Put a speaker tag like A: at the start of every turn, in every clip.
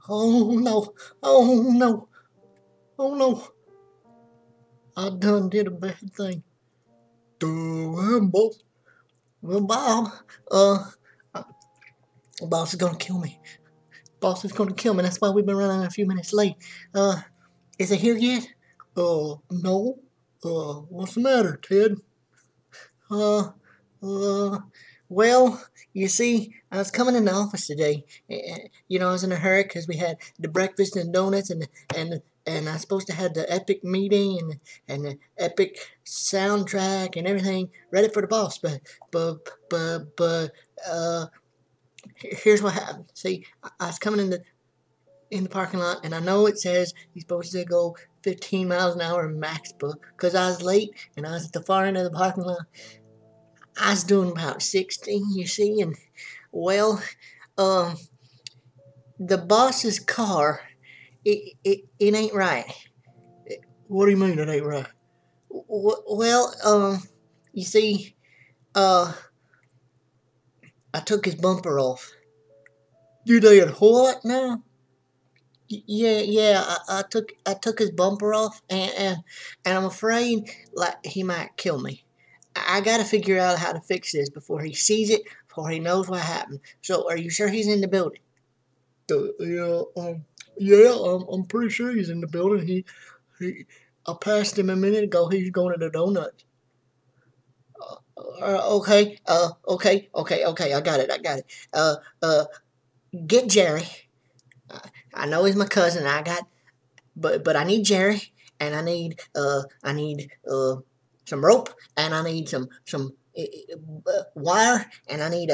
A: Oh no, oh no, oh no. I done did a bad thing. Well, boss, well, Bob, uh, boss is gonna kill me. Boss is gonna kill me. That's why we've been running a few minutes late. Uh, is it here yet? No. What's the matter, Ted? Uh, uh, well, you see, I was coming in the office today. You know, I was in a hurry because we had the breakfast and donuts and I was supposed to have the epic meeting and the epic soundtrack and everything ready for the boss. But here's what happened. See, I was coming in the parking lot, and I know it says you're supposed to go 15 miles an hour max, but because I was late and I was at the far end of the parking lot, I was doing about 60, you see, and well, um, the boss's car, it ain't right. What do you mean it ain't right? Well, you see, uh, I took his bumper off. You did what now? Yeah, I took his bumper off, and I'm afraid like he might kill me. I gotta figure out how to fix this before he sees it, before he knows what happened. So, are you sure he's in the building? Yeah, I'm pretty sure he's in the building. He, I passed him a minute ago. He's going to the donuts. Okay. I got it. Uh, uh, get Jerry. Uh, I know he's my cousin. But I need Jerry, and I need some rope, and I need some wire, and I need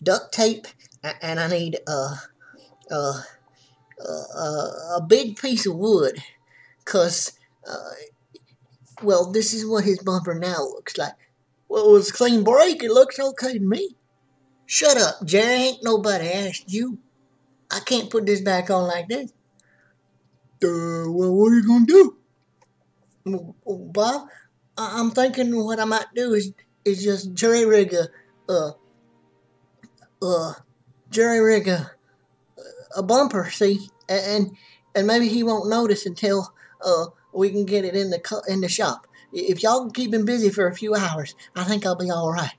A: duct tape, and I need uh, a big piece of wood, cause uh, well, this is what his bumper now looks like. Well, it was a clean break. It looks okay to me. Shut up, Jerry. Ain't nobody asked you. I can't put this back on like this. Well, what are you gonna do? Bob, I'm thinking what I might do is just uh uh jury rig a bumper, see, and maybe he won't notice until we can get it in the shop. If y'all can keep him busy for a few hours, I think I'll be all right.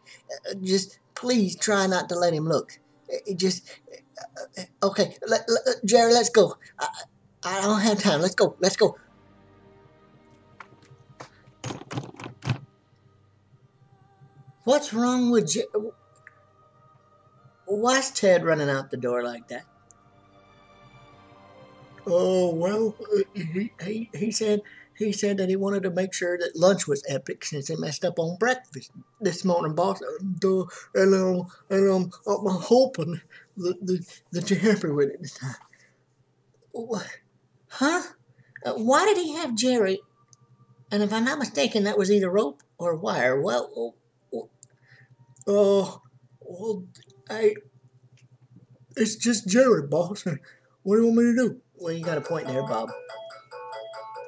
A: Just please try not to let him look. Just okay, Jerry, let's go. I don't have time. Let's go. What's wrong with why's Ted running out the door like that? Oh well, he said that he wanted to make sure that lunch was epic since he messed up on breakfast this morning, boss. I'm hoping that you're happy with it this time. Huh? Why did he have Jerry? And if I'm not mistaken, that was either rope or wire. Oh, well, I it's just Jerry, boss. What do you want me to do? Well, you got a point there, Bob.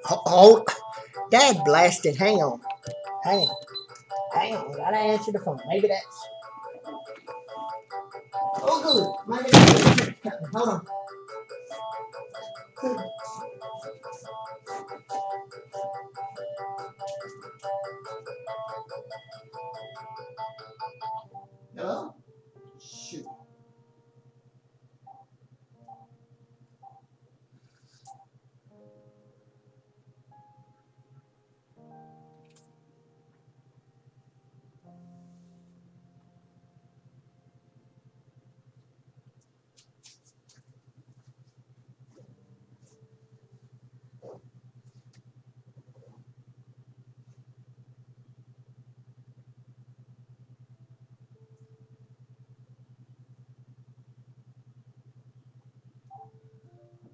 A: Hold, Dad blasted. Hang on, hang on. Gotta answer the phone. Maybe that's. Oh, good. Maybe that's. Hold on. Hello? Shoot.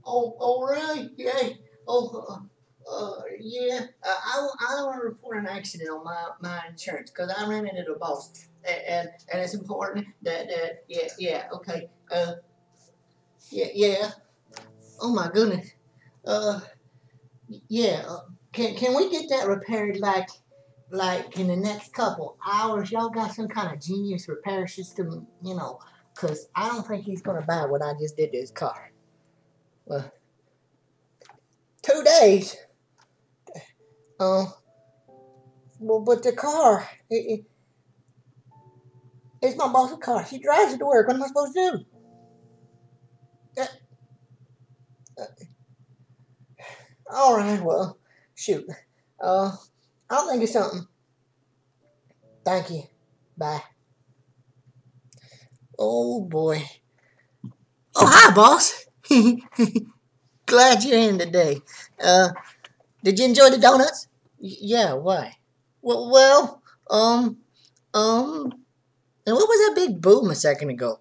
A: Oh, really? Yeah. Yeah. I want to report an accident on my insurance because I ran into the boss, and it's important that yeah, okay, yeah. Oh my goodness. Uh, yeah. Can we get that repaired like in the next couple hours? Y'all got some kind of genius repair system, Because I don't think he's going to buy what I just did to his car. Well, 2 days? Well, but the car, it's my boss's car. He drives it to work. What am I supposed to do? All right, well, shoot. I'll think of something. Thank you. Bye. Oh, boy. Oh, hi, boss. Glad you're in today. Did you enjoy the donuts? Yeah, why? Well, and what was that big boom a second ago?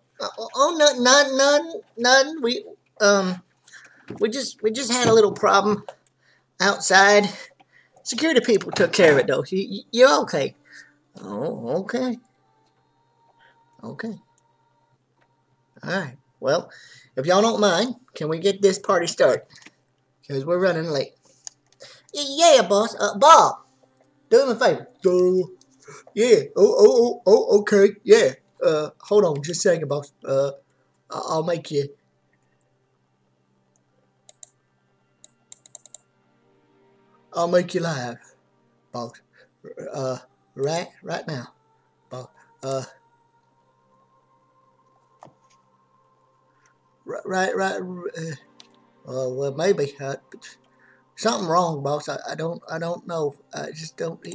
A: None. We just had a little problem outside. Security people took care of it though. You're okay. Oh, okay. Okay. All right. Well, if y'all don't mind, can we get this party started? Because we're running late. Yeah, boss. Bob, do me a favor. Yeah. Okay. Yeah. Hold on just a second, boss. I'll make you. I'll make you live, boss. Right now, boss. Right. Well, maybe. Something wrong, boss. I don't know. I just don't.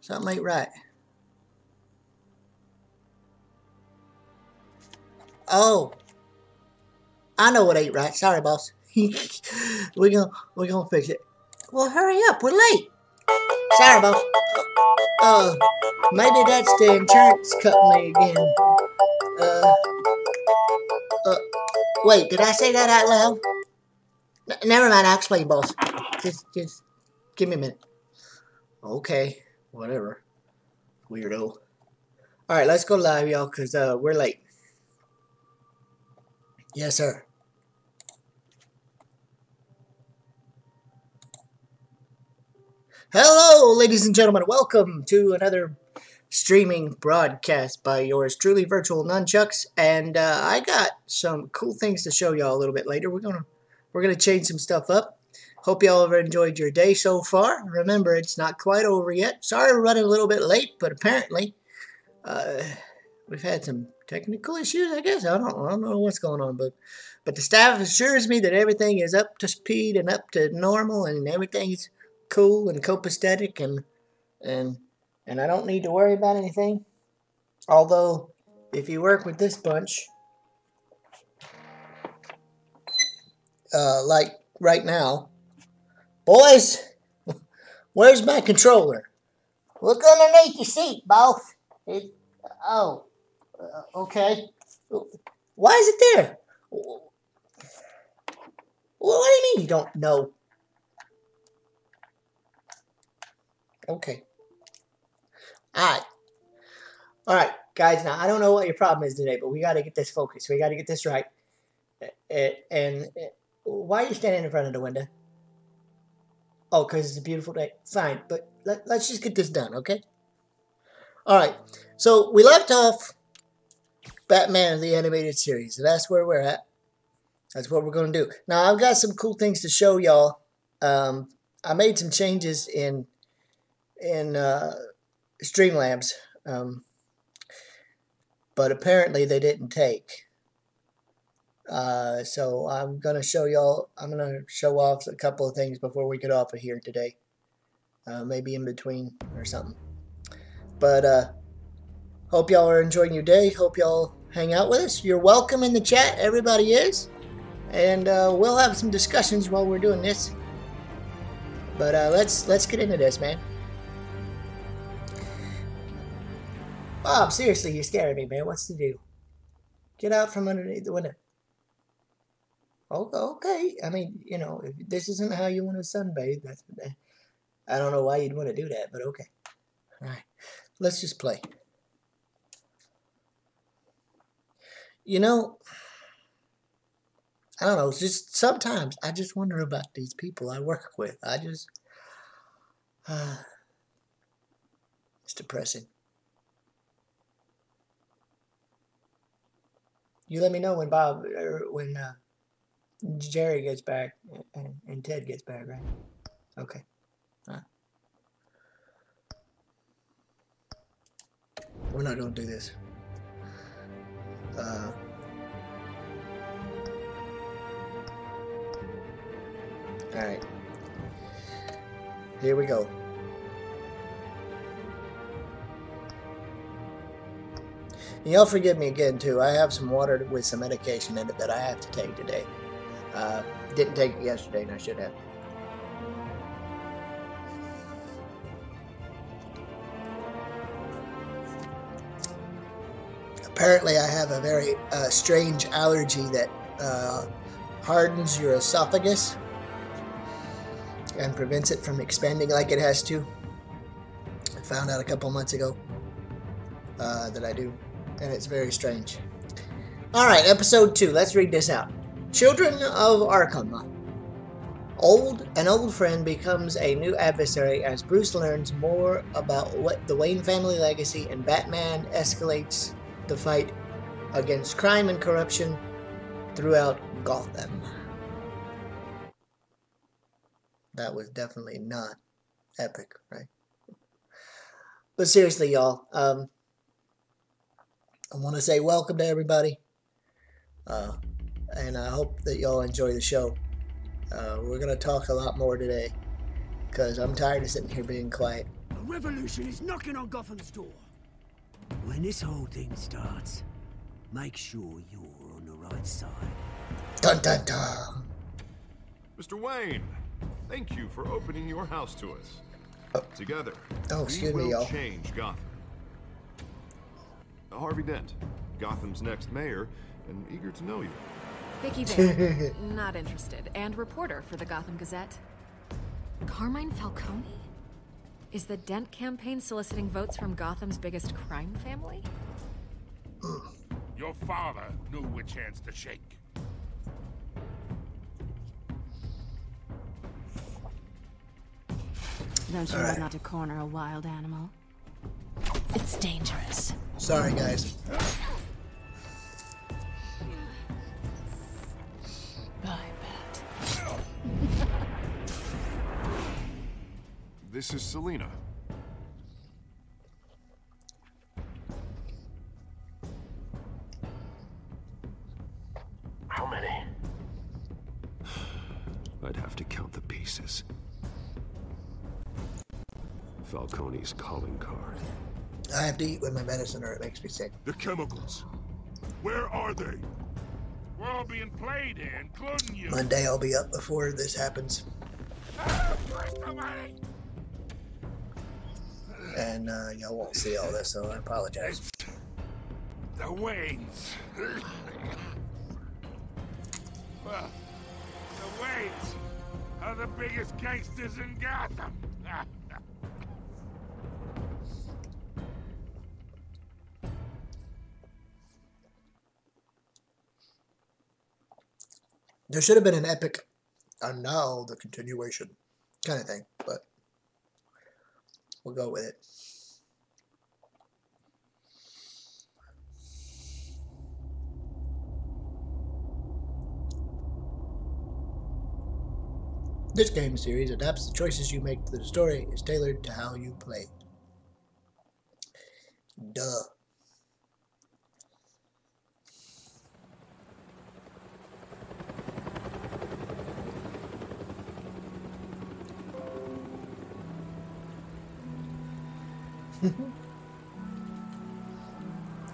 A: Something ain't right. Oh, I know what ain't right. Sorry, boss. We're gonna fix it. Well, hurry up. We're late. Sorry, boss. Uh, Maybe that's the insurance company again. Uh, uh, Wait. Did I say that out loud? Never mind. I'll explain, boss. Just give me a minute. Okay. Whatever. Weirdo. All right, let's go live, y'all, because we're late. Yes, sir. Hello, ladies and gentlemen. Welcome to another streaming broadcast by yours truly, Virtual Nunchucks. And I got some cool things to show y'all a little bit later. We're gonna change some stuff up. Hope y'all have enjoyed your day so far. Remember, it's not quite over yet. Sorry we're running a little bit late, but apparently we've had some technical issues, I guess. I don't know what's going on, but the staff assures me that everything is up to speed and up to normal, and everything's cool and copacetic, and I don't need to worry about anything. Although, if you work with this bunch, like right now, boys, where's my controller? Look underneath your seat, boss. Oh, okay. Why is it there? What do you mean you don't know? Okay. All right, guys. Now I don't know what your problem is today, but we got to get this focused. We got to get this right. And why are you standing in front of the window? Oh, because it's a beautiful day. Fine, but let's just get this done, okay? All right. So we left off Batman the Animated Series. And that's where we're at. That's what we're going to do. Now, I've got some cool things to show y'all. I made some changes in Streamlabs, but apparently they didn't take. So I'm going to show y'all. I'm going to show off a couple of things before we get off of here today. Maybe in between or something. But hope y'all are enjoying your day. Hope y'all hang out with us. You're welcome in the chat. Everybody is. And we'll have some discussions while we're doing this. But let's get into this, man. Bob, seriously, you're scaring me, man. What's the deal? Get out from underneath the window. Okay. I mean, you know, if this isn't how you want to sunbathe, I don't know why you'd want to do that, but okay. All right. Let's just play. You know, I don't know. It's just sometimes I just wonder about these people I work with. It's depressing. You let me know when Bob or when Jerry gets back and Ted gets back, right? Okay. We're not gonna do this. Alright. Here we go. And y'all forgive me again too. I have some water with some medication in it that I have to take today. Didn't take it yesterday and I should have. Apparently I have a very strange allergy that hardens your esophagus and prevents it from expanding like it has to. I found out a couple months ago that I do, and it's very strange. Alright, episode 2. Let's read this out. Children of Arkham. An old friend becomes a new adversary as Bruce learns more about what the Wayne family legacy, and Batman escalates the fight against crime and corruption throughout Gotham. That was definitely not epic, right? But seriously, y'all, I want to say welcome to everybody, and I hope that y'all enjoy the show. We're going to talk a lot more today, because I'm tired of sitting here being quiet.
B: A revolution is knocking on Gotham's door. When this whole thing starts, make sure you're on the right side.
A: Dun dun dun!
C: Mr. Wayne, thank you for opening your house to us. Together,
A: excuse
C: we
A: me,
C: will
A: y'all.
C: change Gotham. Harvey Dent, Gotham's next mayor, and eager to know you.
D: Vicky Vale, not interested, and reporter for the Gotham Gazette. Carmine Falcone? Is the Dent campaign soliciting votes from Gotham's biggest crime family?
E: Your father knew which hands to shake.
F: Don't you know not to corner a wild animal? It's dangerous.
A: Sorry, guys.
F: I bet.
C: This is Selina.
E: How many?
G: I'd have to count the pieces. Falcone's calling card.
A: I have to eat with my medicine or it makes me sick.
E: The chemicals. Where are they? We're all being played here, including you.
A: Monday I'll be up before this happens.
E: Where's the money?
A: And y'all won't see all this, so I apologize.
E: The Waynes. Well, the Waynes are the biggest gangsters in Gotham.
A: There should have been an epic, and now the continuation kind of thing, but we'll go with it. This game series adapts the choices you make to the story is tailored to how you play. Duh.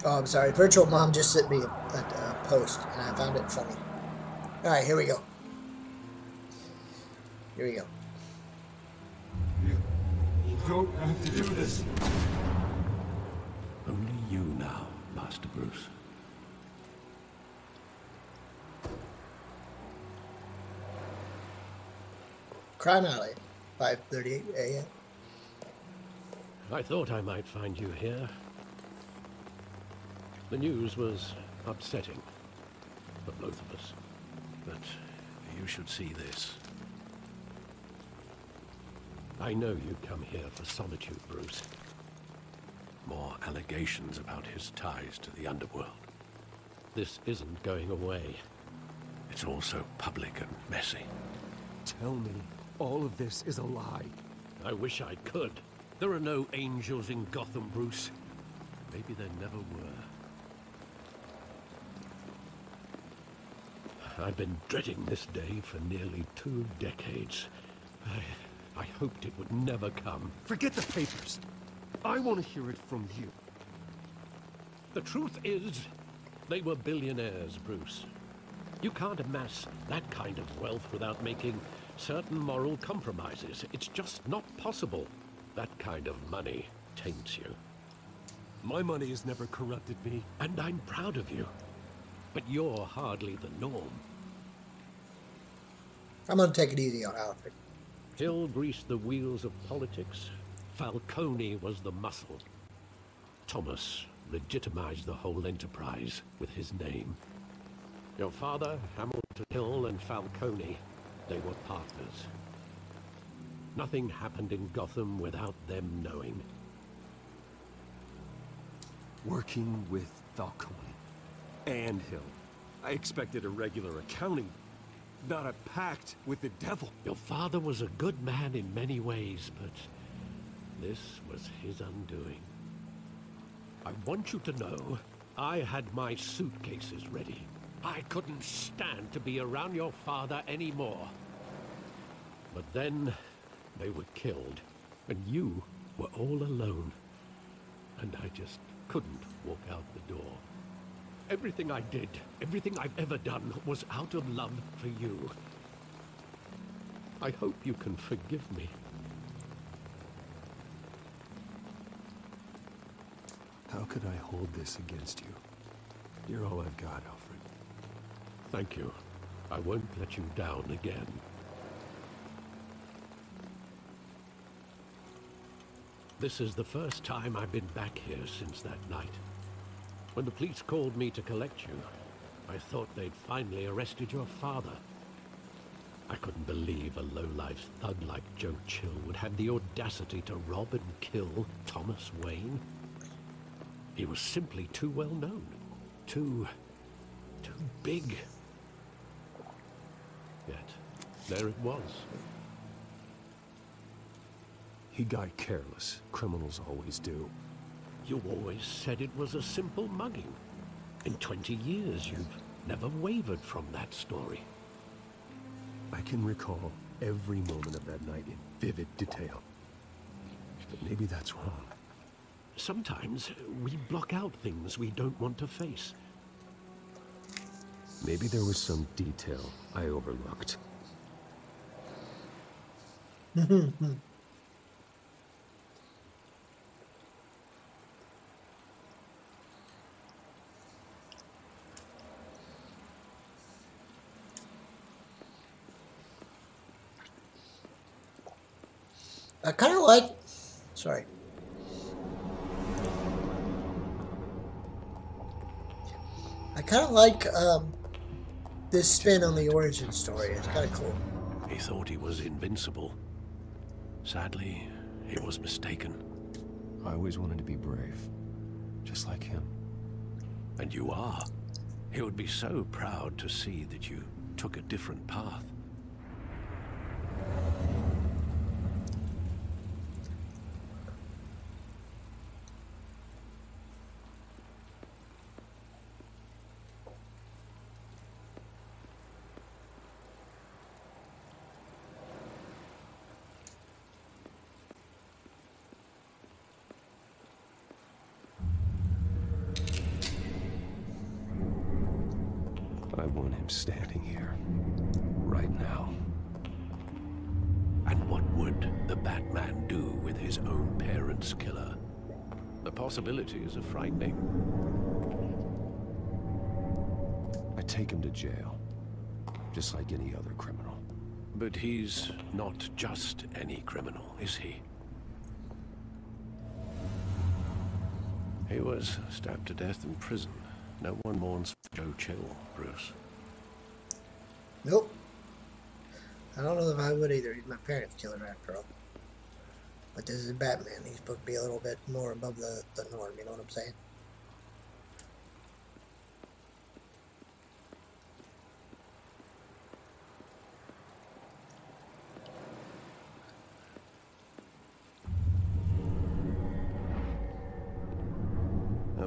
A: Oh, I'm sorry. Virtual Mom just sent me a post, and I found it funny. Alright, here we go. Here we go.
G: You don't have to do this.
B: Only you now, Master Bruce.
A: Crime Alley, 5:38 a.m.
H: I thought I might find you here. The news was upsetting for both of us. But you should see this. I know you come here for solitude, Bruce. More allegations about his ties to the underworld. This isn't going away. It's all so public and messy.
I: Tell me, all of this is a lie.
H: I wish I could. There are no angels in Gotham, Bruce. Maybe there never were. I've been dreading this day for nearly 2 decades. I hoped it would never come.
I: Forget the papers. I want to hear it from you.
H: The truth is, they were billionaires, Bruce. You can't amass that kind of wealth without making certain moral compromises. It's just not possible. That kind of money taints you.
I: My money has never corrupted me.
H: And I'm proud of you. But you're hardly the norm.
A: I'm gonna take it easy on Alfred.
H: Hill greased the wheels of politics. Falcone was the muscle. Thomas legitimized the whole enterprise with his name. Your father, Hamilton Hill, and Falcone, they were partners. Nothing happened in Gotham without them knowing.
I: Working with Falcone and Hill. I expected a regular accounting, not a pact with the devil.
H: Your father was a good man in many ways, but this was his undoing. I want you to know, I had my suitcases ready. I couldn't stand to be around your father anymore. But then, they were killed, and you were all alone. And I just couldn't walk out the door. Everything I did, everything I've ever done, was out of love for you. I hope you can forgive me.
I: How could I hold this against you? You're all I've got, Alfred.
H: Thank you. I won't let you down again. This is the first time I've been back here since that night. When the police called me to collect you, I thought they'd finally arrested your father. I couldn't believe a low-life thug like Joe Chill would have the audacity to rob and kill Thomas Wayne. He was simply too well known. Too big. Yet, there it was.
I: He got careless. Criminals always do.
H: You always said it was a simple mugging. In 20 years, you've never wavered from that story.
I: I can recall every moment of that night in vivid detail. But maybe that's wrong.
H: Sometimes we block out things we don't want to face.
I: Maybe there was some detail I overlooked.
A: I kind of like... Sorry. I kind of like this spin on the origin story. It's kind of cool.
H: He thought he was invincible. Sadly, he was mistaken.
I: I always wanted to be brave, just like him.
H: And you are. He would be so proud to see that you took a different path.
I: I want him standing here, right now.
H: And what would the Batman do with his own parents' killer? The possibilities are frightening.
I: I take him to jail, just like any other criminal.
H: But he's not just any criminal, is he? He was stabbed to death in prison. No one mourns for Joe Chill, Bruce.
A: Nope. I don't know if I would either. He's my parents' killer after all. But this is Batman. He's supposed to be a little bit more above the norm, you know what I'm saying?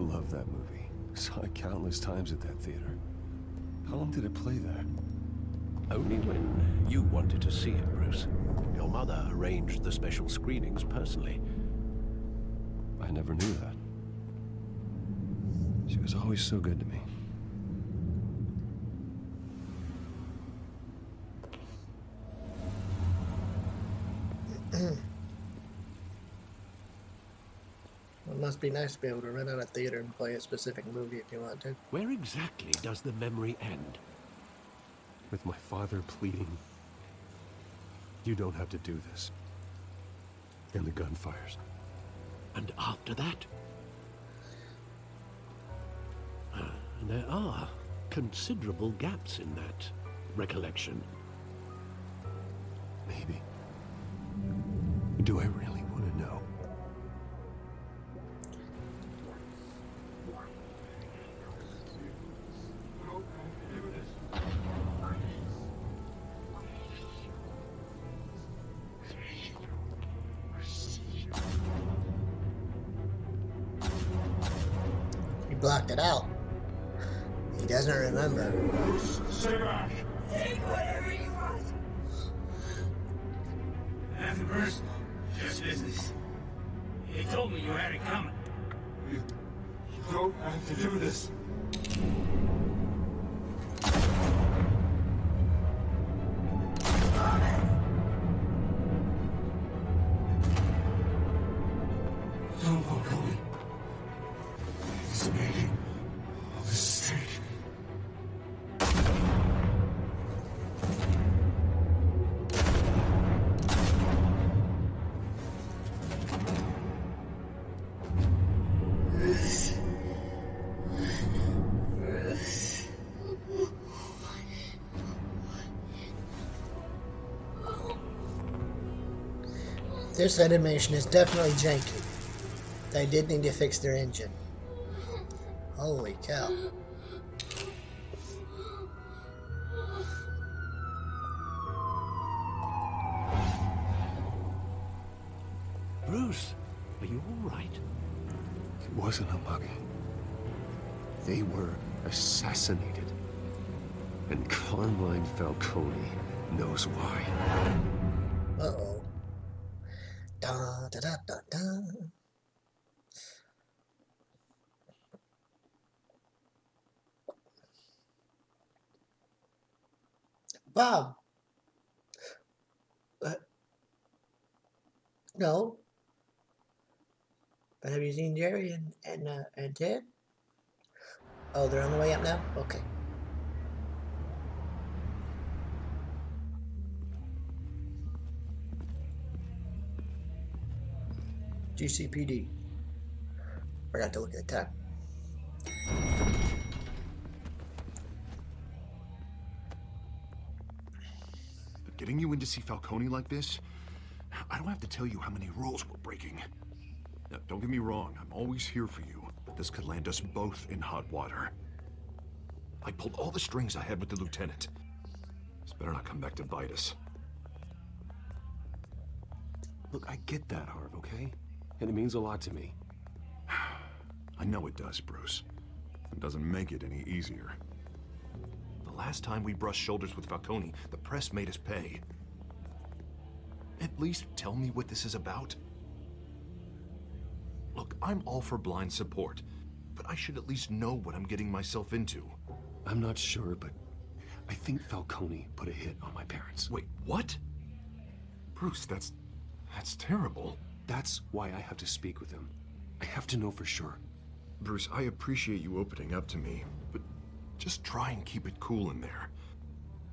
I: love that movie. Saw it countless times at that theater. How long did it play there?
H: Only when you wanted to see it, Bruce. Your mother arranged the special screenings personally.
I: I never knew that. She was always so good to me.
A: It must be nice to be able to rent out a theater and play a specific movie if you want to.
H: Where exactly does the memory end?
I: With my father pleading, "You don't have to do this." And the gunfires.
H: And after that? There are considerable gaps in that recollection.
I: Maybe. Do I really want to know?
A: He blocked it out. He doesn't remember.
E: Stay back.
B: Take whatever you want. Nothing personal, just business. He told me you had it coming.
G: You don't have to do this. Don't follow me. He's making a mistake.
A: This animation is definitely janky. They did need to fix their engine. Holy cow.
H: Bruce, are you all right?
I: It wasn't a mug. They were assassinated. And Carmine Falcone knows why.
A: Uh-oh. Da da da da da. Bob. No. But have you seen Jerry and Ted? Oh, they're on the way up now? Okay. GCPD. Forgot to look at the time.
C: Getting you in to see Falcone like this? I don't have to tell you how many rules we're breaking. Now, don't get me wrong, I'm always here for you, but this could land us both in hot water. I pulled all the strings I had with the lieutenant. This better not come back to bite us.
I: Look, I get that, Harv, okay? And it means a lot to me.
C: I know it does, Bruce. It doesn't make it any easier. The last time we brushed shoulders with Falcone, the press made us pay. At least tell me what this is about. Look, I'm all for blind support, but I should at least know what I'm getting myself into.
I: I'm not sure, but I think Falcone put a hit on my parents.
C: Wait, what? Bruce, that's terrible.
I: That's why I have to speak with him. I have to know for sure.
C: Bruce, I appreciate you opening up to me, but just try and keep it cool in there.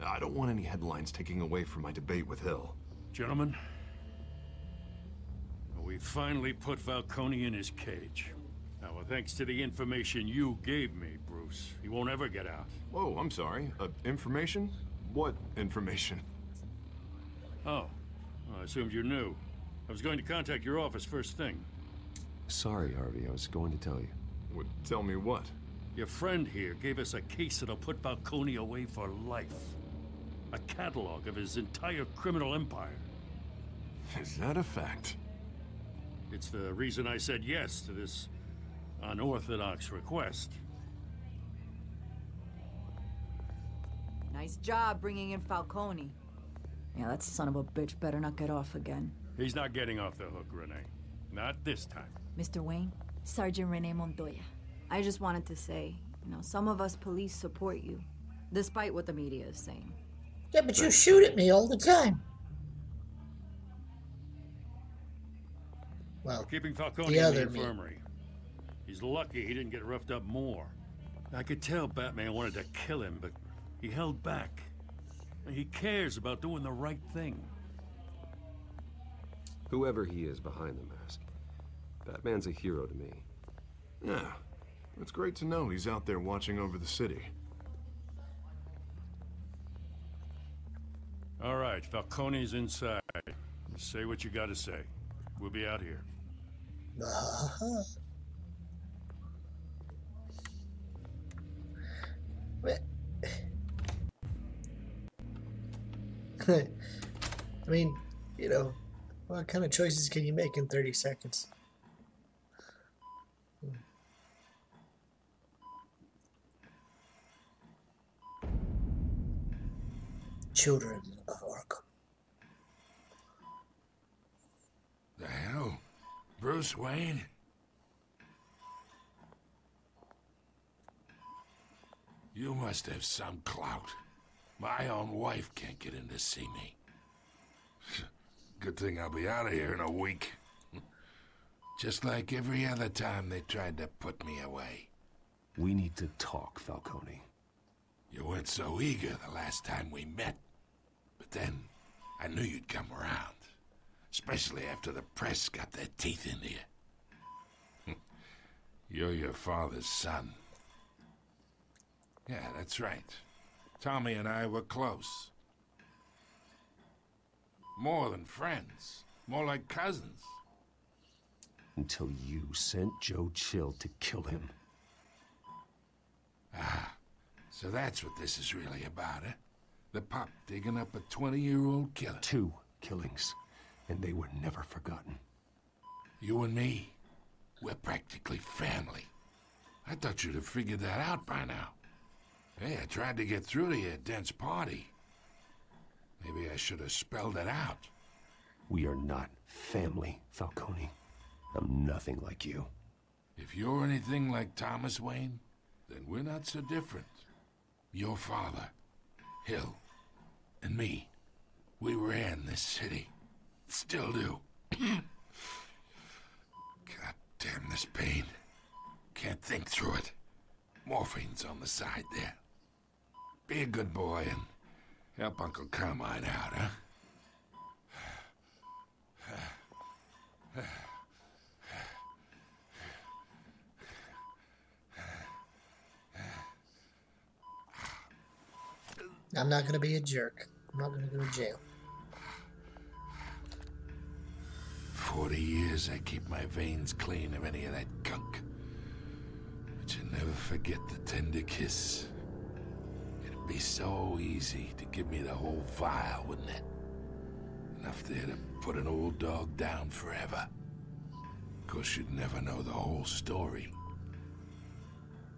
C: I don't want any headlines taking away from my debate with Hill.
E: Gentlemen, we finally put Falcone in his cage. Now, thanks to the information you gave me, Bruce, he won't ever get out.
C: Whoa, I'm sorry. Information? What information?
E: Oh, I assumed you knew. I was going to contact your office first thing.
I: Sorry, Harvey, I was going to tell you.
C: Would tell me what?
E: Your friend here gave us a case that'll put Falcone away for life. A catalog of his entire criminal empire.
C: Is that a fact?
E: It's the reason I said yes to this unorthodox request.
J: Nice job bringing in Falcone. Yeah, that son of a bitch better not get off again.
E: He's not getting off the hook, Renee. Not this time.
J: Mr. Wayne, Sergeant Renee Montoya. I just wanted to say, some of us police support you, despite what the media is saying.
A: Yeah, but you shoot at me all the time. Well,
E: we're keeping Falcone in the infirmary. He's lucky he didn't get roughed up more. I could tell Batman wanted to kill him, but he held back. He cares about doing the right thing.
I: Whoever he is behind the mask, Batman's a hero to me.
C: Yeah, it's great to know he's out there watching over the city.
E: All right, Falcone's inside. Say what you gotta say. We'll be out here.
A: I mean, what kind of choices can you make in 30 seconds? Children of Arkham.
K: The hell? Bruce Wayne? You must have some clout. My own wife can't get in to see me. Good thing I'll be out of here in a week. Just like every other time they tried to put me away.
I: We need to talk, Falcone.
K: You weren't so eager the last time we met. But then, I knew you'd come around. Especially after the press got their teeth into you. You're your father's son. Yeah, that's right. Tommy and I were close. More than friends. More like cousins.
I: Until you sent Joe Chill to kill him.
K: Ah, so that's what this is really about, eh? The pup digging up a 20-year-old killer.
I: 2 killings, and they were never forgotten.
K: You and me, we're practically family. I thought you'd have figured that out by now. Hey, I tried to get through to your dense party. Maybe I should have spelled it out.
I: We are not family, Falcone. I'm nothing like you.
K: If you're anything like Thomas Wayne, then we're not so different. Your father, Hill, and me, we ran this city. Still do. God damn this pain. Can't think through it. Morphine's on the side there. Be a good boy and help Uncle Carmine out, huh?
A: I'm not gonna be a jerk. I'm not gonna go to jail.
K: 40 years I keep my veins clean of any of that gunk. But you never forget the tender kiss. It'd be so easy to give me the whole vial, wouldn't it? Enough there to put an old dog down forever. Of course, you'd never know the whole story.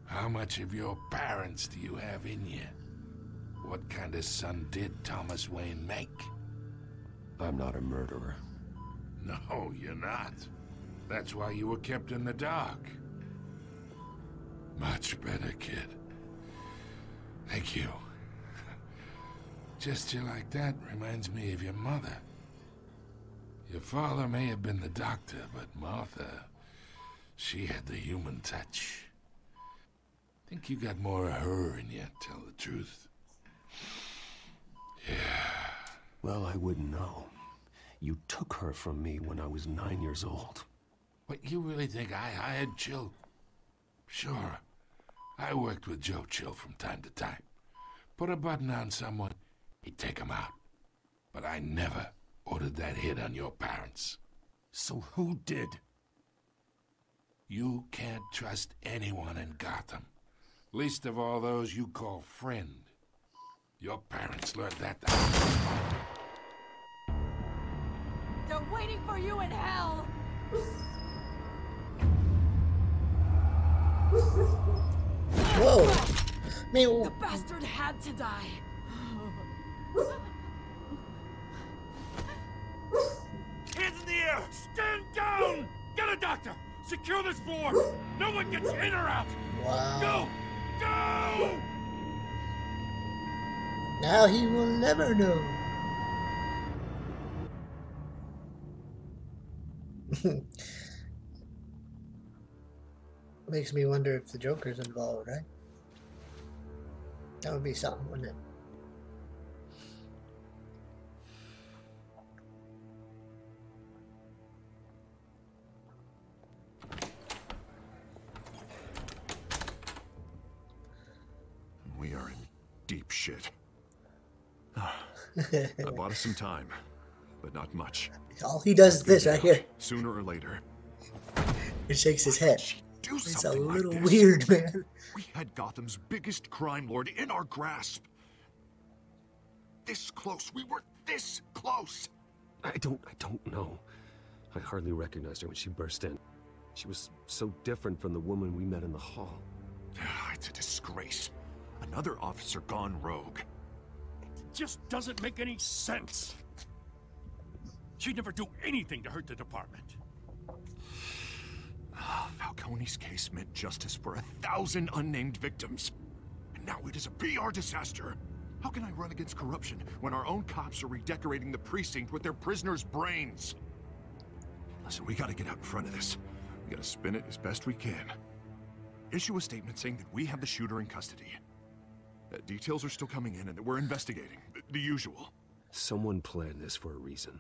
K: How much of your parents do you have in you? What kind of son did Thomas Wayne make?
I: I'm not a murderer.
K: No, you're not. That's why you were kept in the dark. Much better, kid. Thank you. Gesture like that reminds me of your mother. Your father may have been the doctor, but Martha, she had the human touch. Think you got more of her in you, tell the truth. Yeah.
I: Well, I wouldn't know. You took her from me when I was 9 years old.
K: What, you really think I hired Chill? Sure. I worked with Joe Chill from time to time. Put a button on someone, he'd take him out. But I never ordered that hit on your parents.
I: So who did?
K: You can't trust anyone in Gotham. Least of all those you call friend. Your parents learned that.
J: They're waiting for you in hell!
A: Whoa!
J: The bastard had to die.
E: Hands in the air! Stand down! Get a doctor! Secure this floor! No one gets in or out!
A: Wow.
E: Go! Go!
A: Now he will never know. Makes me wonder if the Joker's involved, right? That would be something, wouldn't it?
C: We are in deep shit. I bought us some time, but not much.
A: All he does is this right here.
C: Sooner or later.
A: He shakes his head.
C: Do
A: It's a
C: something like
A: little
C: this.
A: weird, man.
C: We had Gotham's biggest crime lord in our grasp. This close. We were this close.
I: I don't know. I hardly recognized her when she burst in. She was so different from the woman we met in the hall.
C: It's a disgrace. Another officer gone rogue.
E: It just doesn't make any sense. She'd never do anything to hurt the department.
C: Falcone's case meant justice for 1,000 unnamed victims. And now it is a PR disaster. How can I run against corruption when our own cops are redecorating the precinct with their prisoners' brains? Listen, we gotta get out in front of this. We gotta spin it as best we can. Issue a statement saying that we have the shooter in custody. Details are still coming in and that we're investigating. The usual.
I: Someone planned this for a reason.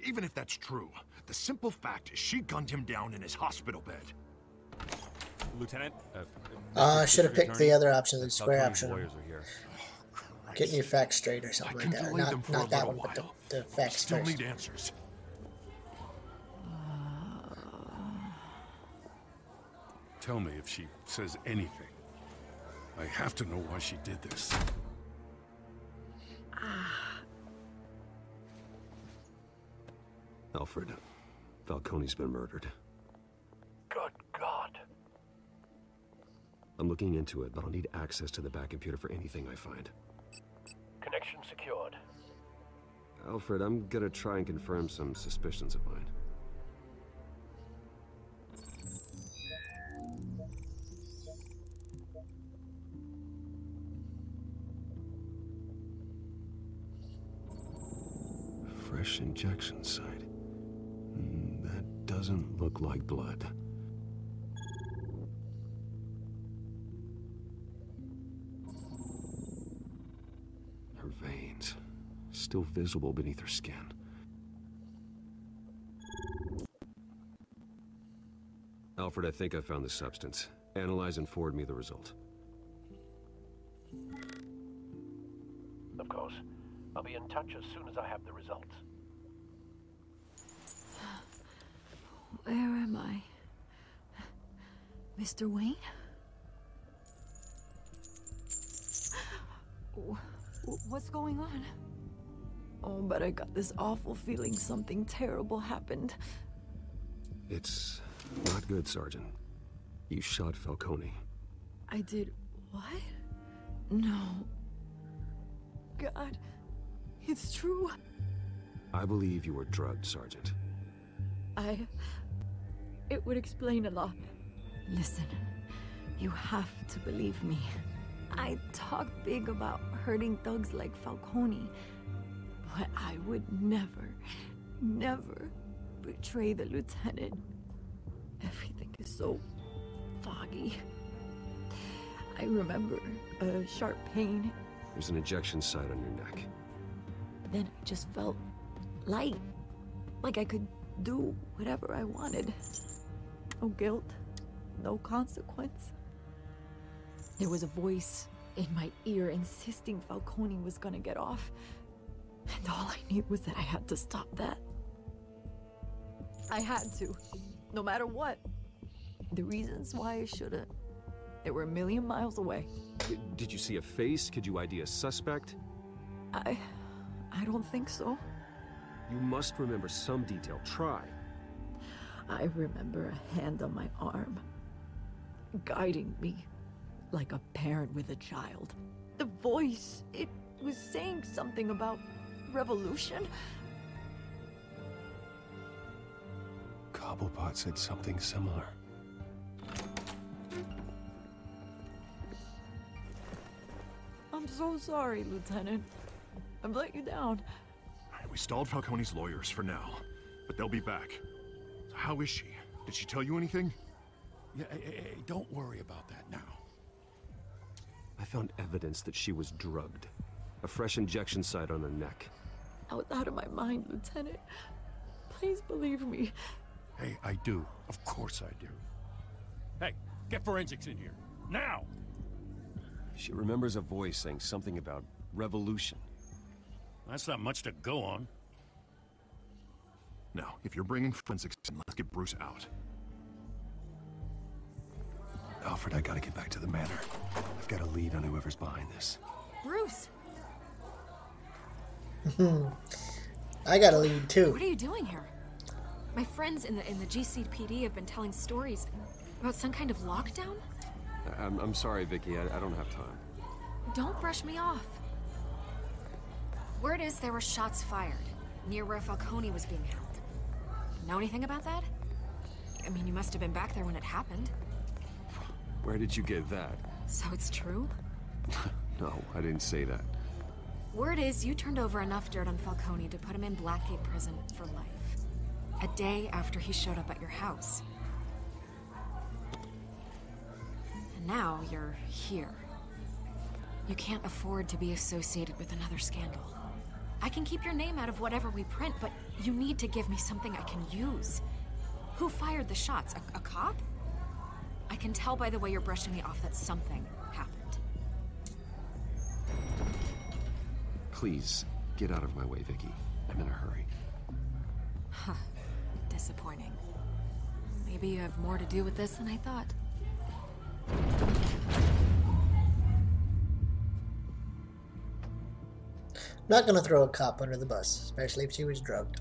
C: Even if that's true, the simple fact is she gunned him down in his hospital bed.
L: Lieutenant?
A: I should have picked the other option, the square
L: Falcone's
A: option.
L: lawyers are here.
A: Getting your facts straight or something like that. Not that one, but the facts
C: Still
A: first.
C: need answers.
E: Tell me if she says anything. I have to know why she did this.
I: Alfred, Falcone's been murdered.
H: Good God.
I: I'm looking into it, but I'll need access to the back computer for anything I find.
H: Connection secured.
I: Alfred, I'm gonna try and confirm some suspicions of mine. Fresh injection site. That doesn't look like blood. Her veins, still visible beneath her skin. Alfred, I think I found the substance. Analyze and forward me the result.
H: Of course. I'll be in touch as soon as I have the results.
J: Where am I? Mr. Wayne? What's going on? Oh, but I got this awful feeling something terrible happened.
I: It's not good, Sergeant. You shot Falcone.
J: I did what? No. God, it's true.
I: I believe you were drugged, Sergeant.
J: It would explain a lot. Listen, you have to believe me. I talk big about hurting thugs like Falcone, but I would never, never betray the lieutenant. Everything is so foggy. I remember a sharp pain.
I: There's an injection site on your neck.
J: Then I just felt light, like I could do whatever I wanted. No guilt, no consequence. There was a voice in my ear insisting Falcone was gonna get off. And all I knew was that I had to stop that. I had to, no matter what. The reasons why I shouldn't, they were a million miles away.
I: Did you see a face? Could you ID a suspect?
J: I don't think so.
I: You must remember some detail. Try.
J: I remember a hand on my arm. guiding me like a parent with a child. The voice, it was saying something about revolution.
I: Cobblepot said something similar.
J: I'm so sorry, Lieutenant. I've let you down.
C: We stalled Falcone's lawyers for now, but they'll be back. So how is she? Did she tell you anything?
E: Yeah, hey, don't worry about that now.
I: I found evidence that she was drugged. A fresh injection site on her neck.
J: I was out of my mind, Lieutenant. Please believe me.
E: Hey, I do. Of course I do. Hey, get forensics in here. Now!
I: She remembers a voice saying something about revolution.
E: That's not much to go on.
C: Now, if you're bringing forensics in, let's get Bruce out.
I: Alfred, I gotta get back to the manor. I've got a lead on whoever's behind this.
D: Bruce!
A: I got a lead too.
D: What are you doing here? My friends in the GCPD have been telling stories about some kind of lockdown?
I: I'm sorry, Vicky. I don't have time.
D: Don't brush me off. Word is there were shots fired near where Falcone was being held. Know anything about that? I mean, you must have been back there when it happened.
I: Where did you get that?
D: So it's true?
I: No, I didn't say that.
D: Word is you turned over enough dirt on Falcone to put him in Blackgate Prison for life. A day after he showed up at your house. And now you're here. You can't afford to be associated with another scandal. I can keep your name out of whatever we print, but you need to give me something I can use. Who fired the shots? A cop? I can tell by the way you're brushing me off that something happened.
I: Please, get out of my way, Vicky. I'm in a hurry.
D: Huh. Disappointing. Maybe you have more to do with this than I thought.
A: Not gonna throw a cop under the bus, especially if she was drugged.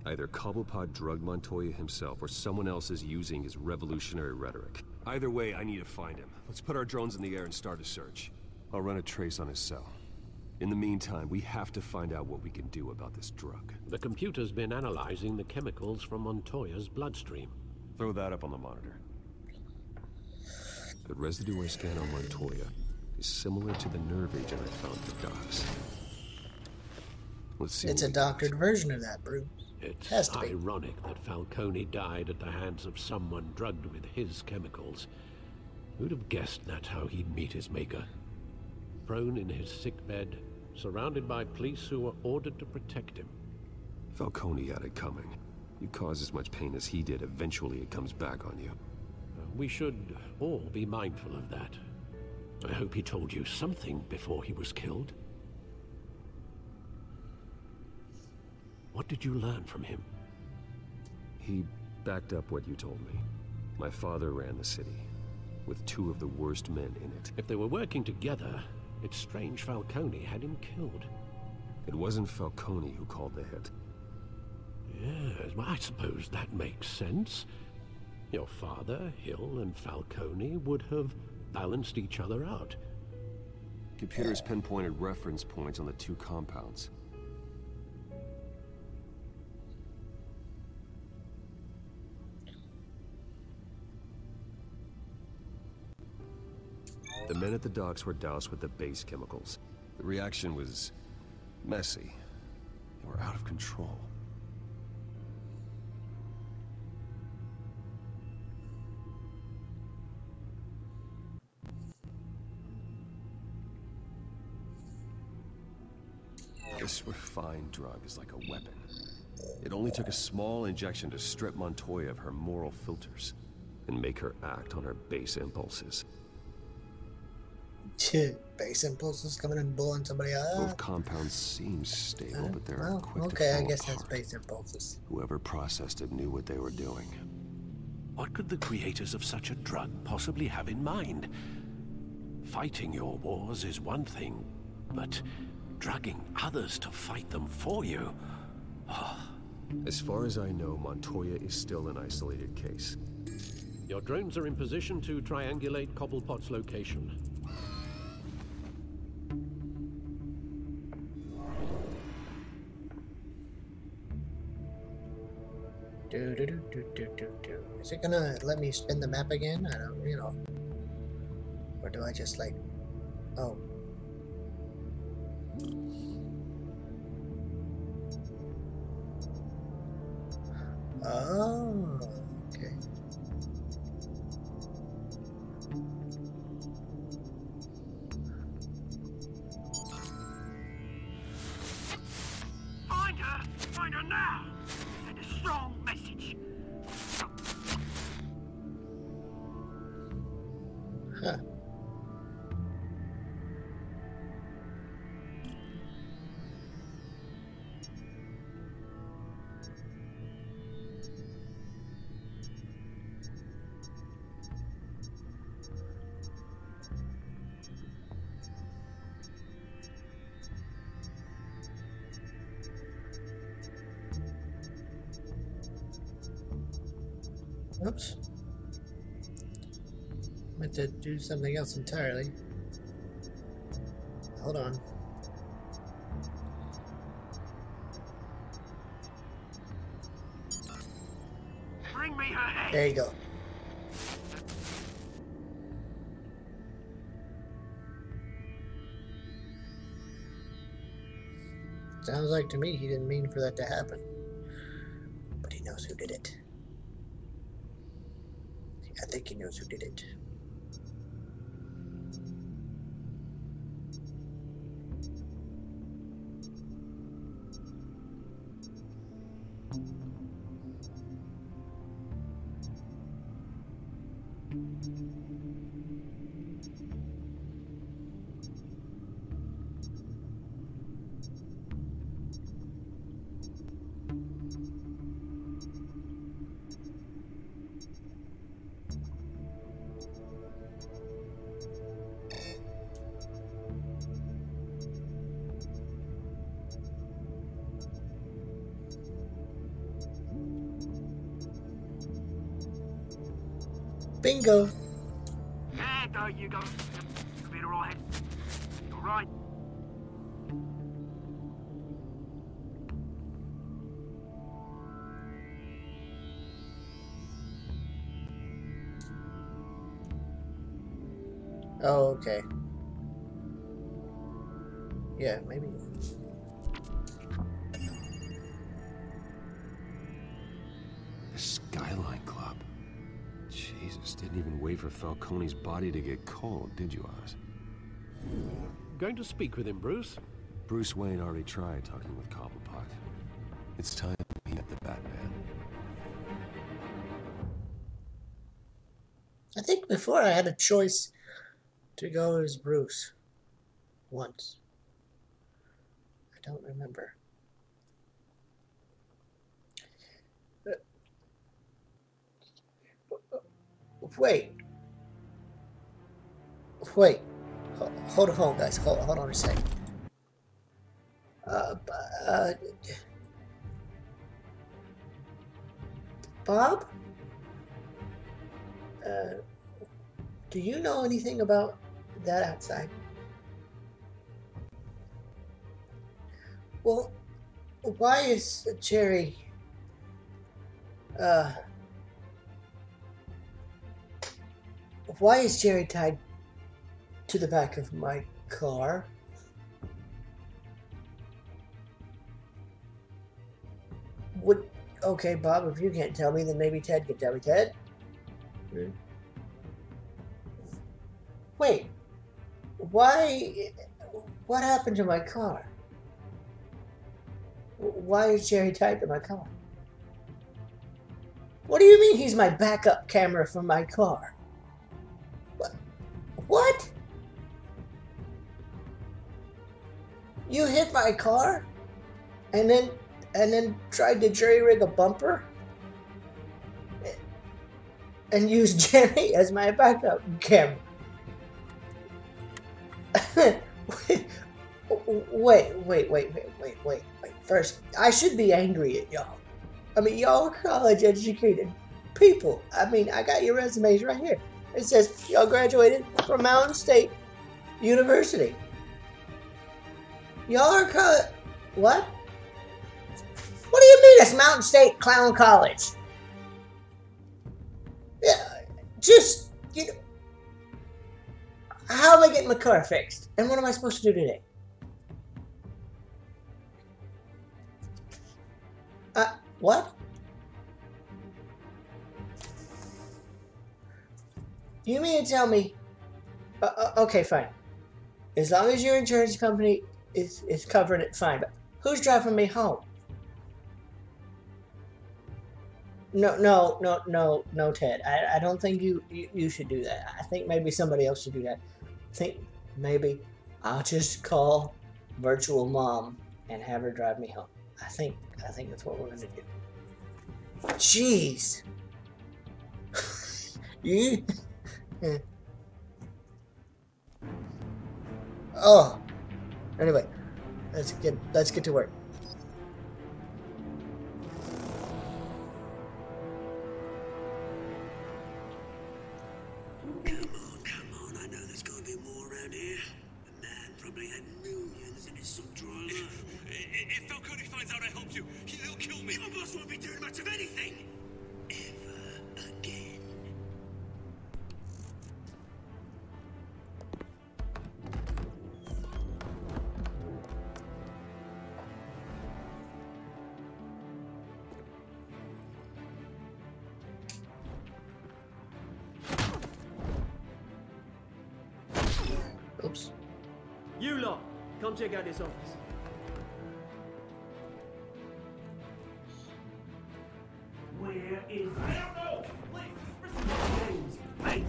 I: Either Cobblepot drugged Montoya himself, or someone else is using his revolutionary rhetoric. Either way, I need to find him. Let's put our drones in the air and start a search. I'll run a trace on his cell. In the meantime, we have to find out what we can do about this drug.
H: The computer's been analyzing the chemicals from Montoya's bloodstream.
I: Throw that up on the monitor. The residue I scan on Montoya is similar to the nerve agent I found at the docks. Let's see.
A: It's a doctored version of that, Bruce.
H: It's ironic that Falcone died at the hands of someone drugged with his chemicals. Who'd have guessed that's how he'd meet his maker? Prone in his sickbed, surrounded by police who were ordered to protect him.
I: Falcone had it coming. You cause as much pain as he did, eventually it comes back on you.
H: We should all be mindful of that. I hope he told you something before he was killed. What did you learn from him?
I: He backed up what you told me. My father ran the city, with two of the worst men in it.
H: If they were working together, it's strange Falcone had him killed.
I: It wasn't Falcone who called the hit.
H: Yes, well, I suppose that makes sense. Your father, Hill, and Falcone would have balanced each other out.
I: Computers pinpointed reference points on the two compounds. The men at the docks were doused with the base chemicals. The reaction was messy. They were out of control. This refined drug is like a weapon. It only took a small injection to strip Montoya of her moral filters and make her act on her base impulses.
A: Base impulses coming and blowing somebody up.
I: Both compounds seem stable, but they're
A: well,
I: quick
A: okay,
I: to fall
A: I guess
I: apart.
A: that's base impulses.
I: Whoever processed it knew what they were doing.
H: What could the creators of such a drug possibly have in mind? Fighting your wars is one thing, but drugging others to fight them for you?
I: As far as I know, Montoya is still an isolated case.
H: Your drones are in position to triangulate Cobblepot's location.
A: Is it gonna let me spin the map again? I don't, you know. Or do I just like, oh. Oh, okay.
B: Find her now! Send a strong message.
A: Huh. Oops. Meant to do something else entirely. Hold on.
B: Bring me her head.
A: There you go. Sounds like to me he didn't mean for that to happen. But he knows who did it. I think he knows who did it. Bingo.
B: There you go. Be all right. All right.
A: Oh, okay. Yeah, maybe.
I: The Skyline Club. Jesus, didn't even wait for Falcone's body to get cold, did you, Oz?
H: Going to speak with him, Bruce?
I: Bruce Wayne already tried talking with Cobblepot. It's time he met the Batman.
A: I think before I had a choice to go as Bruce. Once. I don't remember. Wait. Wait. Hold on, guys. Hold on a second. Bob? Do you know anything about that outside? Well, why is Jerry, why is Jerry tied to the back of my car? Okay, Bob, if you can't tell me, then maybe Ted can tell me. Ted? Wait, what happened to my car? Why is Jerry tied to my car? What do you mean he's my backup camera for my car? What? You hit my car, and then tried to jury rig a bumper, and use Jenny as my backup camera. Wait. First, I should be angry at y'all. I mean, y'all are college-educated people. I mean, I got your resumes right here. It says y'all graduated from Mountain State University. Y'all are college. What? What do you mean it's Mountain State Clown College? Yeah, just, you know. How am I getting my car fixed? And what am I supposed to do today? What? You mean to tell me? Okay, fine. As long as your insurance company is covering it, fine. But who's driving me home? No, Ted. I don't think you should do that. I think maybe somebody else should do that. I think maybe I'll just call virtual mom and have her drive me home. I think that's what we're gonna do. Jeez. You. Oh. Anyway, let's get to work.
B: Come on, I know there's gonna be more around here. The man probably had millions in his sub-drawer. If Falcone finds out I helped you, he'll kill me. My boss won't be doing much of anything. Ever again.
A: Oops.
M: You lot, come check out this office.
B: Where is I don't know! James, hey!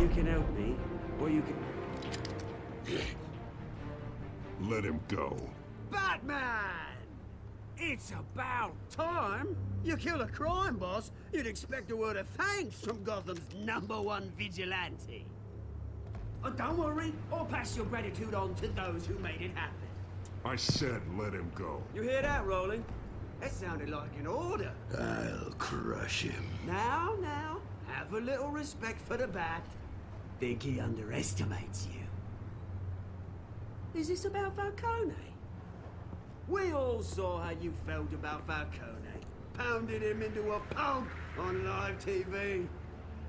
B: You can help me, or you can...
C: Let him go.
B: Batman! It's about time! You kill a crime boss, you'd expect a word of thanks from Gotham's #1 vigilante. Oh, don't worry, I'll pass your gratitude on to those who made it happen.
C: I said let him go.
B: You hear that, Rolling? That sounded like an order.
K: I'll crush him.
B: Now, have a little respect for the Bat. Think he underestimates you. Is this about Falcone? We all saw how you felt about Falcone. Pounded him into a pulp on live TV.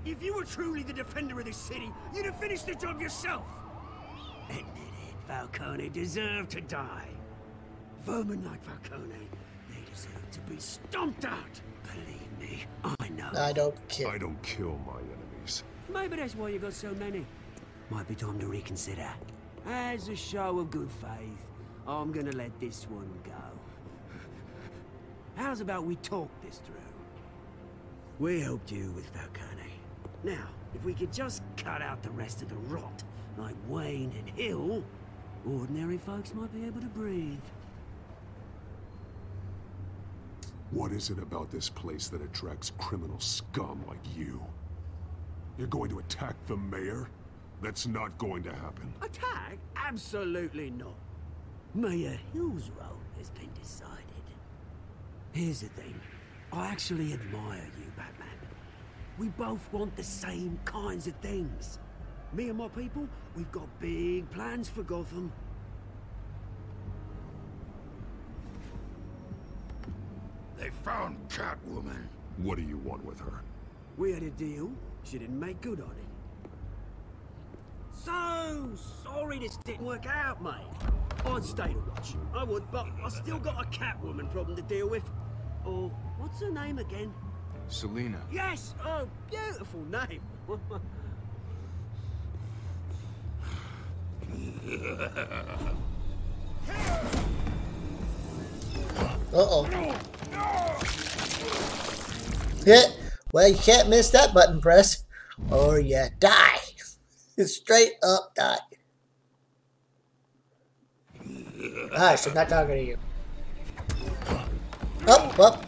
B: If you were truly the defender of this city, you'd have finished the job yourself. Admit it, Falcone deserved to die. Vermin like Falcone, they deserve to be stomped out. Believe me, I know.
A: I don't kill.
C: I don't kill my enemies.
B: Maybe that's why you got so many. Might be time to reconsider. As a show of good faith, I'm gonna let this one go. How's about we talk this through? We helped you with Falcone. Now, if we could just cut out the rest of the rot, like Wayne and Hill, ordinary folks might be able to breathe.
C: What is it about this place that attracts criminal scum like you? You're going to attack the mayor? That's not going to happen.
B: Attack? Absolutely not. Mayor Hill's role has been decided. Here's the thing. I actually admire you, Batman. We both want the same kinds of things. Me and my people, we've got big plans for Gotham.
K: They found Catwoman.
C: What do you want with her?
B: We had a deal. She didn't make good on it. So sorry this didn't work out, mate. I'd stay to watch. I would, but I still got a Catwoman problem to deal with. Or, what's her name again?
N: Selena.
B: Yes! Oh, beautiful name.
A: Uh-oh. Yeah, well, you can't miss that button press, or you die. Straight up die. Hush, I'm not talking to you. Oh, well.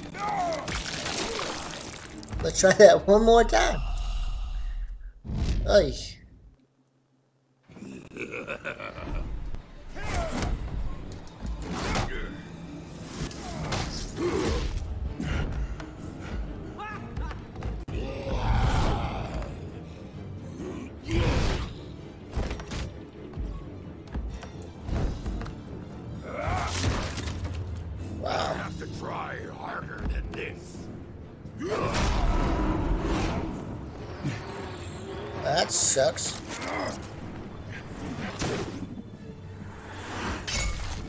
A: Let's try that one more time. Oy.
K: I have to try harder than this.
A: That sucks.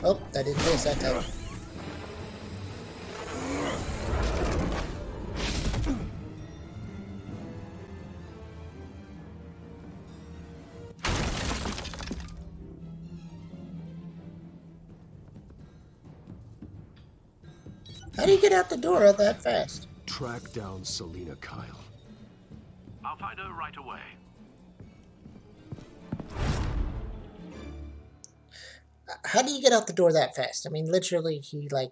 A: Oh, that didn't miss that time. How do you get out the door that fast?
I: Track down Selina Kyle.
H: I'll find her right away.
A: How do you get out the door that fast? I mean, literally, he, like,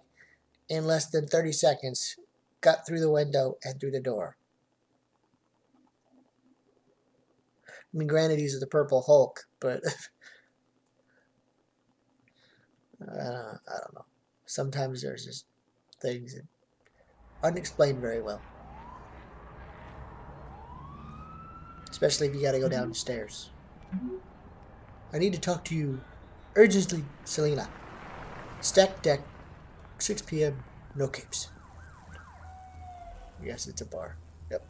A: in less than 30 seconds, got through the window and through the door. I mean, granted, he's the Purple Hulk, but I don't know. Sometimes there's just things that aren't explained very well. Especially if you gotta go downstairs. I need to talk to you urgently, Selina. Stack deck, 6 p.m., no capes. Yes, it's a bar. Yep.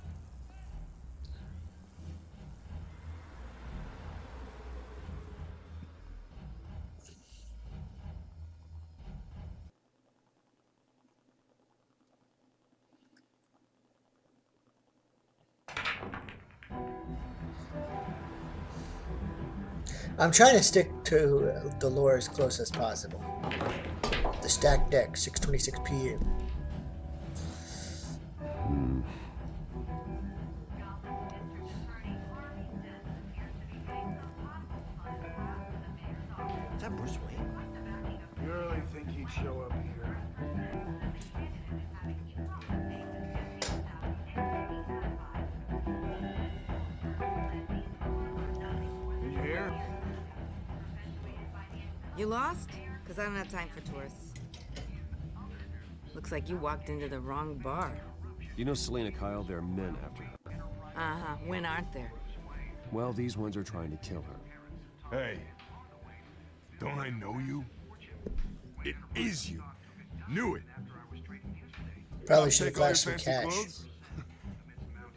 A: I'm trying to stick to the lore as close as possible. The stack deck, 6:26 p.m.
G: Is that Bruce Wayne? You really think he'd show up here? You here?
N: You lost? Because I don't have time for tourists. Looks like you walked into the wrong bar.
I: You know Selina Kyle, there are men after her.
N: Uh-huh. When aren't there?
I: Well, these ones are trying to kill her.
K: Hey, don't I know you? It is you. Knew it.
A: Probably should have flashed some cash.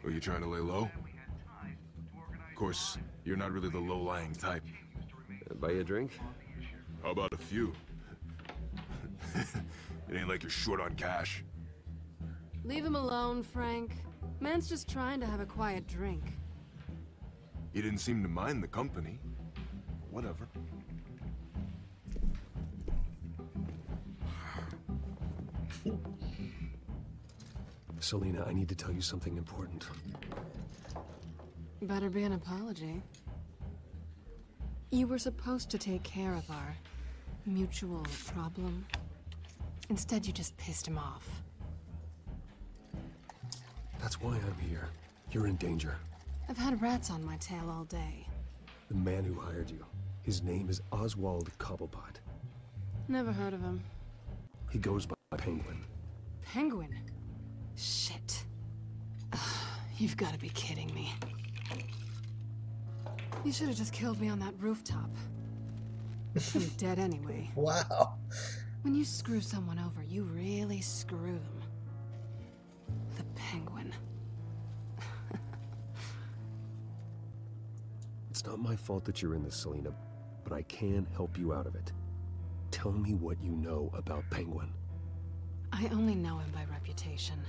K: Are you trying to lay low? Of course, you're not really the low-lying type.
I: Buy you a drink?
K: How about a few? It ain't like you're short on cash.
F: Leave him alone, Frank. Man's just trying to have a quiet drink.
K: You didn't seem to mind the company. Whatever.
I: Selina, I need to tell you something important.
F: Better be an apology. You were supposed to take care of our mutual problem. Instead, you just pissed him off.
I: That's why I'm here. You're in danger.
F: I've had rats on my tail all day.
I: The man who hired you, his name is Oswald Cobblepot.
F: Never heard of him.
I: He goes by Penguin.
F: Penguin? Shit. You've got to be kidding me. You should have just killed me on that rooftop. I'm dead anyway.
A: Wow.
F: When you screw someone over, you really screw them. The Penguin.
I: It's not my fault that you're in this, Selina, but I can help you out of it. Tell me what you know about Penguin.
F: I only know him by reputation.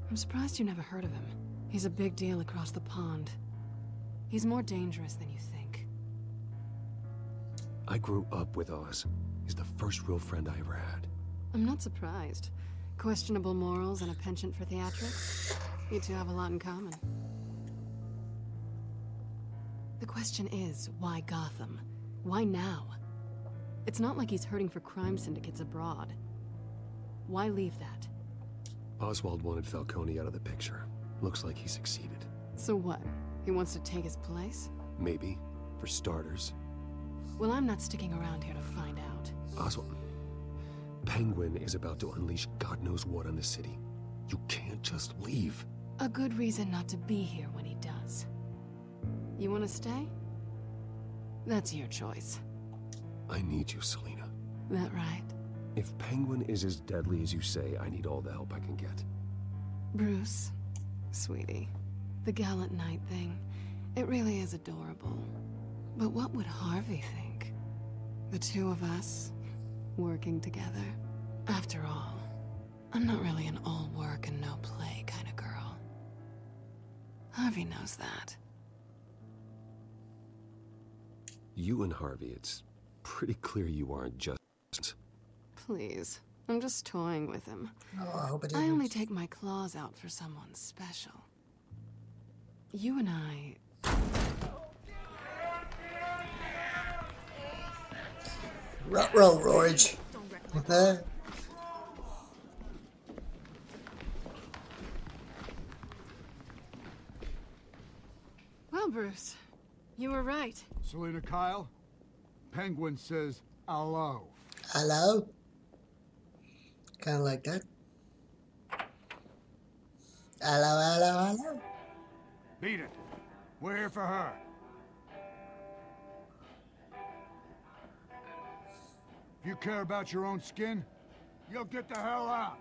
F: I'm surprised you never heard of him. He's a big deal across the pond. He's more dangerous than you think.
I: I grew up with Oz. He's the first real friend I ever had.
F: I'm not surprised. Questionable morals and a penchant for theatrics. You two have a lot in common. The question is, why Gotham? Why now? It's not like he's hurting for crime syndicates abroad. Why leave that?
I: Oswald wanted Falcone out of the picture. Looks like he succeeded.
F: So what? He wants to take his place?
I: Maybe, for starters.
F: Well, I'm not sticking around here to find out.
I: Oswald... Penguin is about to unleash God knows what on the city. You can't just leave.
F: A good reason not to be here when he does. You want to stay? That's your choice.
I: I need you, Selina.
F: That right?
I: If Penguin is as deadly as you say, I need all the help I can get.
F: Bruce, sweetie, the gallant knight thing, it really is adorable. But what would Harvey think? The two of us, working together? After all, I'm not really an all work and no play kind of girl. Harvey knows that.
I: You and Harvey, it's pretty clear you aren't just...
F: Please, I'm just toying with him.
A: Oh, I hope it
F: I
A: didn't.
F: only take my claws out for someone special. You and I...
A: Ruh-roh, Roige.
F: Well, Bruce, you were right.
G: Selina Kyle, Penguin says hello.
A: Hello? Kind of like that. Hello, hello, hello.
G: Beat it. We're here for her. If you care about your own skin, you'll get the hell out.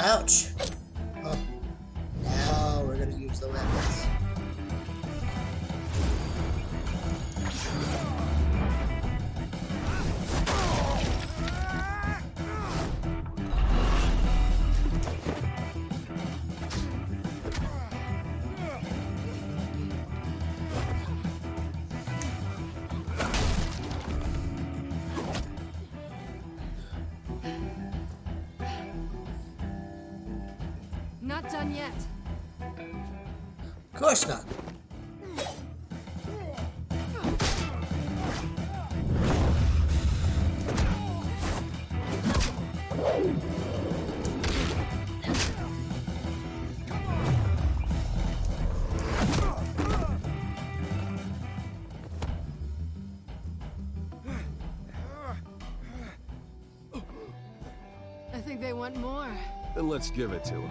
A: Ouch. Oh. Now we're gonna use the weapons.
F: Not done yet.
A: Of course not.
F: I think they want more.
I: Then let's give it to him.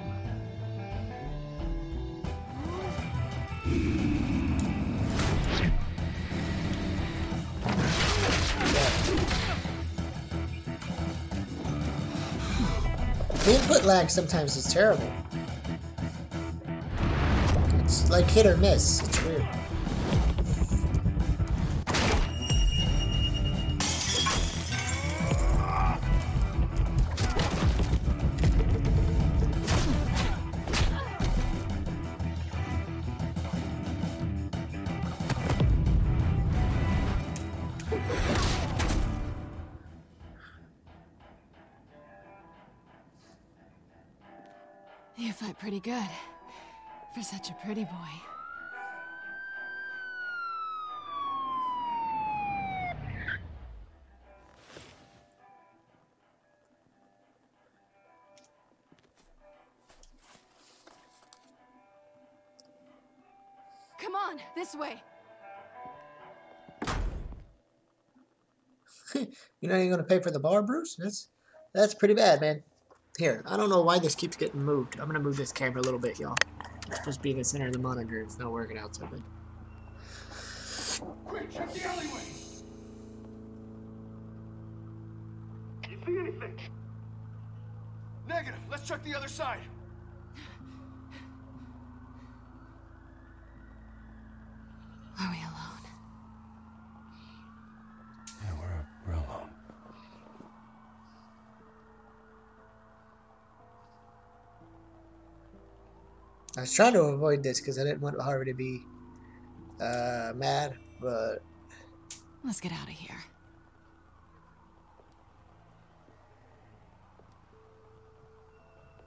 A: The input lag sometimes is terrible. It's like hit or miss. It's weird.
F: You fight pretty good. For such a pretty boy. Come on, this way.
A: You're not even gonna pay for the bar, Bruce? That's pretty bad, man. Here, I don't know why this keeps getting moved. I'm gonna move this camera a little bit, y'all. It's supposed to be in the center of the monitor. It's not working out so good.
G: Quick, check the alleyway. You see anything?
C: Negative. Let's check the other side.
A: I was trying to avoid this because I didn't want Harvey to be mad, but
F: Let's get out of here.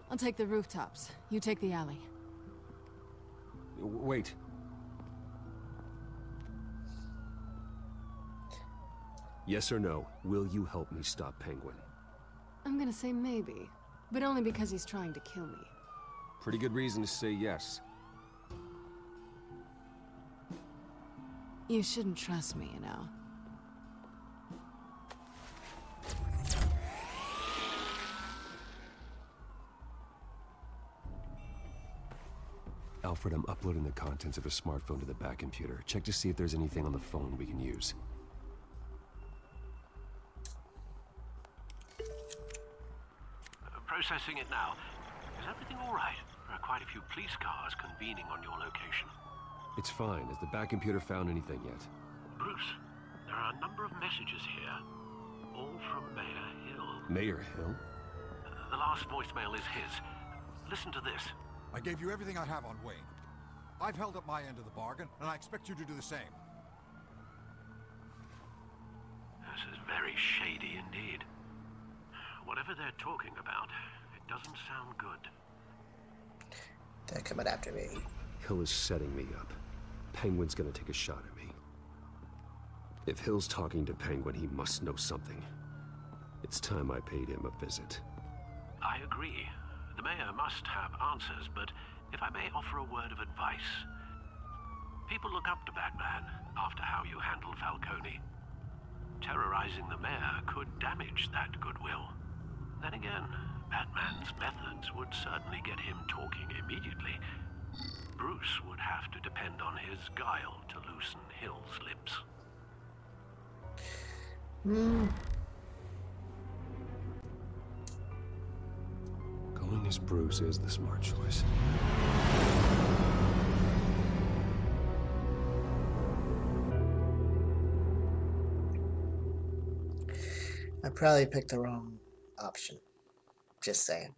F: I'll take the rooftops. You take the alley.
I: Wait. Yes or no, will you help me stop Penguin?
F: I'm gonna say maybe, but only because he's trying to kill me.
I: Pretty good reason to say yes.
F: You shouldn't trust me, you know.
I: Alfred, I'm uploading the contents of a smartphone to the back computer. Check to see if there's anything on the phone we can use.
H: Processing it now. Is everything all right? There are quite a few police cars convening on your location.
I: It's fine. Has the back computer found anything yet?
H: Bruce, there are a number of messages here, all from Mayor Hill.
I: Mayor Hill?
H: The last voicemail is his. Listen to this.
G: I gave you everything I have on Wayne. I've held up my end of the bargain, and I expect you to do the same.
H: This is very shady indeed. Whatever they're talking about, it doesn't sound good.
A: They're coming after me.
I: Hill is setting me up. Penguin's gonna take a shot at me. If Hill's talking to Penguin, he must know something. It's time I paid him a visit.
H: I agree. The mayor must have answers, but if I may offer a word of advice. People look up to Batman after how you handled Falcone. Terrorizing the mayor could damage that goodwill. Then again, Batman's methods would certainly get him talking immediately. Bruce would have to depend on his guile to loosen Hill's lips.
I: Going as Bruce is the smart choice.
A: I probably picked the wrong option. Just saying.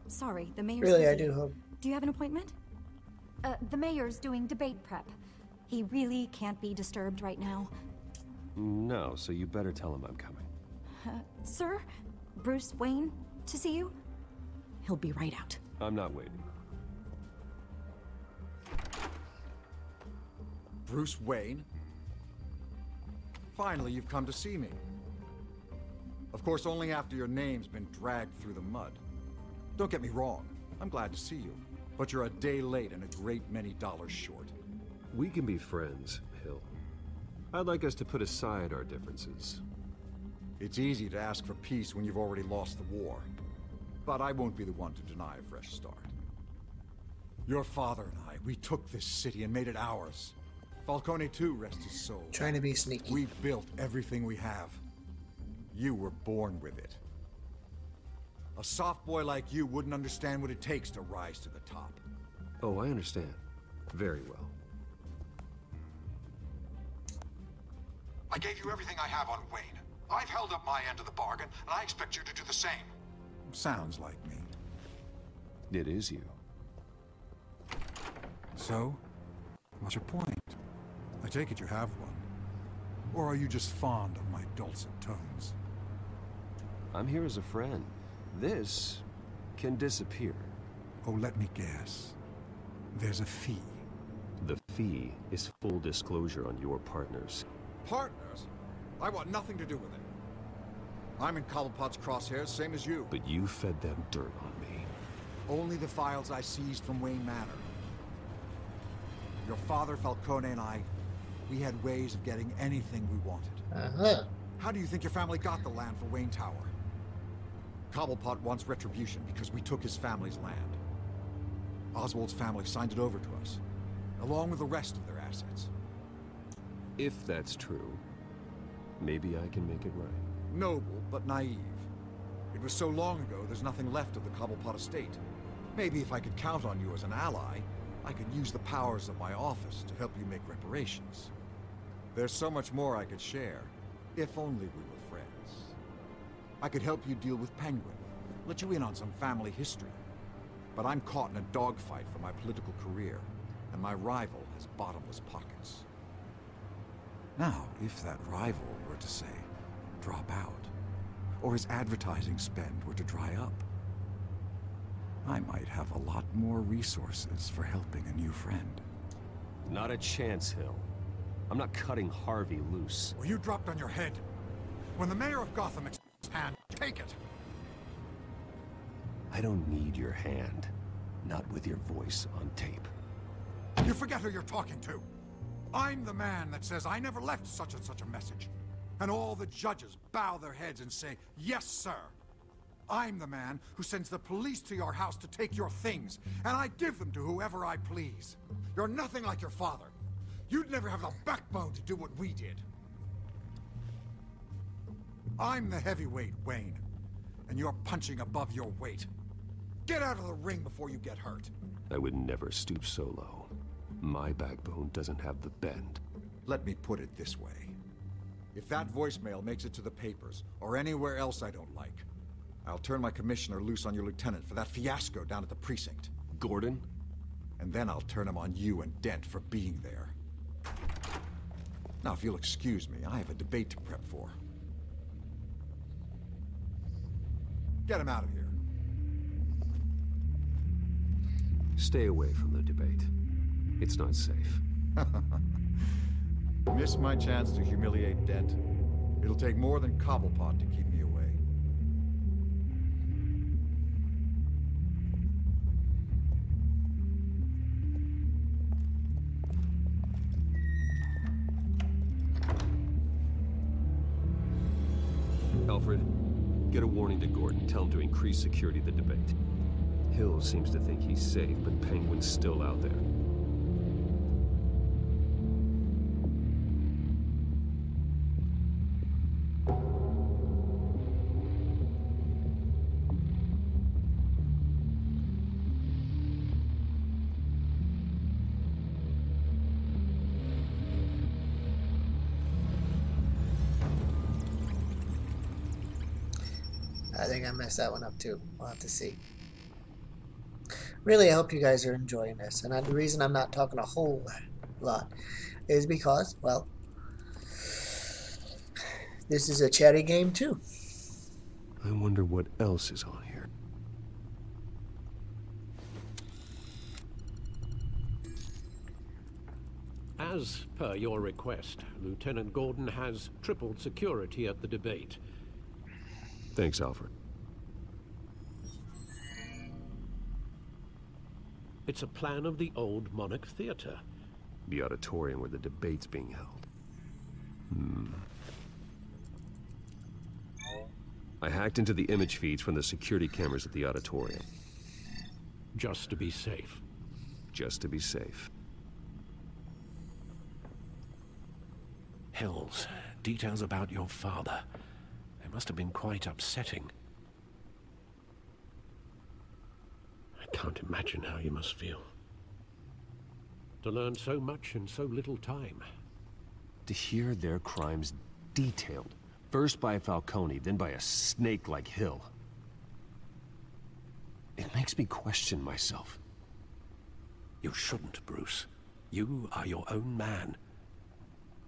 O: Sorry, the mayor's
A: Really,
O: busy.
A: I do hope.
O: Do you have an appointment? The mayor's doing debate prep. He really can't be disturbed right now.
I: No, so you better tell him I'm coming.
O: Sir? Bruce Wayne to see you? He'll be right out.
I: I'm not waiting.
G: Bruce Wayne? Finally, you've come to see me. Of course, only after your name's been dragged through the mud. Don't get me wrong, I'm glad to see you. But you're a day late and a great many dollars short.
I: We can be friends, Hill. I'd like us to put aside our differences.
G: It's easy to ask for peace when you've already lost the war. But I won't be the one to deny a fresh start. Your father and I, we took this city and made it ours. Falcone too, rest his soul.
A: Trying to be sneaky.
G: We built everything we have. You were born with it. A soft boy like you wouldn't understand what it takes to rise to the top.
I: Oh, I understand. Very well.
G: I gave you everything I have on Wayne. I've held up my end of the bargain, and I expect you to do the same. Sounds like me.
I: It is you.
G: So, what's your point? I take it you have one. Or are you just fond of my dulcet tones?
I: I'm here as a friend. This can disappear.
G: Oh, let me guess. There's a fee.
I: The fee is full disclosure on your partners.
G: Partners? I want nothing to do with it. I'm in Cobblepot's crosshairs, same as you.
I: But you fed them dirt on me.
G: Only the files I seized from Wayne Manor. Your father, Falcone, and I, we had ways of getting anything we wanted. How do you think your family got the land for Wayne Tower? Cobblepot wants retribution because we took his family's land. Oswald's family signed it over to us, along with the rest of their assets.
I: If that's true, maybe I can make it right.
G: Noble, but naive. It was so long ago, there's nothing left of the Cobblepot estate. Maybe if I could count on you as an ally, I could use the powers of my office to help you make reparations. There's so much more I could share, if only we were friends. I could help you deal with Penguin, let you in on some family history. But I'm caught in a dogfight for my political career, and my rival has bottomless pockets. Now, if that rival were to say, drop out, or his advertising spend were to dry up, I might have a lot more resources for helping a new friend.
I: Not a chance, Hill. I'm not cutting Harvey loose.
G: Well, you dropped on your head. When the mayor of Gotham extends his hand, take it!
I: I don't need your hand. Not with your voice on tape.
G: You forget who you're talking to. I'm the man that says I never left such and such a message. And all the judges bow their heads and say, yes, sir. I'm the man who sends the police to your house to take your things, and I give them to whoever I please. You're nothing like your father. You'd never have the backbone to do what we did. I'm the heavyweight, Wayne, and you're punching above your weight. Get out of the ring before you get hurt.
I: I would never stoop so low. My backbone doesn't have the bend.
G: Let me put it this way. If that voicemail makes it to the papers, or anywhere else I don't like, I'll turn my commissioner loose on your lieutenant for that fiasco down at the precinct.
I: Gordon?
G: And then I'll turn him on you and Dent for being there. Now, if you'll excuse me, I have a debate to prep for. Get him out of here.
I: Stay away from the debate. It's not safe.
G: Miss my chance to humiliate Dent. It'll take more than Cobblepot to keep me away.
I: Alfred, get a warning to Gordon. Tell him to increase security of the debate. Hill seems to think he's safe, but Penguin's still out there.
A: I think I messed that one up too. We'll have to see. Really, I hope you guys are enjoying this. And the reason I'm not talking a whole lot is because, well, this is a chatty game too.
I: I wonder what else is on here.
H: As per your request, Lieutenant Gordon has tripled security at the debate.
I: Thanks, Alfred.
H: It's a plan of the old Monarch Theater.
I: The auditorium where the debate's being held. I hacked into the image feeds from the security cameras at the auditorium.
H: Just to be safe.
I: Just to be safe.
H: Hills, details about your father. They must have been quite upsetting. I can't imagine how you must feel. To learn so much in so little time.
I: To hear their crimes detailed. First by Falcone, then by a snake like Hill. It makes me question myself.
H: You shouldn't, Bruce. You are your own man.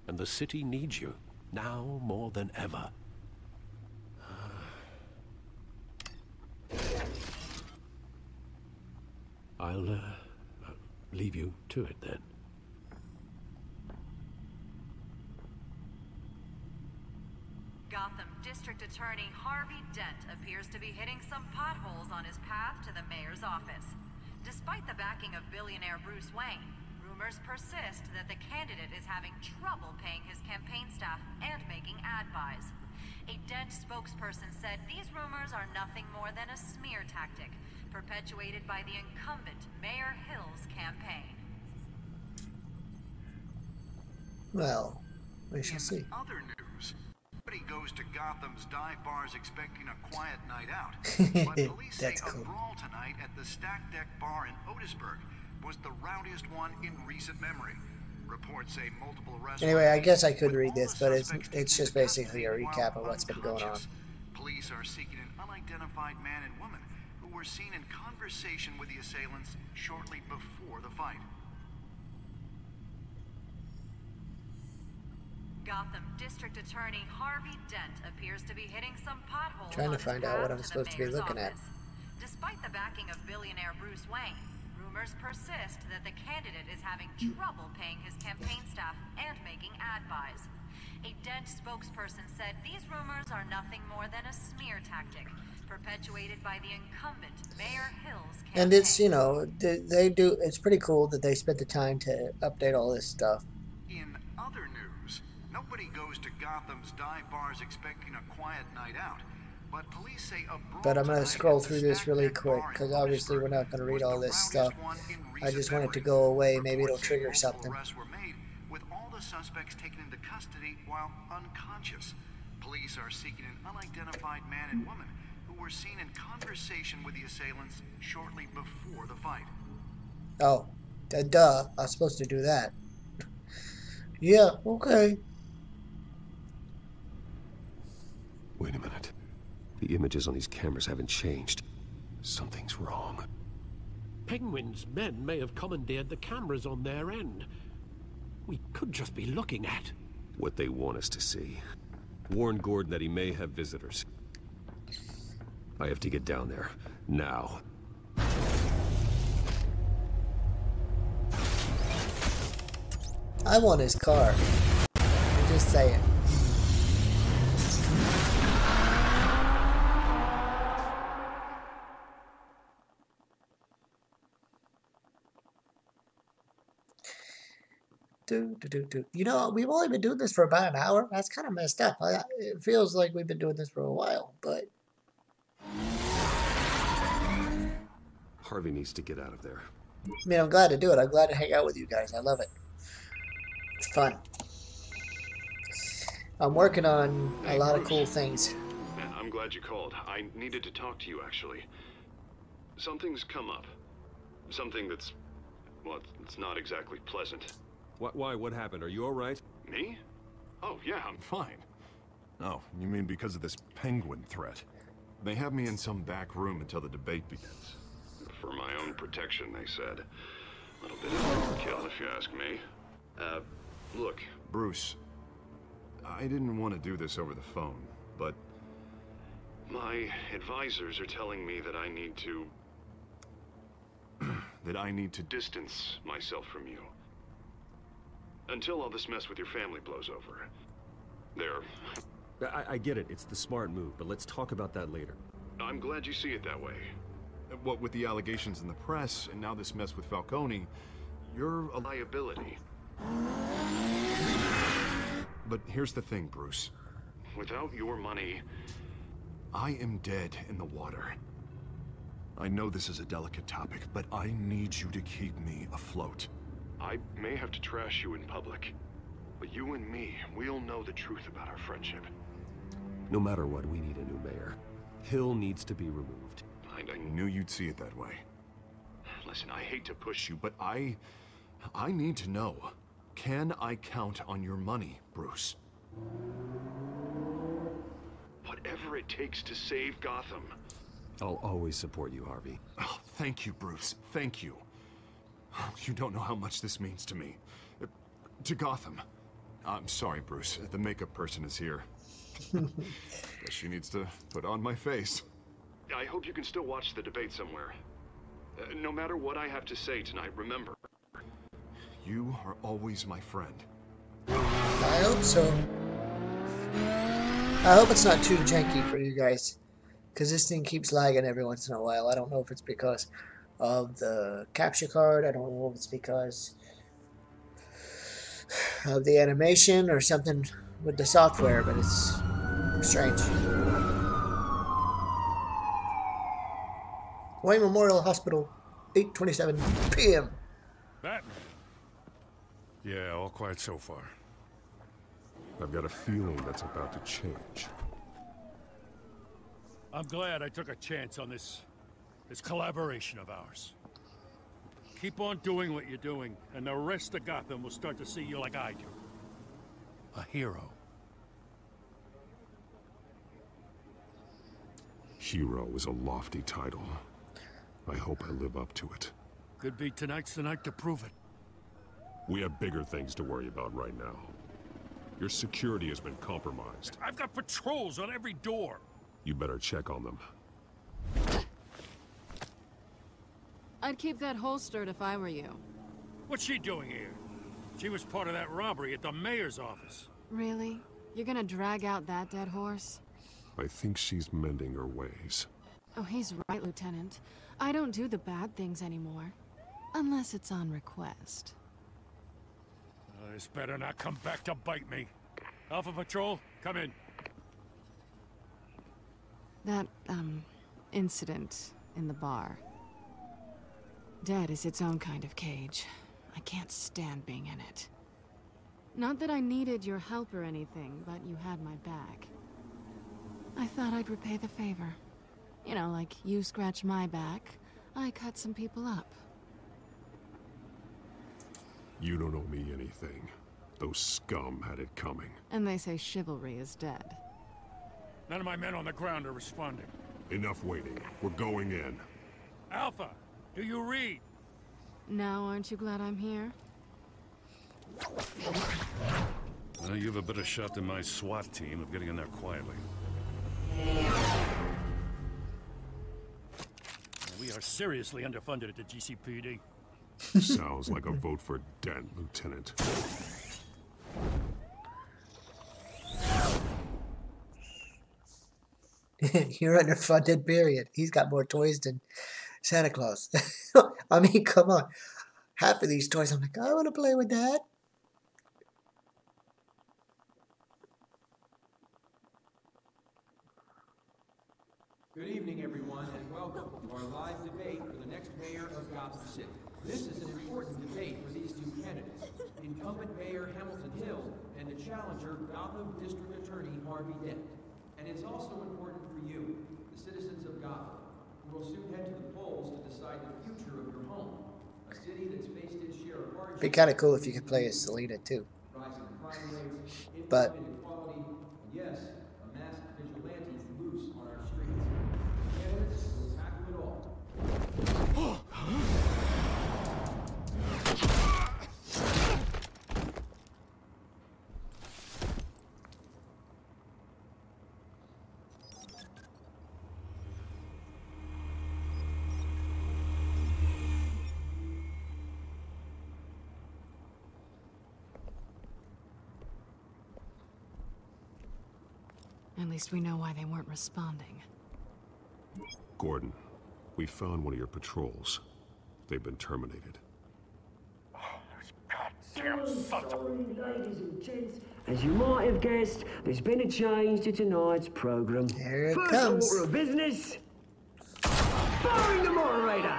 H: And the city needs you, now more than ever. I'll leave you to it then.
P: Gotham District Attorney Harvey Dent appears to be hitting some potholes on his path to the mayor's office. Despite the backing of billionaire Bruce Wayne, rumors persist that the candidate is having trouble paying his campaign staff and making ad buys. A Dent spokesperson said these rumors are nothing more than a smear tactic, perpetuated by the incumbent Mayor Hill's campaign.
A: Well, We shall see.
Q: Other news, nobody goes to Gotham's dive bars expecting a quiet night out. But police say
A: That's cool.
Q: a brawl tonight at the Stack Deck Bar in Otisburg was the rowdiest one in recent memory. Reports say multiple arrests.
A: Anyway, I guess I could read this, but it's just basically a recap of what's been going on.
Q: Police are seeking an unidentified man and woman who were seen in conversation with the assailants shortly before the fight.
P: Gotham District Attorney Harvey Dent appears to be hitting some potholes.
A: Trying to find out what I'm supposed to be looking at.
P: Despite the backing of billionaire Bruce Wayne, rumors persist that the candidate is having trouble paying his campaign staff and making ad buys. A Dent spokesperson said these rumors are nothing more than a smear tactic perpetuated by the incumbent Mayor Hill's campaign.
A: And it's, you know, they do. It's pretty cool that they spent the time to update all this stuff.
Q: In other news, nobody goes to Gotham's dive bars expecting a quiet night out. But police say a brawl.
A: But I'm going to scroll through this really quick because obviously we're not going to read all this stuff. I just want it to go away. Maybe it'll trigger something.
Q: Arrests were made, with all the suspects taken into custody while unconscious. Police are seeking an unidentified man and woman who were seen in conversation with the assailants shortly before the fight.
A: Oh, duh. I was supposed to do that. Yeah, okay.
I: Wait a minute. The images on these cameras haven't changed. Something's wrong.
H: Penguin's men may have commandeered the cameras on their end. We could just be looking at
I: what they want us to see. Warn Gordon that he may have visitors. I have to get down there. Now.
A: I want his car. I'm just saying. You know, we've only been doing this for about an hour. That's kind of messed up. It feels like we've been doing this for a while, but...
I: Harvey needs to get out of there.
A: I mean, I'm glad to do it. I'm glad to hang out with you guys. I love it. It's fun. I'm working on a lot of cool things.
C: I'm glad you called. I needed to talk to you, actually. Something's come up. Something that's... well, it's not exactly pleasant.
I: Why? What happened? Are you all right?
C: Me? Oh, yeah, I'm fine. Oh, you mean because of this penguin threat? They have me in some back room until the debate begins. For my own protection, they said. A little bit of overkill, if you ask me. Look, Bruce, I didn't want to do this over the phone, but my advisors are telling me that I need to... that I need to distance myself from you. Until all this mess with your family blows over. There.
I: I get it. It's the smart move, but let's talk about that later.
C: I'm glad you see it that way. What with the allegations in the press, and now this mess with Falcone, you're a liability. But here's the thing, Bruce. Without your money, I am dead in the water. I know this is a delicate topic, but I need you to keep me afloat. I may have to trash you in public, but you and me, we'll know the truth about our friendship.
I: No matter what, we need a new mayor. Hill needs to be removed.
C: I knew you'd see it that way. Listen, I hate to push you, but I need to know. Can I count on your money, Bruce? Whatever it takes to save Gotham.
I: I'll always support you, Harvey.
C: Oh, thank you, Bruce. Thank you. You don't know how much this means to me. To Gotham. I'm sorry, Bruce. The makeup person is here. Guess she needs to put on my face. I hope you can still watch the debate somewhere. No matter what I have to say tonight, remember, you are always my friend.
A: I hope so. I hope it's not too janky for you guys, because this thing keeps lagging every once in a while. I don't know if it's because of the capture card. I don't know if it's because of the animation or something with the software, but it's strange. Wayne Memorial Hospital, 8:27 p.m.
E: Batman. Yeah, all quiet so far.
I: I've got a feeling that's about to change.
E: I'm glad I took a chance on this collaboration of ours. Keep on doing what you're doing, and the rest of Gotham will start to see you like I do. A hero.
I: Hero is a lofty title. I hope I live up to it.
E: Could be tonight's the night to prove it.
I: We have bigger things to worry about right now. Your security has been compromised.
E: I've got patrols on every door.
I: You better check on them.
F: I'd keep that holstered if I were you.
E: What's she doing here? She was part of that robbery at the mayor's office.
F: Really? You're gonna drag out that dead horse?
I: I think she's mending her ways.
F: Oh, he's right, Lieutenant. I don't do the bad things anymore. Unless it's on request.
E: This better not come back to bite me. Alpha Patrol, come in.
F: That, incident in the bar. Dead is its own kind of cage. I can't stand being in it. Not that I needed your help or anything, but you had my back. I thought I'd repay the favor. You know, like you scratch my back, I cut some people up.
I: You don't owe me anything. Those scum had it coming.
F: And they say chivalry is dead.
E: None of my men on the ground are responding.
I: Enough waiting. We're going in.
E: Alpha, do you read?
F: Now, aren't you glad I'm here?
E: Well, you have a better shot than my SWAT team of getting in there quietly. We are seriously underfunded at the GCPD.
I: Sounds like a vote for Dent, Lieutenant.
A: You're underfunded, period. He's got more toys than Santa Claus. I mean, come on. Half of these toys, I'm like, I want to play with that.
R: Good evening, everyone, and welcome to our live debate for the next mayor of Gotham City. This is an important debate for these two candidates, incumbent Mayor Hamilton Hill and the challenger Gotham District Attorney Harvey Dent. And it's also important for you, the citizens of Gotham, who will soon head to the polls to decide the future of your home, a city that's faced its share of hardships.
A: Be kind of cool if you could play as Selena too.
R: Rising crime rates,
A: But
R: inequality, and yes, a masked vigilante loose on our streets. Candidates will tackle it all.
F: At least we know why they weren't responding.
I: Gordon, we found one of your patrols. They've been terminated.
S: Sorry, ladies and gents. As you might have guessed, there's been a change to tonight's program.
A: Here it
S: First
A: comes.
S: order of business. Firing the moderator.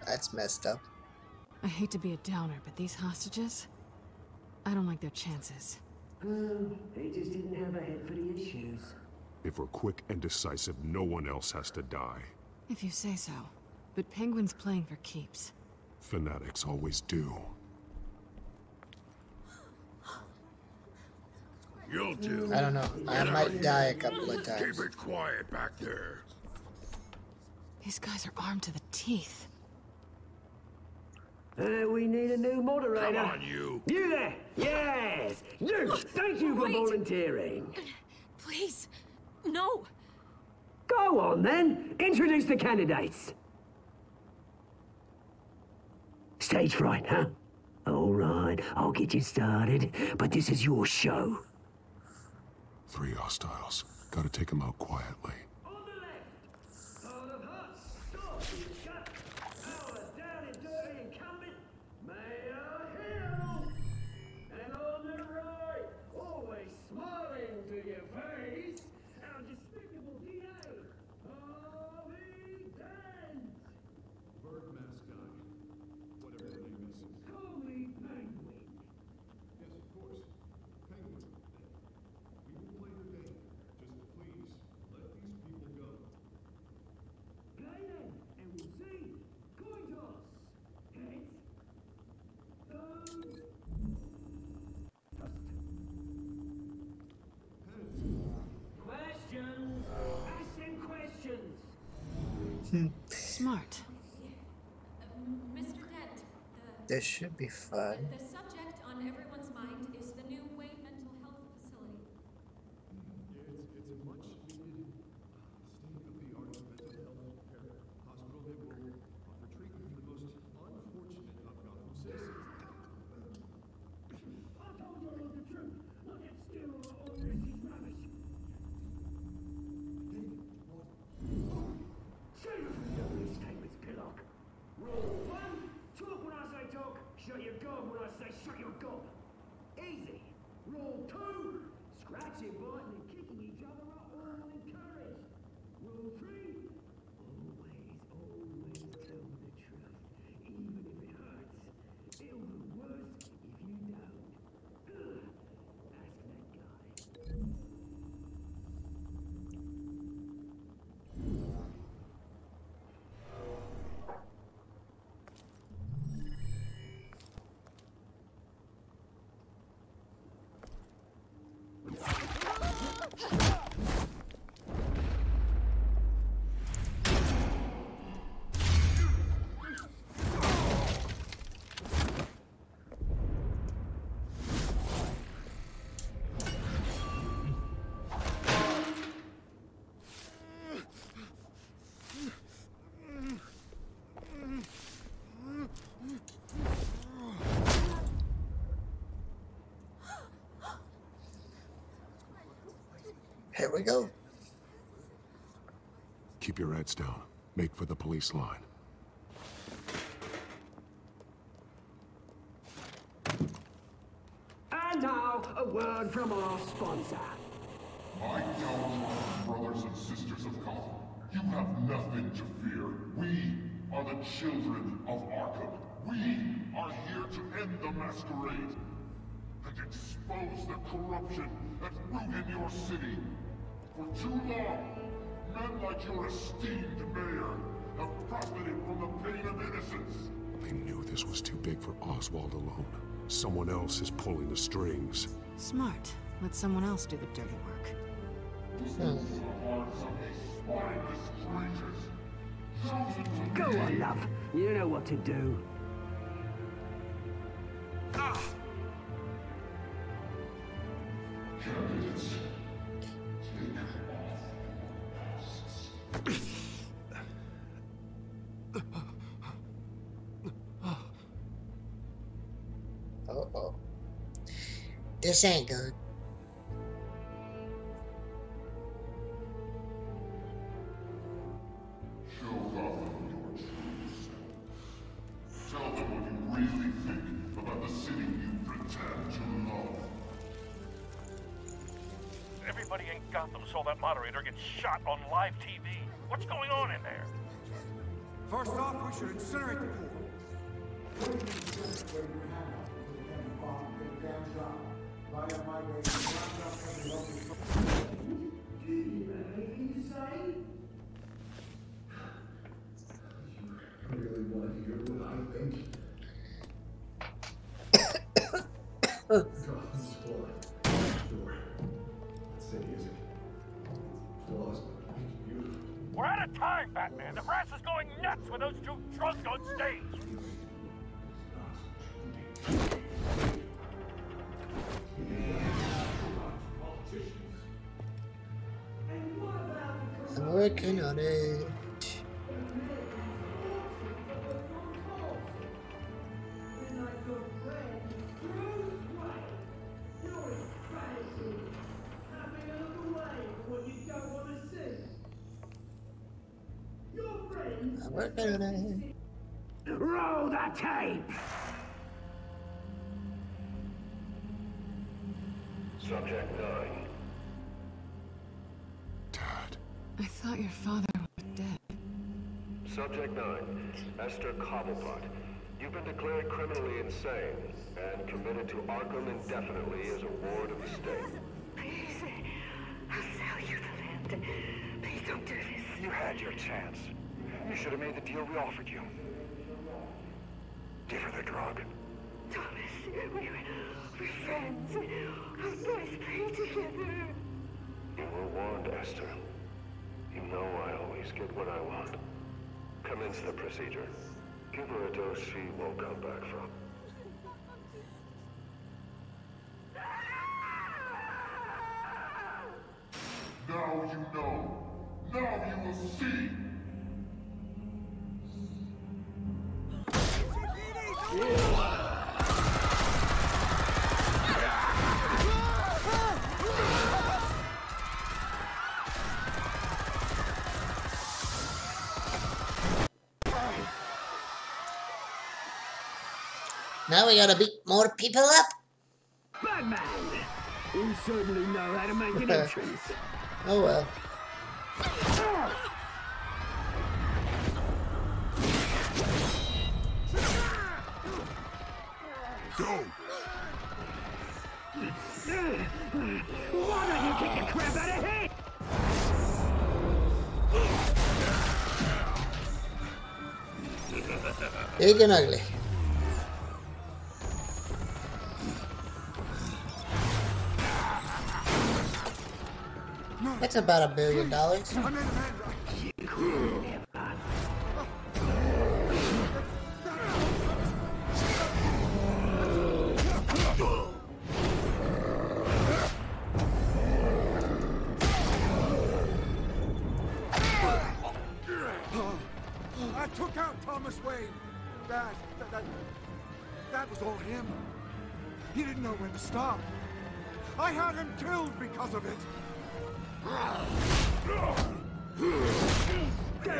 A: That's messed up.
F: I hate to be a downer, but these hostages, I don't like their chances.
S: They just didn't have a head for the issues.
I: If we're quick and decisive, no one else has to die.
F: If you say so. But Penguin's playing for keeps.
I: Fanatics always do.
E: You'll do.
A: I don't know. I might die a couple of times.
E: Keep it quiet back there.
F: These guys are armed to the teeth.
S: We need a new moderator.
E: Come on, you.
S: You there! Yes! You! Thank you for volunteering.
D: Please, no.
S: Go on, then. Introduce the candidates. Stage fright, huh? All right, I'll get you started, but this is your show.
I: 3 hostiles. Gotta take them out quietly.
F: Smart.
D: Mr. Dent,
A: This should be fun.
D: the subject on everyone's mind is the new Wayne Mental Health Facility.
C: It's a much needed state-of-the-art mental health care hospital that will offer treatment for the most unfortunate of Gotham citizens.
S: I told you all the truth. Look at still all this is rubbish. Seriously, don't mistake this pillock. Rule 1, talk when I say talk, shut your gob when I say shut your gob. Easy. Rule 2, scratching, biting and kicking each other are all encouraged. Rule 3, always tell me the truth, even if it hurts. It'll be worse if you don't. Ugh. Ask that guy.
A: Here we go.
C: Keep your heads down. Make for the police line.
S: And now, a word from our sponsor.
T: My downtrodden brothers and sisters of Gotham, you have nothing to fear. We are the children of Arkham. We are here to end the masquerade and expose the corruption that rooted your city. For too long, men like your esteemed mayor have profited from the pain of innocence.
C: They knew this was too big for Oswald alone. Someone else is pulling the strings.
F: Smart. Let someone else do the dirty work.
S: Go on, love. You know what to do.
T: Candidates, take off.
A: Uh-oh. This ain't good.
T: Show Gotham your true self. Tell them what you really think about the city you pretend to love.
E: Everybody in Gotham saw that moderator get shot on live TV. What's going on in there?
R: First off, we should incinerate the pool.
T: Really want to hear what I think? Gotham's flood. Sure. That city isn't flawless, but beautiful.
E: We're out of time, Batman. The brass is going nuts with those two drunks on stage.
A: I'm working on it. I'm working on it.
S: Roll the tape!
T: Subject 9.
F: I thought your father was dead.
I: Subject 9, Esther Cobblepot. You've been declared criminally insane and committed to Arkham indefinitely as a ward of the state.
U: Please, I'll sell you the land. Please don't do this.
Q: You had your chance. You should have made the deal we offered you. Give her the drug.
U: Thomas, we're friends. Our boys play together.
I: You were warned, Esther. You know I always get what I want.
H: Commence the procedure. Give her a dose she won't come back from.
T: Now you know. Now you will see.
A: Now we gotta beat more people up.
S: Batman! You certainly know how to make an entrance.
A: Oh well.
T: Go!
S: Why don't you kick the crap out of here?
A: Big and ugly. That's about $1 billion.
G: I took out Thomas Wayne. That was all him. He didn't know when to stop. I had him killed because of it.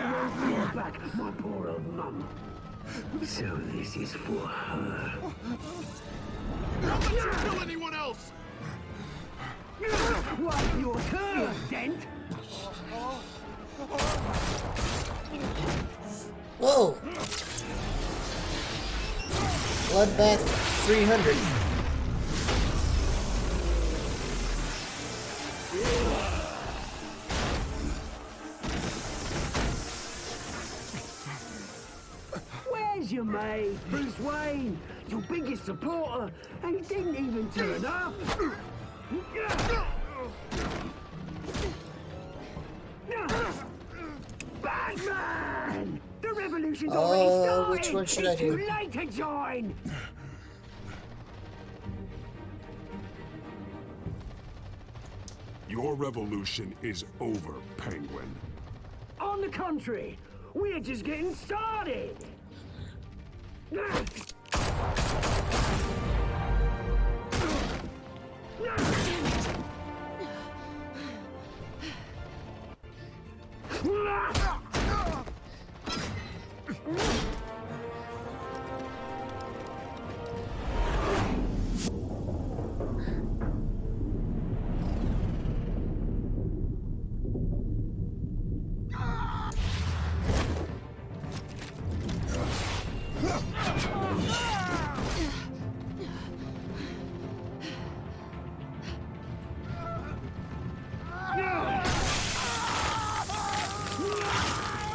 S: Don't back, my poor old mum. So this is for her.
T: Don't let you kill anyone else!
S: What, your turn, Dent?
A: Whoa! Bloodbath 300.
S: Where's your mate, Bruce Wayne? Your biggest supporter, and he didn't even turn up. Batman! The revolution's already started!
A: Which one should I do?
S: It's too late to join!
C: Your revolution is over, Penguin.
S: On the contrary, we're just getting started!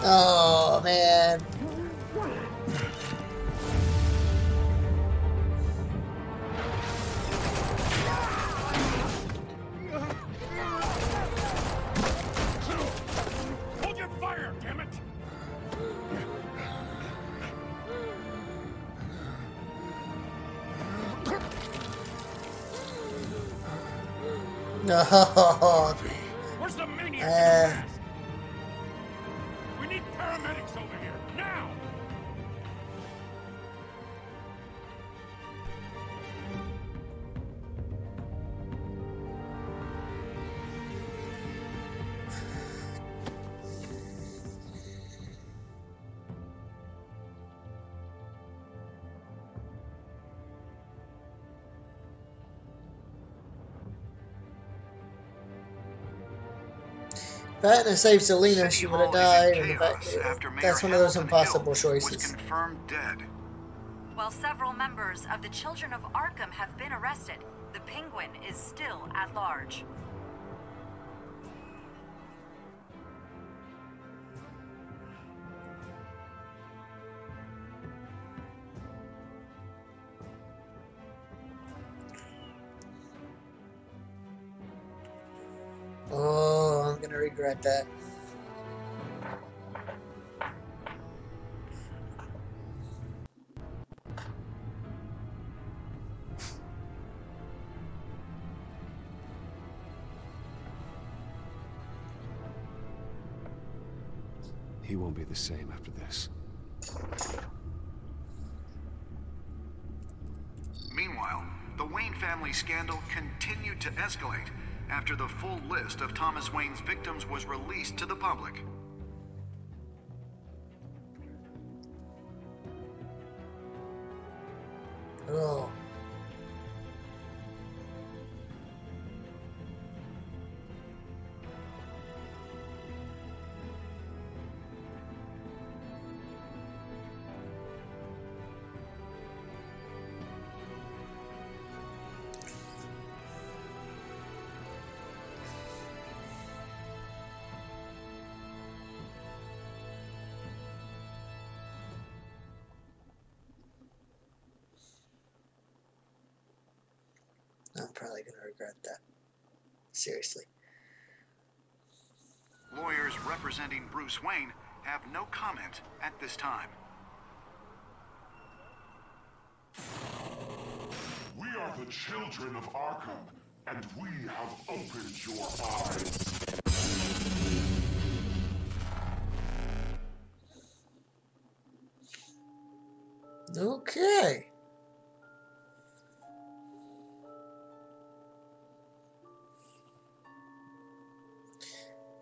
A: Oh man.
E: Hold your fire, damn it!
A: No.
E: Where's the maniac? We need paramedics over here, now!
A: If I hadn't saved Selena, she would have died. And that's one of those impossible choices.
Q: Confirmed dead.
P: While several members of the Children of Arkham have been arrested, the Penguin is still at large.
A: Oh, I'm gonna regret that.
I: He won't be the same after this.
Q: Meanwhile, the Wayne family scandal continued to escalate after the full list of Thomas Wayne's victims was released to the public.
A: Oh. I'm probably going to regret that. Seriously.
Q: Lawyers representing Bruce Wayne have no comment at this time.
T: We are the children of Arkham, and we have opened your eyes.
A: Okay.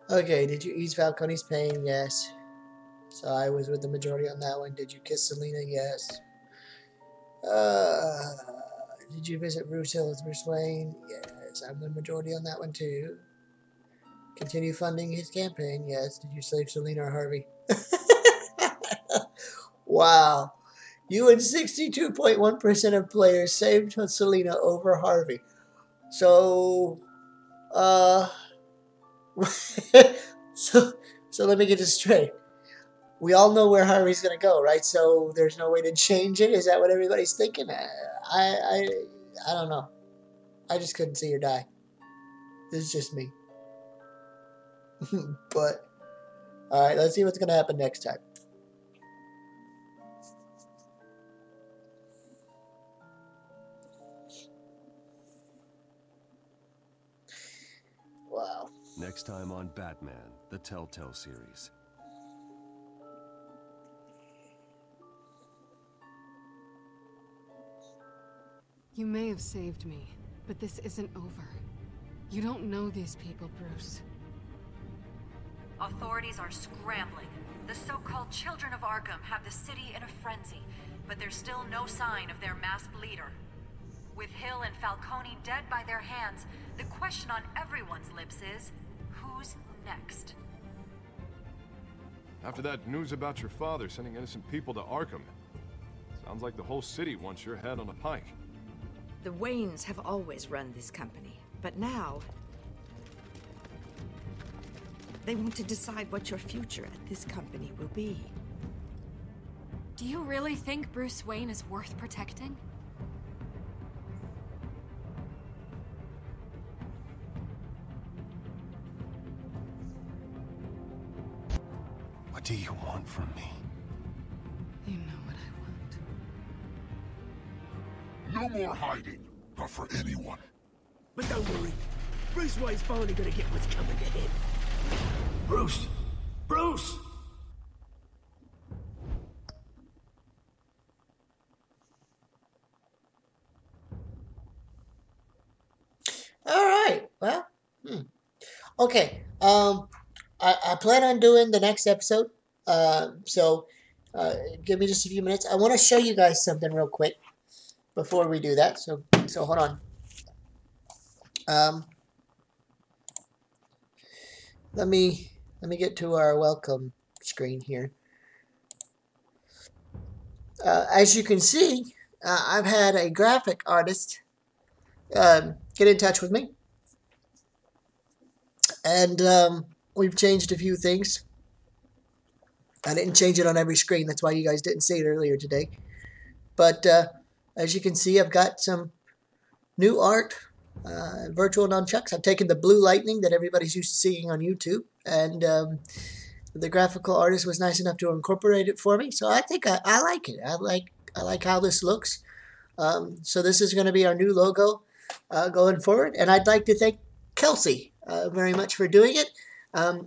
A: Okay, did you ease Falcone's pain? Yes. So I was with the majority on that one. Did you kiss Selina? Yes. Did you visit Bruce Hill with Bruce Wayne? Yes. I'm the majority on that one too. Continue funding his campaign? Yes. Did you save Selina or Harvey? Wow. You and 62.1% of players saved Selina over Harvey. So, so let me get this straight. We all know where Harvey's gonna go, right? So there's no way to change it. Is that what everybody's thinking? I don't know. I just couldn't see her die. This is just me. But all right, let's see what's gonna happen next time. Wow.
I: Next time on Batman, the Telltale series.
F: You may have saved me, but this isn't over. You don't know these people, Bruce.
P: Authorities are scrambling. The so-called Children of Arkham have the city in a frenzy, but there's still no sign of their masked leader. With Hill and Falcone dead by their hands, the question on everyone's lips is, who's next?
C: After that news about your father sending innocent people to Arkham, sounds like the whole city wants your head on a pike.
N: The Waynes have always run this company, but now they want to decide what your future at this company will be.
D: Do you really think Bruce Wayne is worth protecting?
I: What do you want from me?
F: You know what I want.
T: No more hiding, not for anyone.
S: But don't worry, Bruce Wayne's finally gonna get what's coming to him. Bruce! Bruce!
A: All right. Well, okay. I plan on doing the next episode. So give me just a few minutes. I want to show you guys something real quick before we do that. So hold on. Let me get to our welcome screen here. As you can see, I've had a graphic artist get in touch with me, and we've changed a few things. I didn't change it on every screen, that's why you guys didn't see it earlier today. But as you can see, I've got some new art, virtual nunchucks. I've taken the blue lightning that everybody's used to seeing on YouTube, and the graphical artist was nice enough to incorporate it for me. So I think I like it. I like how this looks. So this is going to be our new logo going forward, and I'd like to thank Kelsey very much for doing it.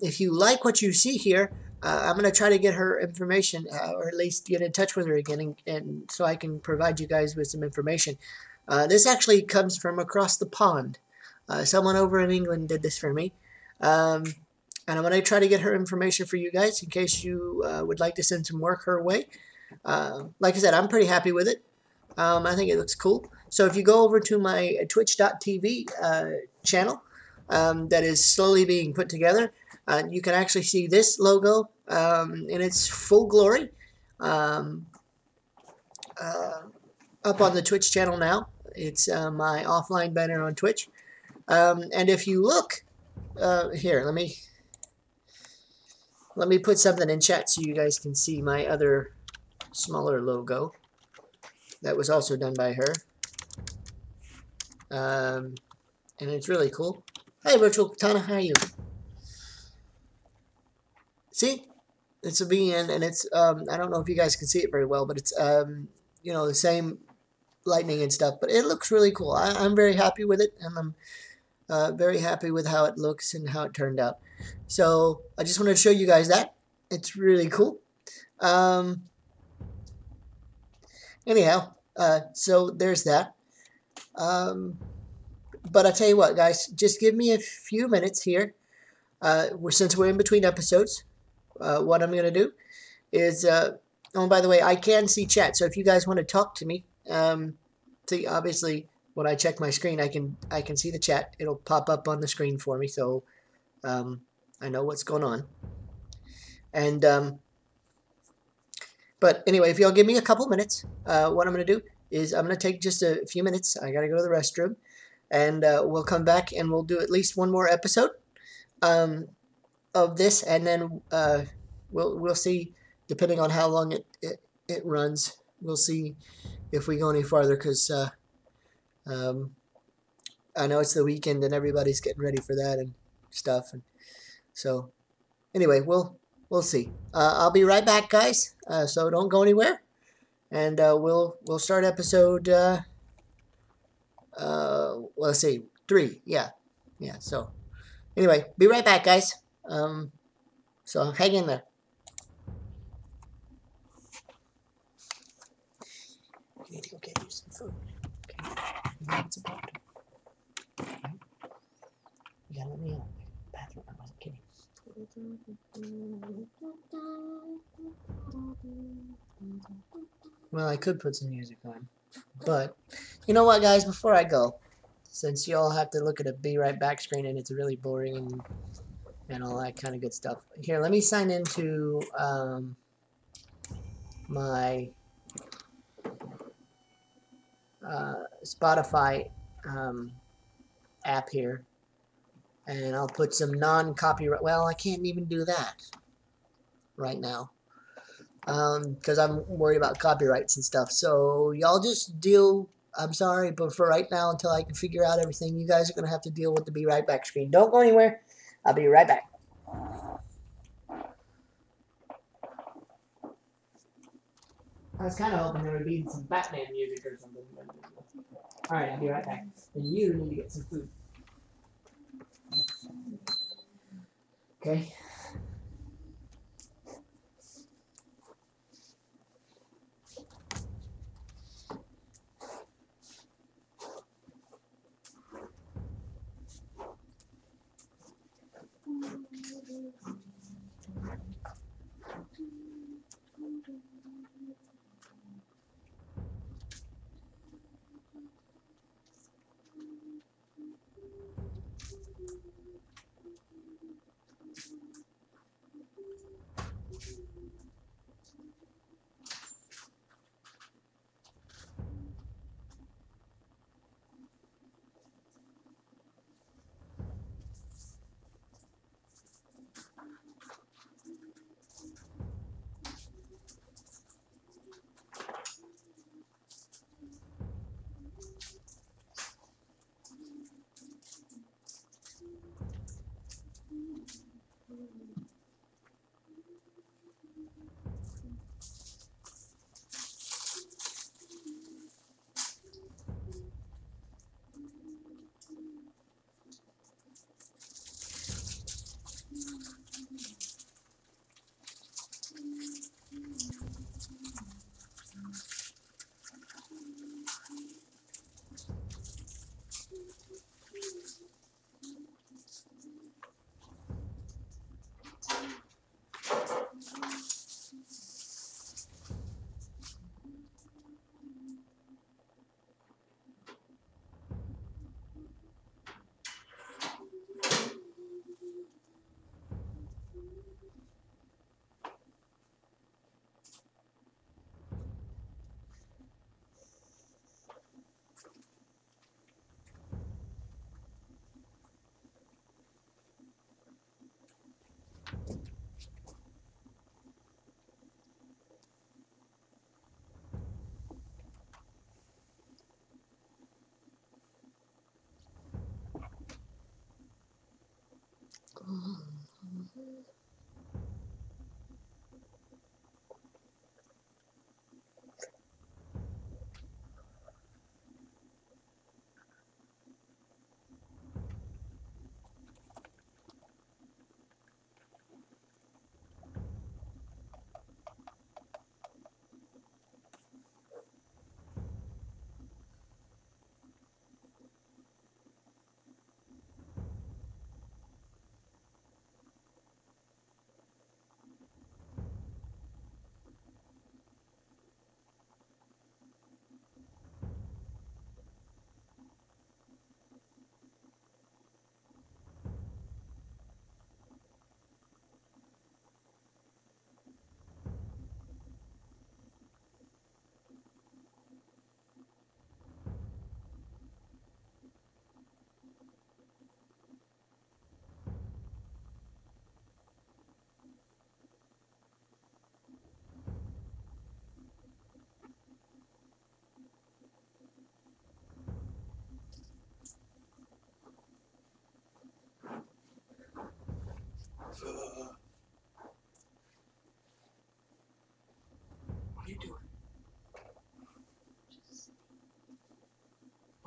A: If you like what you see here, I'm going to try to get her information, or at least get in touch with her again, and so I can provide you guys with some information. This actually comes from across the pond. Someone over in England did this for me. And I'm going to try to get her information for you guys in case you would like to send some work her way. Like I said, I'm pretty happy with it. I think it looks cool. So if you go over to my twitch.tv channel that is slowly being put together, you can actually see this logo in its full glory up on the Twitch channel now. It's my offline banner on Twitch. And if you look here, let me put something in chat so you guys can see my other smaller logo that was also done by her. And it's really cool. Hey, Virtual Katana, how are you? See? It's a VN, and it's, I don't know if you guys can see it very well, but it's, you know, the same lightning and stuff, but it looks really cool. I'm very happy with it, and I'm very happy with how it looks and how it turned out. So, I just wanted to show you guys that. It's really cool. Anyhow, so there's that. But I tell you what, guys, just give me a few minutes here. Since we're in between episodes, what I'm going to do is, oh, by the way, I can see chat. So if you guys want to talk to me, see, obviously, when I check my screen, I can see the chat. It'll pop up on the screen for me, so I know what's going on. And but anyway, if y'all give me a couple minutes, what I'm going to do is I'm going to take just a few minutes. I got to go to the restroom. And we'll come back and we'll do at least one more episode of this, and then we'll see, depending on how long it runs. We'll see if we go any farther, because I know it's the weekend and everybody's getting ready for that and stuff. And so anyway, we'll see. I'll be right back, guys. So don't go anywhere, and we'll start episode. Well, let's see, 3, yeah, so, anyway, be right back, guys, so hang in there. I need to go get you some food, okay, it's about to, okay, you gotta let me in, bathroom, I wasn't kidding. Well, I could put some music on, but you know what, guys, before I go, since you all have to look at a be right back screen and it's really boring and all that kind of good stuff, here, let me sign into my Spotify app here, and I'll put some non-copyright, well, I can't even do that right now, because I'm worried about copyrights and stuff, so y'all just deal. I'm sorry, but for right now, until I can figure out everything, you guys are going to have to deal with the be right back screen. Don't go anywhere. I'll be right back. I was kind of hoping there would be some Batman music or something. Alright, I'll be right back. And you need to get some food. Okay.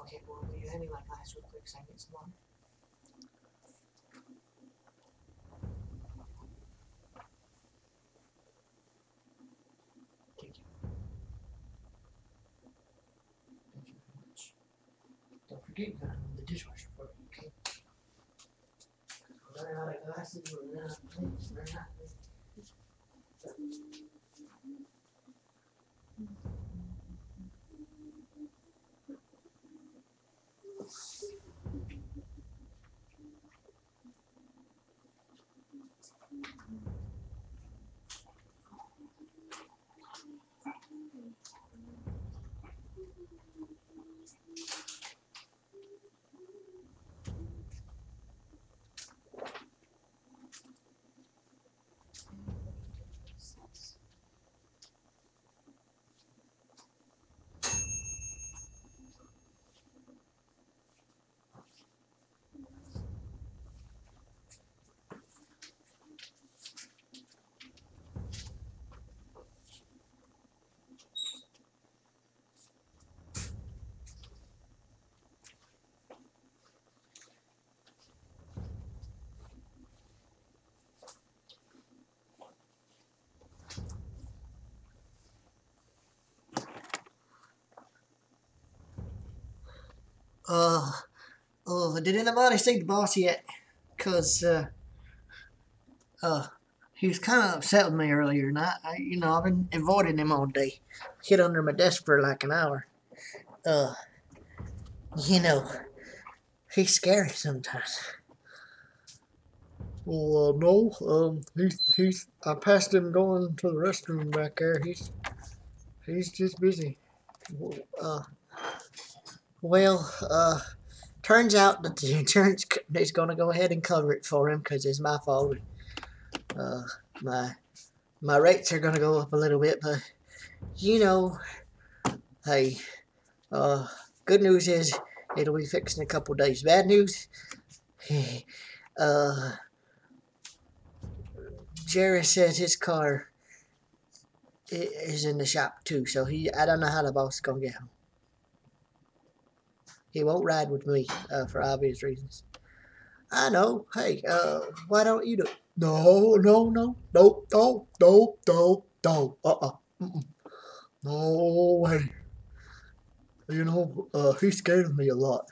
A: Okay, well, will you hand me my glass real quick so I can get some water? Thank you. Thank you very much. Don't forget, you gotta run the dishwasher for me, okay? We're running out of glasses, we're running out of plates, we're running out of... Did anybody see the boss yet? Cause, he was kind of upset with me earlier, and I've been avoiding him all day. Hid under my desk for like an hour. You know, he's scary sometimes. Well, no, I passed him going to the restroom back there. He's just busy. Turns out that the insurance company's going to go ahead and cover it for him because it's my fault. My rates are going to go up a little bit, but hey, good news is it'll be fixed in a couple days. Bad news, Jerry says his car is in the shop too, so I don't know how the boss is going to get home. He won't ride with me for obvious reasons. I know. Hey, why don't you do it? No. No way. He scared me a lot.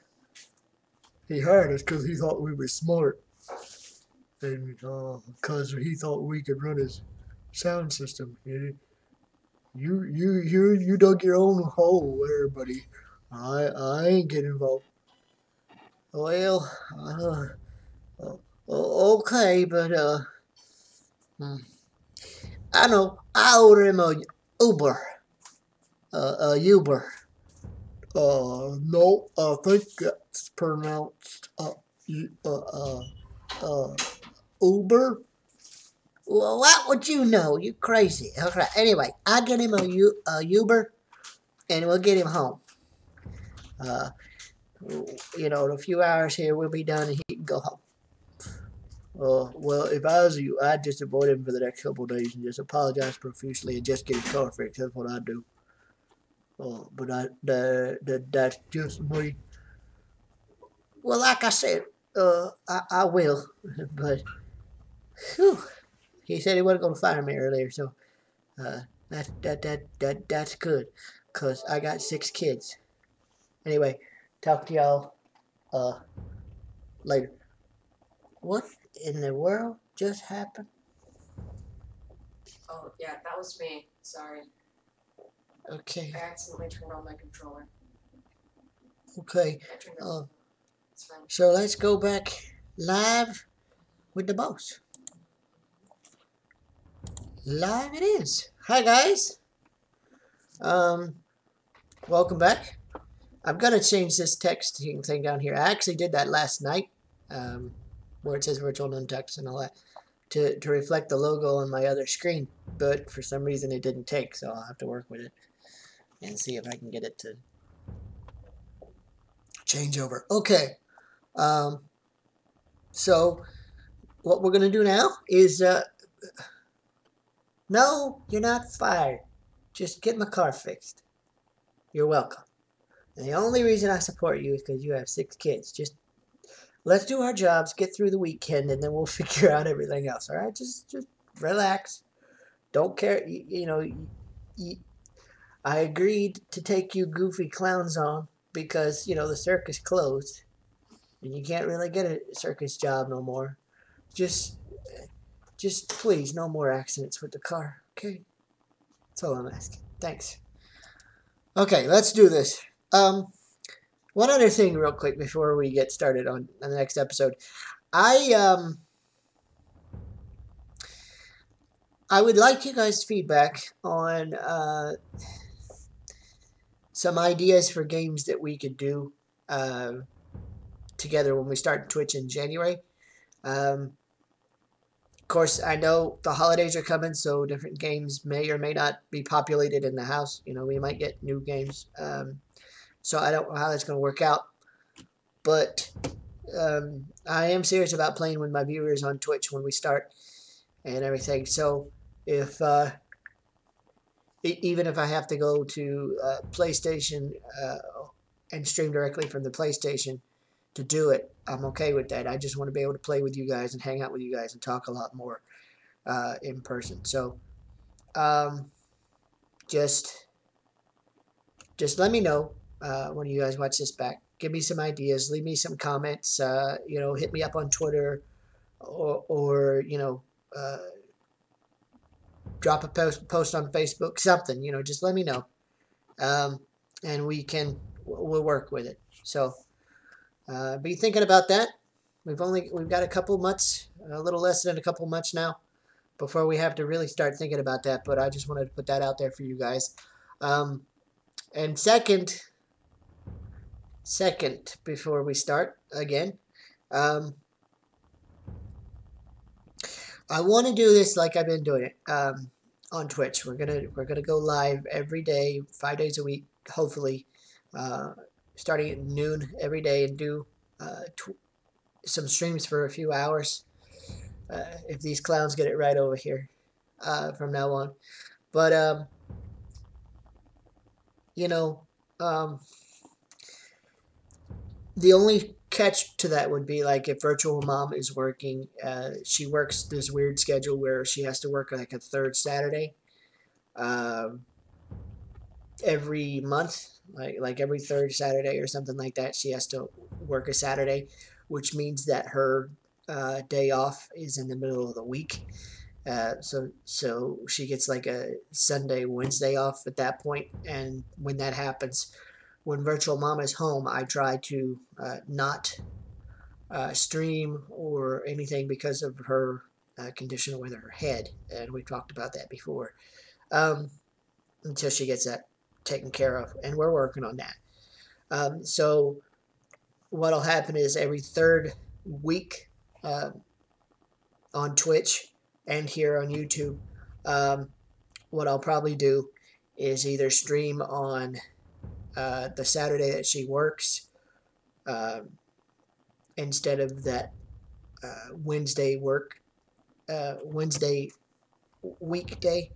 A: He hired us because he thought we were smart. And because he thought we could run his sound system. You dug your own hole there, buddy. I ain't getting involved. Well, okay, but I know. I ordered him a Uber. Uber. No, I think that's pronounced Uber. Well, what would you know? You crazy. Okay. Anyway, I get him a Uber, and we'll get him home. In a few hours here, we'll be done, and he can go home. Well, if I was you, I'd just avoid him for the next couple of days and just apologize profusely and just get his car fixed. That's what I'd do. But that's just me. Well, like I said, I will. But, whew, he said he wasn't going to fire me earlier, so that's good, cause I got 6 kids. Anyway, talk to y'all later. What in the world just happened?
D: Oh, yeah, that was me. Sorry.
A: Okay.
D: I accidentally turned on my controller.
A: Okay. So let's go back live with the boss. Live it is. Hi guys. Welcome back. I'm gonna change this text thing down here. I actually did that last night, where it says virtual Nunchucks and all that, to reflect the logo on my other screen. But for some reason it didn't take, so I'll have to work with it and see if I can get it to change over. Okay. So what we're gonna do now is no, you're not fired. Just get my car fixed. You're welcome. And the only reason I support you is because you have 6 kids. Just let's do our jobs, get through the weekend, and then we'll figure out everything else. All right, just relax. Don't care. I agreed to take you goofy clowns on because the circus closed, and you can't really get a circus job no more. Just please, no more accidents with the car. Okay, that's all I'm asking. Thanks. Okay, let's do this. One other thing real quick before we get started on the next episode. I would like you guys' feedback on some ideas for games that we could do together when we start Twitch in January. Of course, I know the holidays are coming, so different games may or may not be populated in the house. We might get new games. So I don't know how that's going to work out. But I am serious about playing with my viewers on Twitch when we start and everything. So if even if I have to go to PlayStation and stream directly from the PlayStation to do it, I'm okay with that. I just want to be able to play with you guys and hang out with you guys and talk a lot more in person. So just let me know when you guys watch this back. Give me some ideas. Leave me some comments. Hit me up on Twitter or drop a post on Facebook. Something. Just let me know, and we'll work with it. So be thinking about that. We've got a couple months, a little less than a couple months now, before we have to really start thinking about that. But I just wanted to put that out there for you guys. And second, before we start again, I want to do this like I've been doing it on Twitch. We're gonna go live every day, 5 days a week, hopefully, starting at noon every day, and do some streams for a few hours. If these clowns get it right over here from now on, but the only catch to that would be like if Virtual Mom is working, she works this weird schedule where she has to work like a third Saturday every month, like every third Saturday or something like that. She has to work a Saturday, which means that her day off is in the middle of the week. So she gets like a Sunday, Wednesday off at that point. And when that happens, when Virtual Mom is home, I try to not stream or anything because of her condition with her head. And we've talked about that before. Until she gets that taken care of. And we're working on that. So what'll happen is every third week on Twitch and here on YouTube, what I'll probably do is either stream on the Saturday that she works instead of that Wednesday weekday.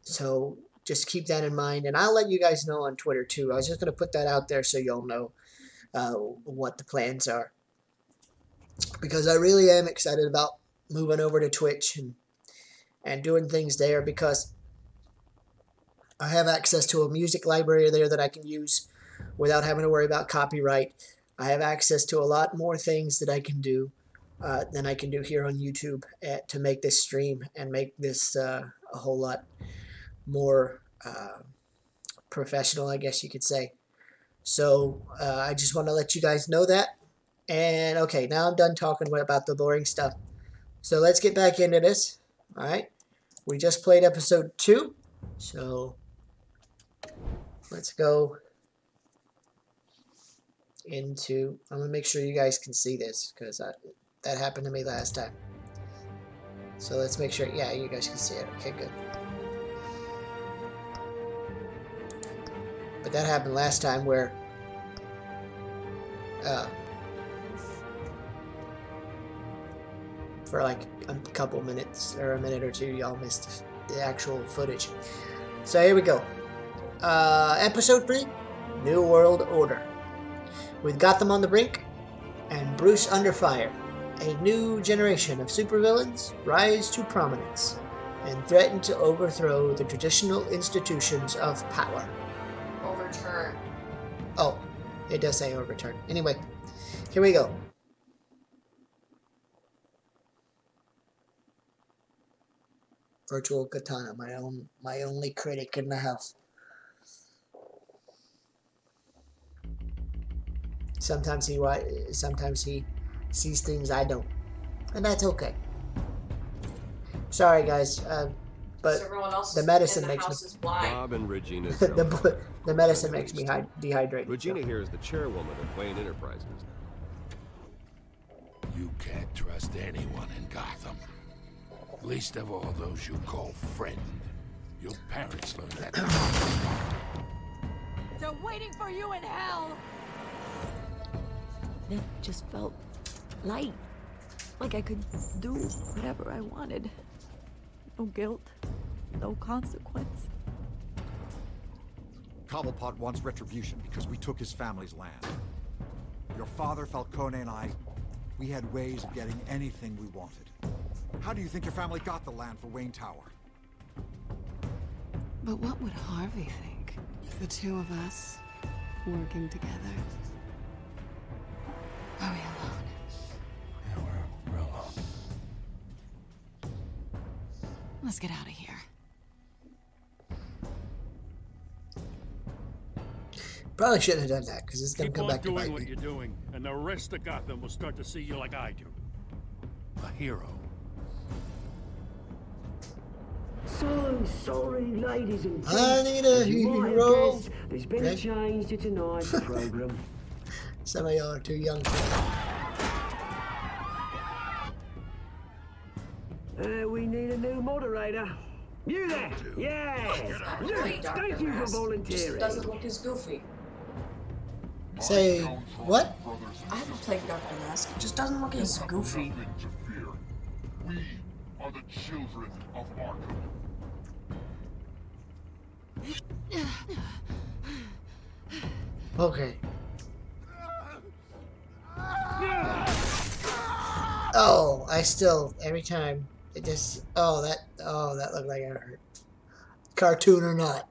A: So just keep that in mind, and I'll let you guys know on Twitter too. I was just going to put that out there so you'll know what the plans are, because I really am excited about moving over to Twitch and doing things there, because I have access to a music library there that I can use without having to worry about copyright. I have access to a lot more things that I can do than I can do here on YouTube to make this stream and make this a whole lot more professional, I guess you could say. So I just want to let you guys know that. And okay, now I'm done talking about the boring stuff. So let's get back into this. All right. We just played episode 2. So let's go into... I'm going to make sure you guys can see this, because that happened to me last time. So let's make sure... Yeah, you guys can see it. Okay, good. But that happened last time where... for like a couple minutes or a minute or two, y'all missed the actual footage. So here we go. Episode 3, New World Order. With Gotham on the brink and Bruce under fire, a new generation of supervillains rise to prominence and threaten to overthrow the traditional institutions of power.
D: Overturn.
A: Oh, it does say overturn. Anyway, here we go. Virtual Katana, my only critic in the house. Sometimes he sees things I don't, and that's okay. Sorry, guys, but the medicine makes me.
I: Bob and Regina.
A: the medicine makes me dehydrated.
I: Regina here is the chairwoman of Wayne Enterprises.
K: You can't trust anyone in Gotham. Least of all those you call friend. Your parents learned that.
J: They're waiting for you in hell! It just felt light. Like I could do whatever I wanted. No guilt. No consequence.
G: Cobblepot wants retribution because we took his family's land. Your father, Falcone, and I, we had ways of getting anything we wanted. How do you think your family got the land for Wayne Tower?
F: But what would Harvey think? The two of us working together. Are we alone?
K: Yeah, we're alone.
F: Let's get out of here.
A: Probably shouldn't have done that because it's going to come back to bite
E: Keep on doing what
A: me.
E: you're doing, and the rest of Gotham will start to see you like I do. A hero.
M: So sorry, ladies and gents.
A: I need a
M: As you might have
A: hero.
M: guessed, there's been a change to tonight's program.
A: Some of y'all are too young for
M: that. We need a new moderator. You there? Yes. Thank you for volunteering.
D: Doesn't look as goofy.
A: Say what?
D: I haven't played Dr. Mask. It just doesn't look as goofy.
T: We are the children of Arkham.
A: Okay. Oh, I still every time it just that looked like it hurt. Cartoon or not.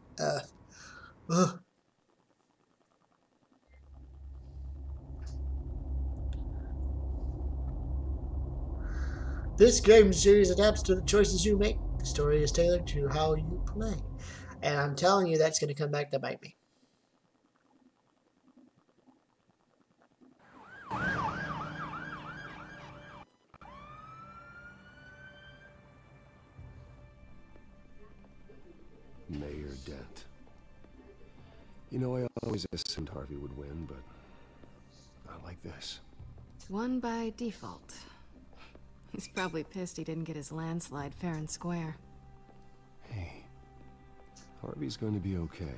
A: This game series adapts to the choices you make. The story is tailored to how you play. And I'm telling you that's going to come back to bite me.
I: Mayor Dent. You know, I always assumed Harvey would win, but not like this.
F: Won by default. He's probably pissed he didn't get his landslide fair and square.
I: Hey, Harvey's going to be okay.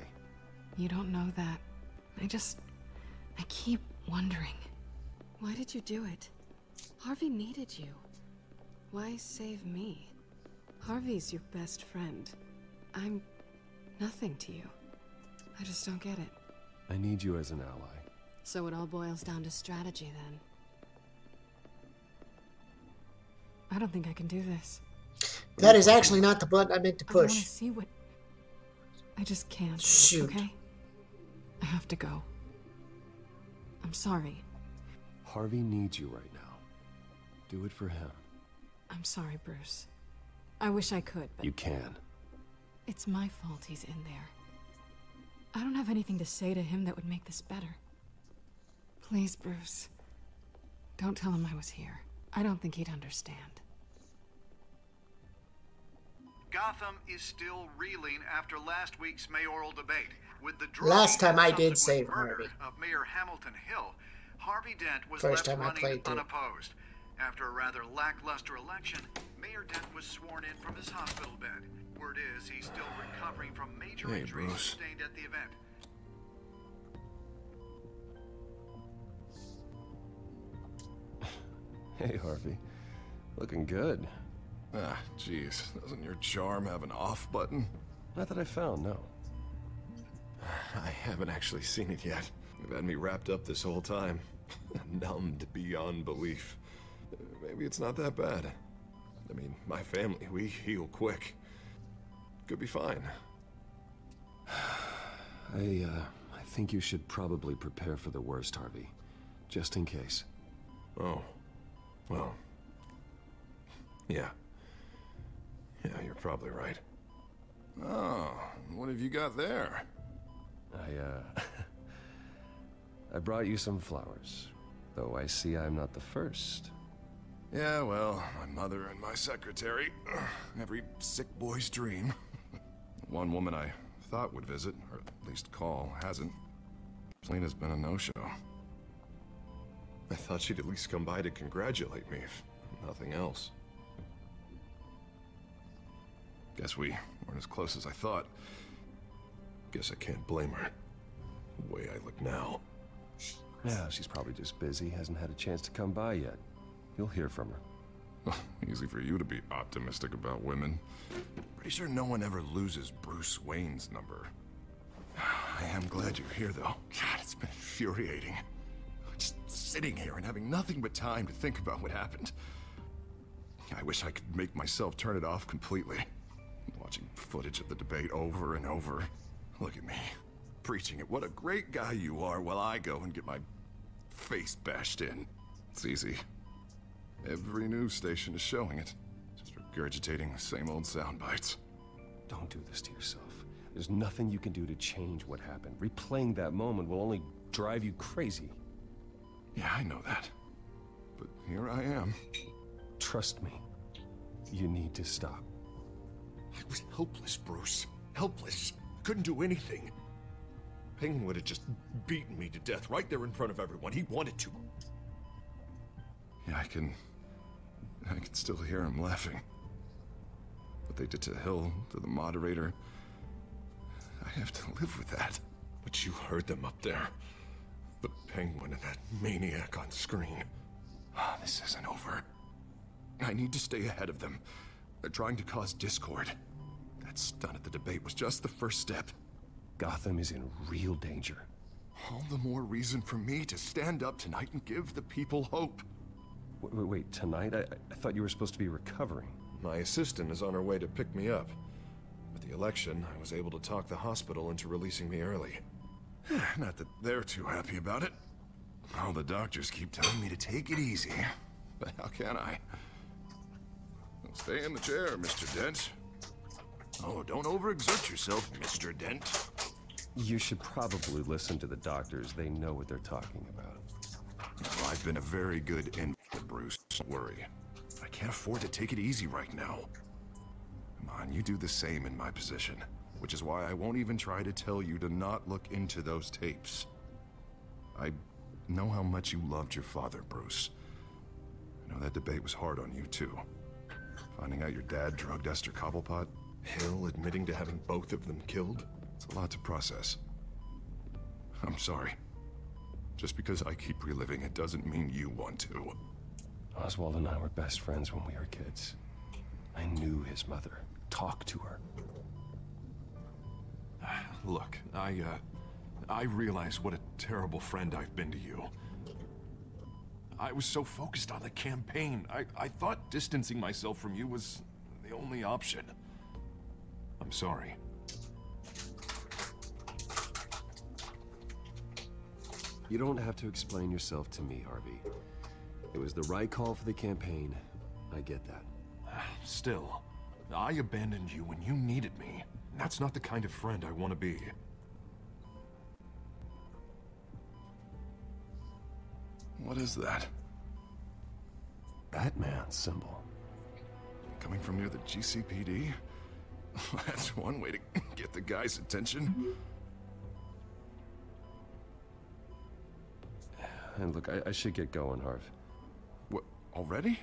F: You don't know that. I keep wondering. Why did you do it? Harvey needed you. Why save me? Harvey's your best friend. I'm nothing to you. I just don't get it.
I: I need you as an ally.
F: So it all boils down to strategy, then. I don't think I can do this.
A: That is actually not the button I meant to
F: I want
A: push.
F: to see what... I just can't.
A: Shoot.
F: Okay? I have to go. I'm sorry.
I: Harvey needs you right now. Do it for him.
F: I'm sorry, Bruce. I wish I could, but...
I: You can.
F: It's my fault he's in there. I don't have anything to say to him that would make this better. Please, Bruce. Don't tell him I was here. I don't think he'd understand.
Q: Gotham is still reeling after last week's mayoral debate. With the
A: Last time I did
Q: subsequent
A: save
Q: murder
A: Harvey.
Q: of Mayor Hamilton Hill, Harvey Dent was
A: First
Q: left
A: time I
Q: running
A: played too.
Q: unopposed. After a rather lackluster election, Mayor Dent was sworn in from his hospital bed. Word is he's still recovering from major injuries
C: Bruce.
Q: sustained at the event.
I: Hey, Harvey. Looking good.
C: Ah, jeez. Doesn't your charm have an off button?
I: Not that I found, no.
C: I haven't actually seen it yet. You've had me wrapped up this whole time. Numbed beyond belief. Maybe it's not that bad. I mean, my family, we heal quick. Could be fine.
I: I think you should probably prepare for the worst, Harvey. Just in case.
C: Oh. Well. Yeah. Yeah, you're probably right. Oh, what have you got there?
I: I brought you some flowers. Though I see I'm not the first.
C: Yeah, well, my mother and my secretary. Every sick boy's dream. One woman I thought would visit, or at least call, hasn't. Selena's been a no-show. I thought she'd at least come by to congratulate me, if nothing else. Guess we weren't as close as I thought. Guess I can't blame her. The way I look now.
I: Yeah, she's probably just busy, hasn't had a chance to come by yet. You'll hear from her.
C: Easy for you to be optimistic about women. Pretty sure no one ever loses Bruce Wayne's number. I am glad you're here, though. God, it's been infuriating. Just sitting here and having nothing but time to think about what happened. I wish I could make myself turn it off completely. Watching footage of the debate over and over. Look at me, preaching it. What a great guy you are, while I go and get my face bashed in. It's easy. Every news station is showing it. Just regurgitating the same old sound bites.
I: Don't do this to yourself. There's nothing you can do to change what happened. Replaying that moment will only drive you crazy.
C: Yeah, I know that. But here I am.
I: Trust me. You need to stop.
C: I was helpless, Bruce. Helpless. Couldn't do anything. Penguin would have just beaten me to death right there in front of everyone. He wanted to. Yeah, I can still hear him laughing. What they did to Hill, to the moderator. I have to live with that. But you heard them up there. The Penguin and that maniac on screen. This isn't over. I need to stay ahead of them. They're trying to cause discord. That stunt at the debate was just the first step.
I: Gotham is in real danger.
C: All the more reason for me to stand up tonight and give the people hope.
I: Wait, tonight? I thought you were supposed to be recovering.
C: My assistant is on her way to pick me up. With the election, I was able to talk the hospital into releasing me early. Not that they're too happy about it. All the doctors keep telling me to take it easy. But how can I? Stay in the chair, Mr. Dent. Oh, don't overexert yourself, Mr. Dent.
I: You should probably listen to the doctors. They know what they're talking about.
C: Well, I've been a very good infant, Bruce. Don't worry. I can't afford to take it easy right now. Come on, you do the same in my position. Which is why I won't even try to tell you to not look into those tapes. I know how much you loved your father, Bruce. I know that debate was hard on you, too. Finding out your dad drugged Esther Cobblepot, Hill admitting to having both of them killed. It's a lot to process. I'm sorry. Just because I keep reliving it doesn't mean you want to.
I: Oswald and I were best friends when we were kids. I knew his mother. Talked to her.
C: Look, I realize what a terrible friend I've been to you. I was so focused on the campaign. I thought distancing myself from you was the only option. I'm sorry.
I: You don't have to explain yourself to me, Harvey. It was the right call for the campaign. I get that.
C: Still, I abandoned you when you needed me. That's not the kind of friend I want to be. What is that?
I: Batman symbol.
C: Coming from near the GCPD? That's one way to get the guy's attention.
I: And look, I should get going, Harv.
C: What, already?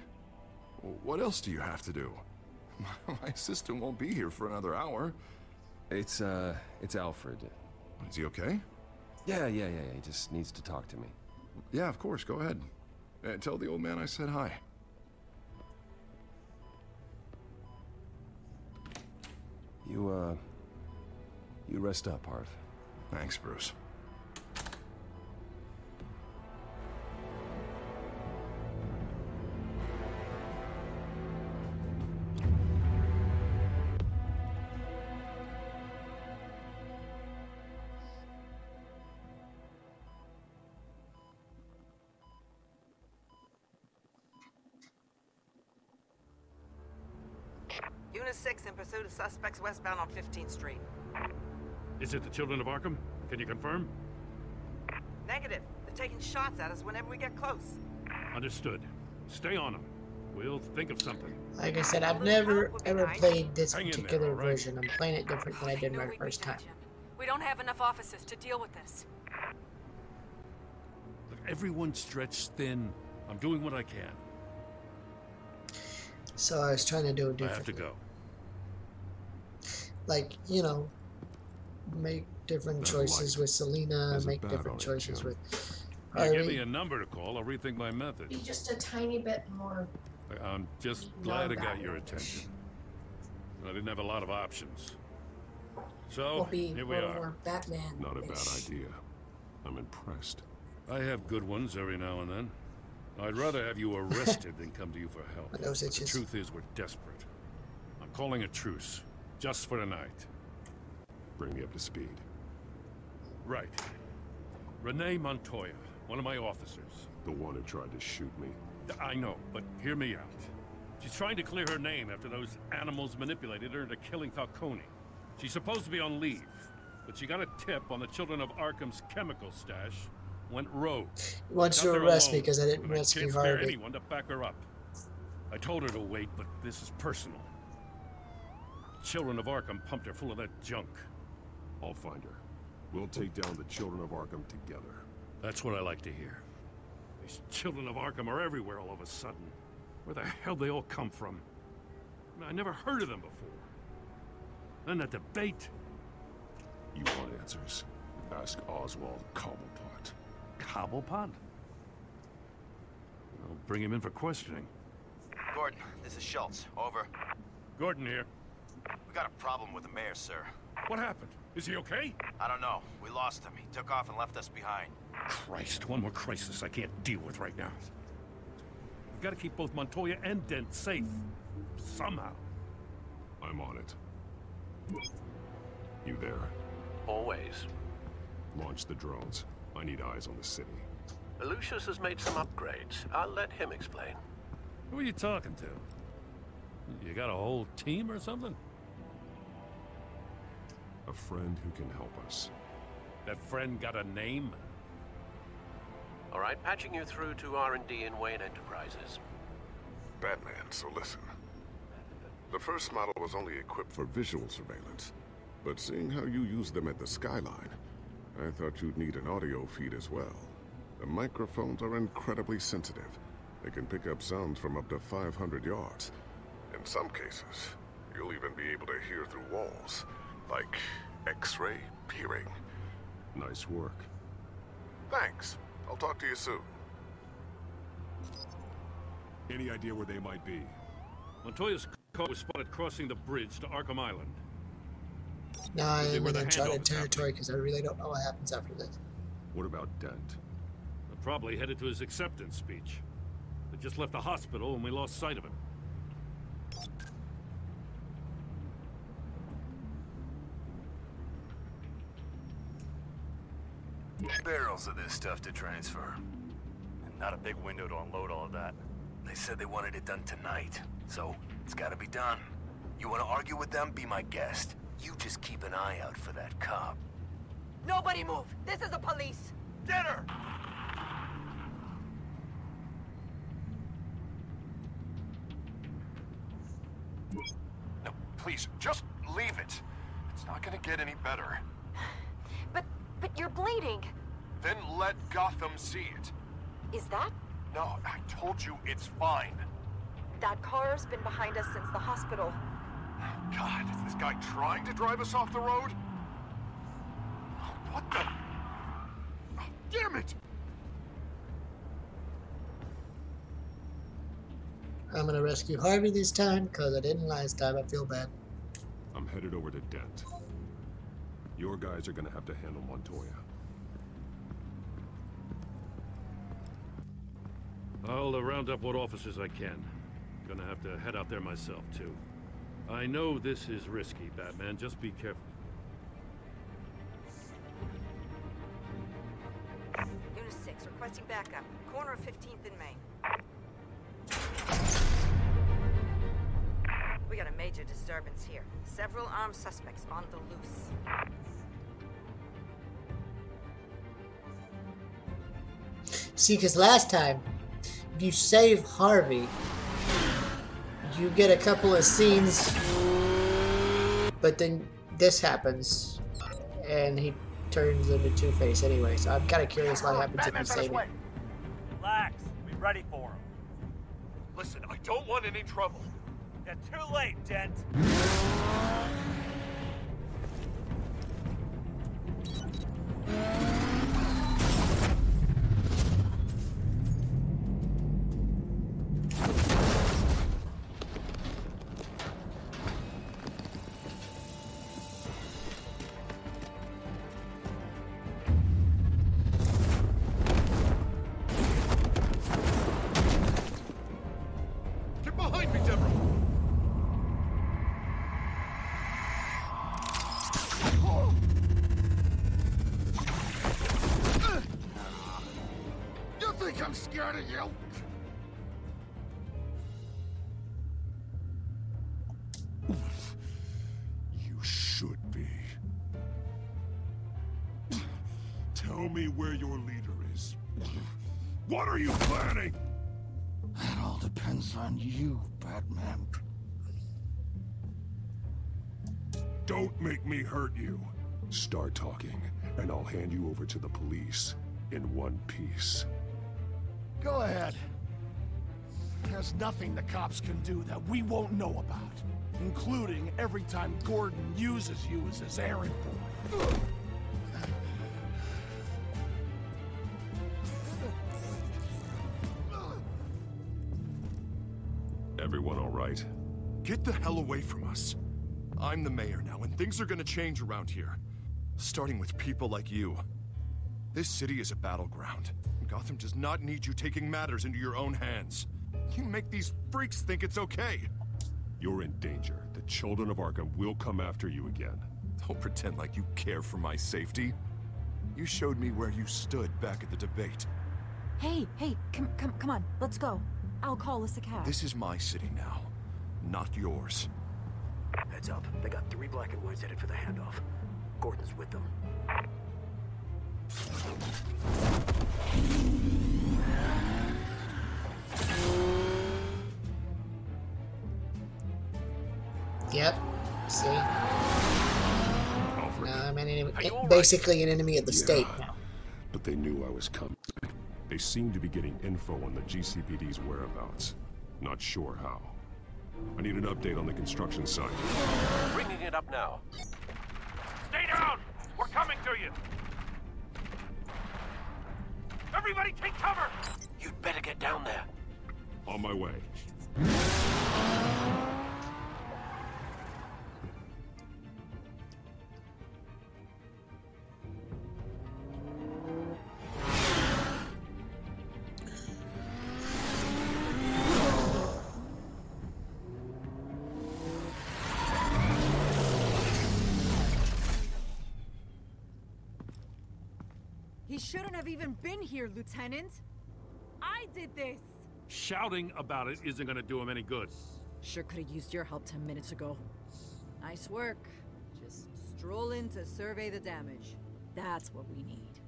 C: What else do you have to do? My assistant won't be here for another hour.
I: It's Alfred.
C: Is he okay?
I: Yeah, he just needs to talk to me.
C: Yeah, of course, go ahead. Tell the old man I said hi.
I: You rest up, Harv.
C: Thanks, Bruce.
N: Unit 6 in pursuit of suspects westbound on 15th Street.
E: Is it the Children of Arkham? Can you confirm?
N: Negative. They're taking shots at us whenever we get close.
E: Understood. Stay on them. We'll think of something.
A: Like I said, I've never ever played this particular version. I'm playing it different than I did my first time.
D: We don't have enough officers to deal with this.
E: Look, everyone's stretched thin. I'm doing what I can.
A: So I was trying to do it differently.
E: I have to go.
A: Like, you know, make different choices with Selena, make different choices with
E: Give me a number to call, I'll rethink my methods.
L: Be just a tiny bit more.
E: I'm just glad I got your attention. I didn't have a lot of options. So,
L: We'll be
E: here we
L: a little
E: are.
L: more Batman.
I: Not a bad idea. I'm impressed.
E: I have good ones every now and then. I'd rather have you arrested than come to you for help.
A: But those
E: The
A: itches.
E: truth is, we're desperate. I'm calling a truce, just for tonight.
I: Bring me up to speed.
E: Right. Renee Montoya, one of my officers.
I: The one who tried to shoot me.
E: I know, but hear me out. She's trying to clear her name after those animals manipulated her into killing Falcone. She's supposed to be on leave, but she got a tip on the Children of Arkham's chemical stash, went rogue.
A: He wants to
E: Got there
A: arrest me
E: alone,
A: because I didn't
E: and
A: rescue
E: can't spare
A: Harvey.
E: anyone to back her up. I told her to wait, but this is personal. Children of Arkham pumped her full of that junk.
I: I'll find her. We'll take down the Children of Arkham together.
E: That's what I like to hear. These Children of Arkham are everywhere all of a sudden. Where the hell they all come from? I mean, I never heard of them before. Then that debate.
I: You want answers? Ask Oswald Cobblepot.
E: Cobblepot? I'll bring him in for questioning.
V: Gordon, this is Schultz. Over.
E: Gordon here.
V: We got a problem with the mayor, sir.
E: What happened? Is he okay?
V: I don't know. We lost him. He took off and left us behind.
E: Christ, one more crisis I can't deal with right now. We've got to keep both Montoya and Dent safe. Somehow.
I: I'm on it. You there?
H: Always.
I: Launch the drones. I need eyes on the city.
H: Lucius has made some upgrades. I'll let him explain.
E: Who are you talking to? You got a whole team or something?
I: A friend who can help us.
E: That friend got a name?
H: All right, patching you through to R&D in Wayne Enterprises.
T: Batman, so listen. The first model was only equipped for visual surveillance, but seeing how you use them at the Skyline, I thought you'd need an audio feed as well. The microphones are incredibly sensitive. They can pick up sounds from up to 500 yards. In some cases, you'll even be able to hear through walls, like X-ray peering.
I: Nice work.
T: Thanks. I'll talk to you soon.
I: Any idea where they might be?
E: Montoya's car was spotted crossing the bridge to Arkham Island.
A: Now I am
E: Where
A: in
E: the
A: uncharted
E: handoff
A: territory because I really don't know what happens after this.
I: What about Dent?
E: They're probably headed to his acceptance speech. They just left the hospital and we lost sight of him.
V: Barrels of this stuff to transfer. And not a big window to unload all of that. They said they wanted it done tonight, so it's gotta be done. You wanna argue with them? Be my guest. You just keep an eye out for that cop.
N: Nobody move! This is the police!
V: Get her!
C: No, please, just leave it. It's not gonna get any better.
O: But you're bleeding.
C: Then let Gotham see it.
O: Is that?
C: No, I told you it's fine.
O: That car's been behind us since the hospital.
C: God, is this guy trying to drive us off the road? What the? Oh, damn it!
A: I'm gonna rescue Harvey this time because I didn't last time. I feel bad.
I: I'm headed over to Dent. Your guys are gonna have to handle Montoya.
E: I'll round up what officers I can. Gonna have to head out there myself, too. I know this is risky, Batman. Just be careful.
N: Unit 6, requesting backup. Corner of 15th and Main. We got a major disturbance here. Several armed suspects on the loose.
A: See, because last time, if you save Harvey, you get a couple of scenes, but then this happens, and he turns into Two-Face anyway, so I'm kind of curious what happens if you save him.
B: Relax. Be ready for him.
I: Listen, I don't want any trouble.
B: You're too late, Dent.
I: Get behind me, Deborah!
T: You think I'm scared of you?
I: You should be. Tell me where your leader is. What are you planning?
T: That all depends on you, Batman.
I: Don't make me hurt you. Start talking, and I'll hand you over to the police in one piece.
T: Go ahead. There's nothing the cops can do that we won't know about, including every time Gordon uses you as his errand boy.
I: Everyone all right?
C: Get the hell away from us. I'm the mayor now, and things are gonna change around here. Starting with people like you. This city is a battleground. Gotham does not need you taking matters into your own hands. You make these freaks think it's okay.
I: You're in danger. The children of Arkham will come after you again.
C: Don't pretend like you care for my safety. You showed me where you stood back at the debate.
O: Hey, come on, let's go. I'll call us a cab.
C: This is my city now, not yours.
H: Heads up. They got 3 black and whites headed for the handoff. Gordon's with them.
A: Yep. See? Now I'm an enemy, basically an enemy of the state now.
I: But they knew I was coming. They seem to be getting info on the GCPD's whereabouts. Not sure how. I need an update on the construction site.
H: Bringing it up now.
B: Stay down! We're coming to you! Everybody take cover!
H: You'd better get down there.
I: On my way.
R: He shouldn't have even been here, Lieutenant. I did this.
E: Shouting about it isn't gonna do him any good.
R: Sure could have used your help 10 minutes ago. Nice work. Just stroll in to survey the damage. That's what we need.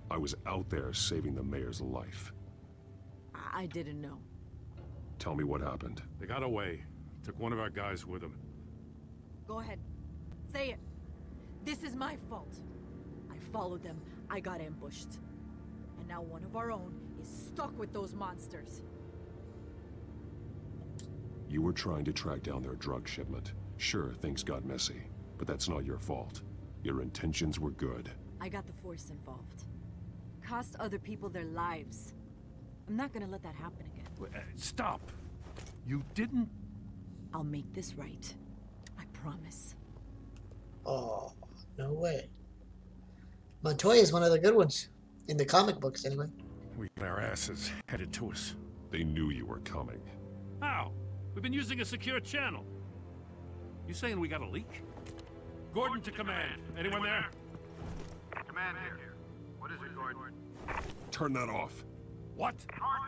I: I was out there saving the mayor's life.
R: I didn't know.
I: Tell me what happened.
E: They got away. Took one of our guys with them.
R: Go ahead. Say it. This is my fault. I followed them. I got ambushed. And now one of our own is stuck with those monsters.
I: You were trying to track down their drug shipment. Sure, things got messy, but that's not your fault. Your intentions were good.
R: I got the Force involved. Cost other people their lives. I'm not gonna let that happen again.
E: Stop! You didn't...
R: I'll make this right. I promise.
A: Oh, No way. Montoya is one of the good ones. In the comic books, anyway.
E: We got our asses headed to us.
I: They knew you were coming.
E: How? We've been using a secure channel. You saying we got a leak? Gordon to command. Anyone there?
B: Command here. What is it, Gordon?
C: Turn that off.
E: What?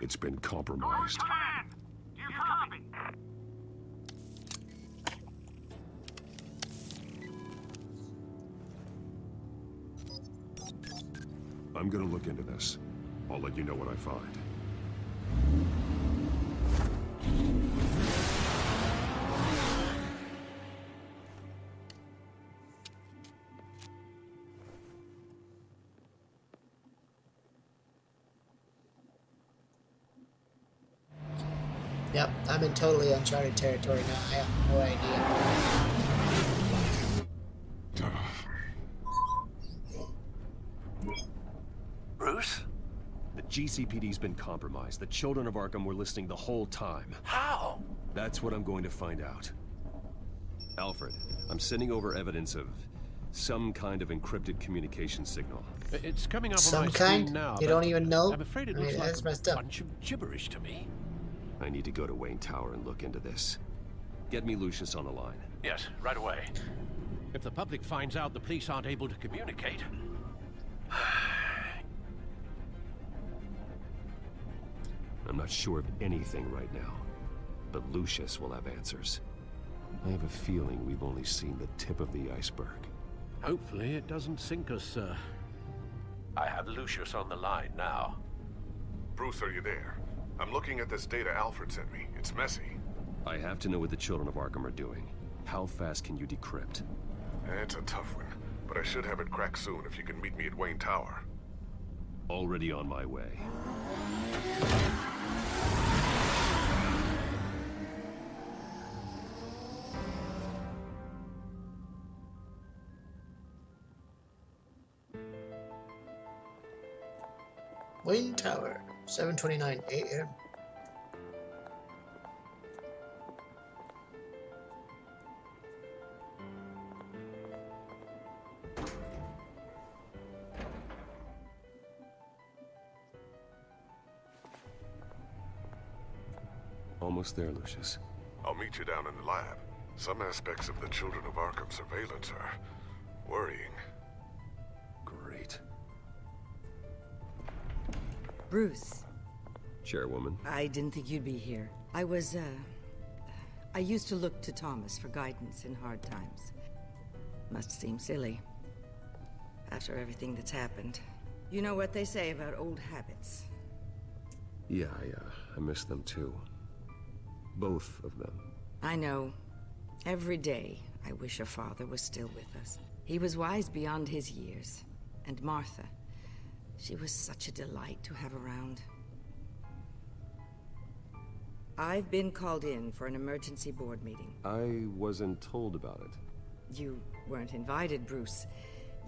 C: It's been compromised.
B: Command! Do you copy?
C: I'm gonna look into this. I'll let you know what I find.
A: Yep, I'm in totally uncharted territory now. I have no idea.
V: Bruce?
I: The GCPD's been compromised. The children of Arkham were listening the whole time.
V: How?
I: That's what I'm going to find out. Alfred, I'm sending over evidence of some kind of encrypted communication signal.
H: It's coming up on
A: Some
H: my
A: kind?
H: screen now.
A: You don't even know?
H: I'm afraid it
A: I mean,
H: looks like
A: that's messed
H: a
A: up.
H: bunch of gibberish to me.
I: I need to go to Wayne Tower and look into this. Get me Lucius on the line.
H: Yes, right away. If the public finds out the police aren't able to communicate...
I: I'm not sure of anything right now, but Lucius will have answers. I have a feeling we've only seen the tip of the iceberg.
H: Hopefully it doesn't sink us, sir. I have Lucius on the line now.
C: Bruce, are you there? I'm looking at this data Alfred sent me. It's messy.
I: I have to know what the children of Arkham are doing. How fast can you decrypt?
C: It's a tough one, but I should have it cracked soon if you can meet me at Wayne Tower.
I: Already on my way.
A: Wayne Tower, 7:29 a.m.
I: Almost there, Lucius.
C: I'll meet you down in the lab. Some aspects of the Children of Arkham surveillance are worrying.
I: Great.
N: Bruce.
I: Chairwoman.
N: I didn't think you'd be here. I used to look to Thomas for guidance in hard times. Must seem silly. After everything that's happened. You know what they say about old habits.
I: Yeah, I miss them too. Both of them.
N: I know. Every day, I wish your father was still with us. He was wise beyond his years. And Martha, she was such a delight to have around. I've been called in for an emergency board meeting.
I: I wasn't told about it.
N: You weren't invited, Bruce.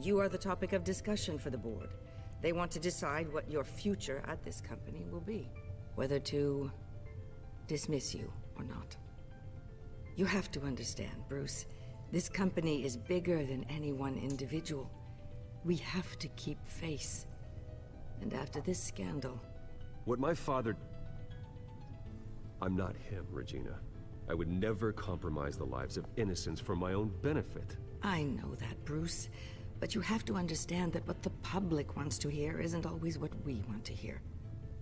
N: You are the topic of discussion for the board. They want to decide what your future at this company will be. Whether to dismiss you or not. You have to understand, Bruce. This company is bigger than any one individual. We have to keep face. And after this scandal...
I: What my father... I'm not him, Regina. I would never compromise the lives of innocents for my own benefit.
N: I know that, Bruce. But you have to understand that what the public wants to hear isn't always what we want to hear.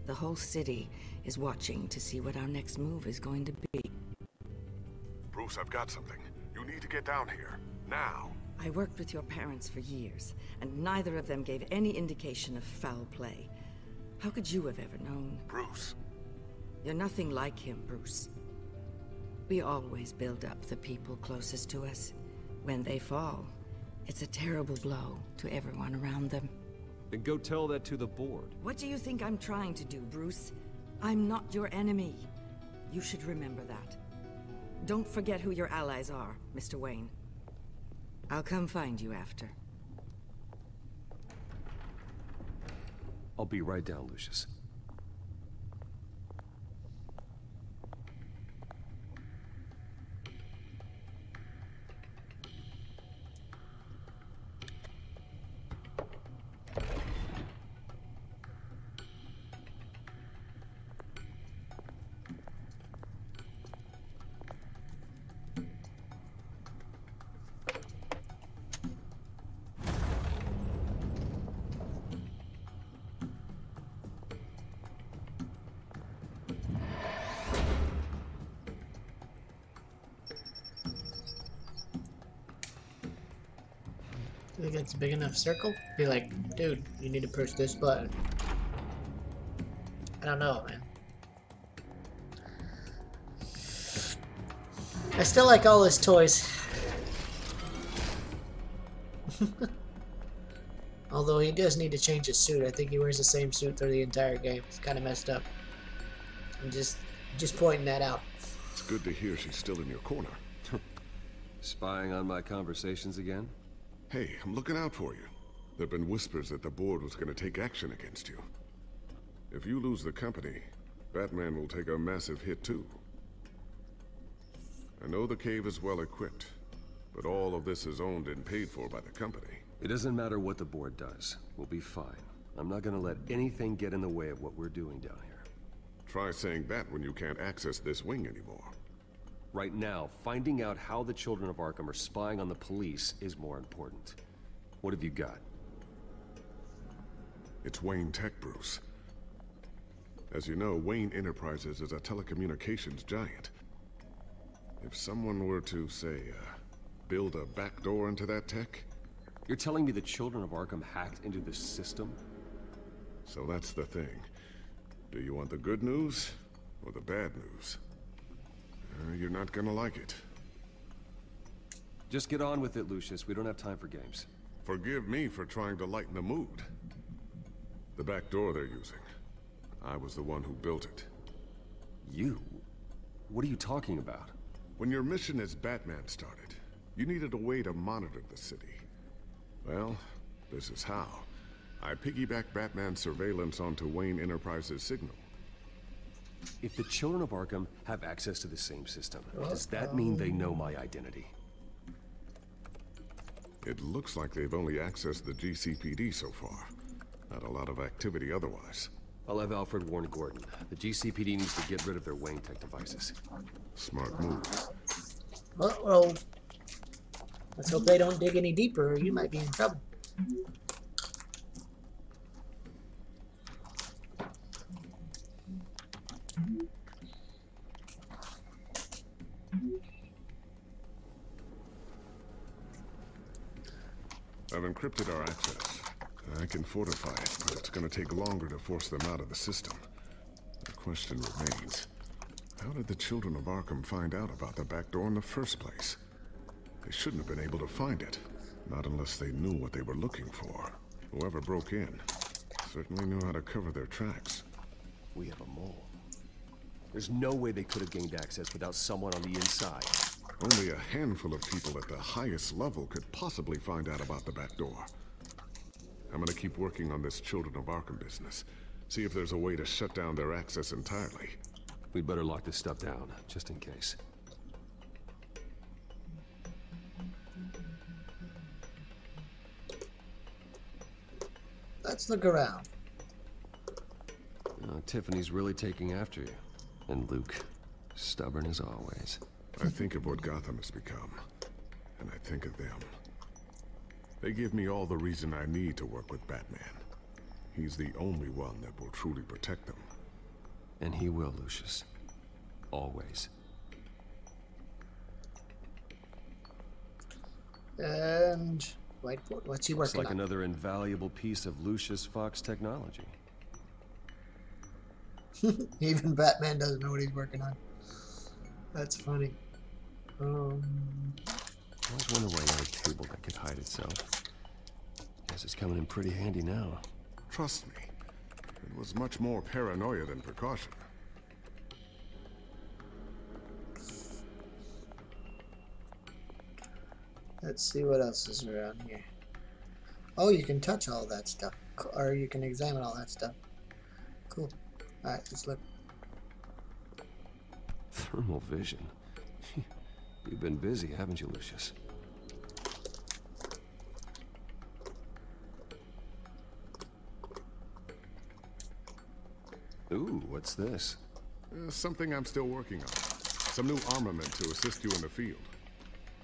N: The whole city is watching to see what our next move is going to be.
C: Bruce, I've got something. You need to get down here. Now.
N: I worked with your parents for years, and neither of them gave any indication of foul play. How could you have ever known?
C: Bruce.
N: You're nothing like him, Bruce. We always build up the people closest to us. When they fall, it's a terrible blow to everyone around them.
I: Then go tell that to the board.
N: What do you think I'm trying to do, Bruce? I'm not your enemy. You should remember that. Don't forget who your allies are, Mr. Wayne. I'll come find you after.
I: I'll be right down, Lucius.
A: You think it's a big enough circle? Be like, dude, you need to push this button. I don't know, man. I still like all his toys. Although he does need to change his suit. I think he wears the same suit through the entire game. It's kind of messed up. I'm just pointing that out.
C: It's good to hear she's still in your corner.
I: Spying on my conversations again?
C: Hey, I'm looking out for you. There've been whispers that the board was going to take action against you. If you lose the company, Batman will take a massive hit too. I know the cave is well equipped, but all of this is owned and paid for by the company.
I: It doesn't matter what the board does. We'll be fine. I'm not gonna let anything get in the way of what we're doing down here.
C: Try saying that when you can't access this wing anymore.
I: Right now, finding out how the children of Arkham are spying on the police is more important. What have you got?
C: It's Wayne Tech, Bruce. As you know, Wayne Enterprises is a telecommunications giant. If someone were to, say, build a backdoor into that tech...
I: You're telling me the children of Arkham hacked into this system?
C: So that's the thing. Do you want the good news or the bad news? You're not gonna like it.
I: Just get on with it, Lucius. We don't have time for games.
C: Forgive me for trying to lighten the mood. The back door they're using. I was the one who built it.
I: You? What are you talking about?
C: When your mission as Batman started, you needed a way to monitor the city. Well, this is how. I piggybacked Batman's surveillance onto Wayne Enterprises' signal.
I: If the children of Arkham have access to the same system, does that mean they know my identity?
C: It looks like they've only accessed the GCPD so far. Not a lot of activity otherwise.
I: I'll have Alfred warn Gordon. The GCPD needs to get rid of their Wayne Tech devices.
C: Smart move.
A: Uh-oh. Let's hope they don't dig any deeper or you might be in trouble.
C: I've encrypted our access. I can fortify it, but it's going to take longer to force them out of the system. The question remains, how did the children of Arkham find out about the back door in the first place? They shouldn't have been able to find it, not unless they knew what they were looking for. Whoever broke in certainly knew how to cover their tracks.
I: We have a mole. There's no way they could have gained access without someone on the inside.
C: Only a handful of people at the highest level could possibly find out about the back door. I'm gonna keep working on this Children of Arkham business. See if there's a way to shut down their access entirely.
I: We'd better lock this stuff down, just in case.
A: Let's look around.
I: Tiffany's really taking after you. And Luke, stubborn as always.
C: I think of what Gotham has become, and I think of them. They give me all the reason I need to work with Batman. He's the only one that will truly protect them.
I: And he will, Lucius. Always.
A: And whiteboard. What's he
I: Looks
A: working
I: like
A: on?
I: another invaluable piece of Lucius Fox technology.
A: Even Batman doesn't know what he's working on. That's funny.
I: I always wonder why he had a table that could hide itself. Guess it's coming in pretty handy now.
C: Trust me, it was much more paranoia than precaution.
A: Let's see what else is around here. Oh, you can touch all that stuff. Or you can examine all that stuff. Cool. Alright, let's look.
I: Thermal vision. You've been busy, haven't you, Lucius? Ooh, what's this?
C: Something I'm still working on. Some new armament to assist you in the field.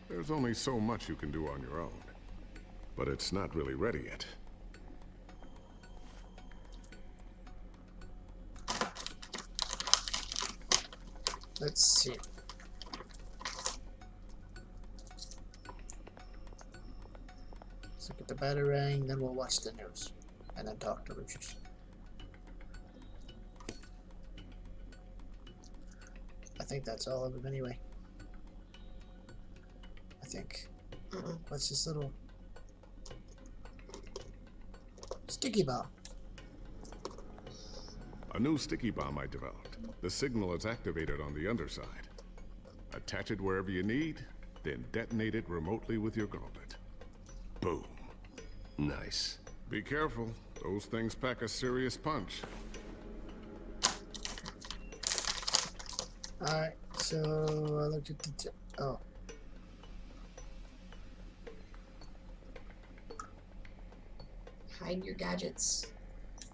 C: There's only so much you can do on your own. But it's not really ready yet.
A: Let's see. Let's look at the Batarang, then we'll watch the news. And then talk to Lucius. I think that's all of them anyway. I think. What's this little sticky bomb?
P: A new sticky bomb I developed. The signal is activated on the underside. Attach it wherever you need, then detonate it remotely with your gauntlet. Boom.
I: Nice.
P: Be careful. Those things pack a serious punch.
A: Alright, so I looked at the... oh.
L: Hide your gadgets.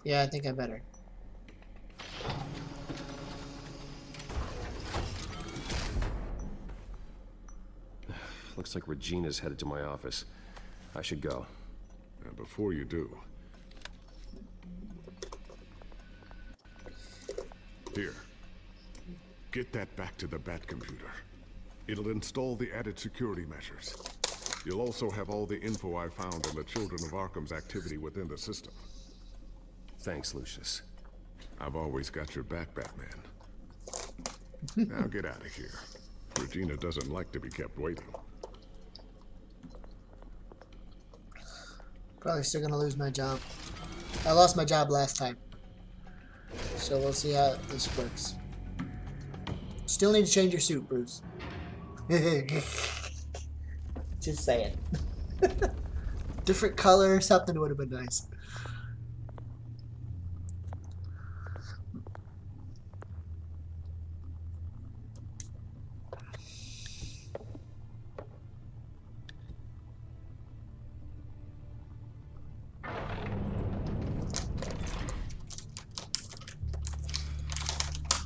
A: Yeah, I think I better.
I: Looks like Regina's headed to my office. I should go.
P: And before you do... Here. Get that back to the Bat computer. It'll install the added security measures. You'll also have all the info I found on the Children of Arkham's activity within the system.
I: Thanks, Lucius.
P: I've always got your back, Batman. Now get out of here. Regina doesn't like to be kept waiting.
A: Probably still gonna lose my job. I lost my job last time. So we'll see how this works. Still need to change your suit, Bruce. Just saying. Different color, something would have been nice.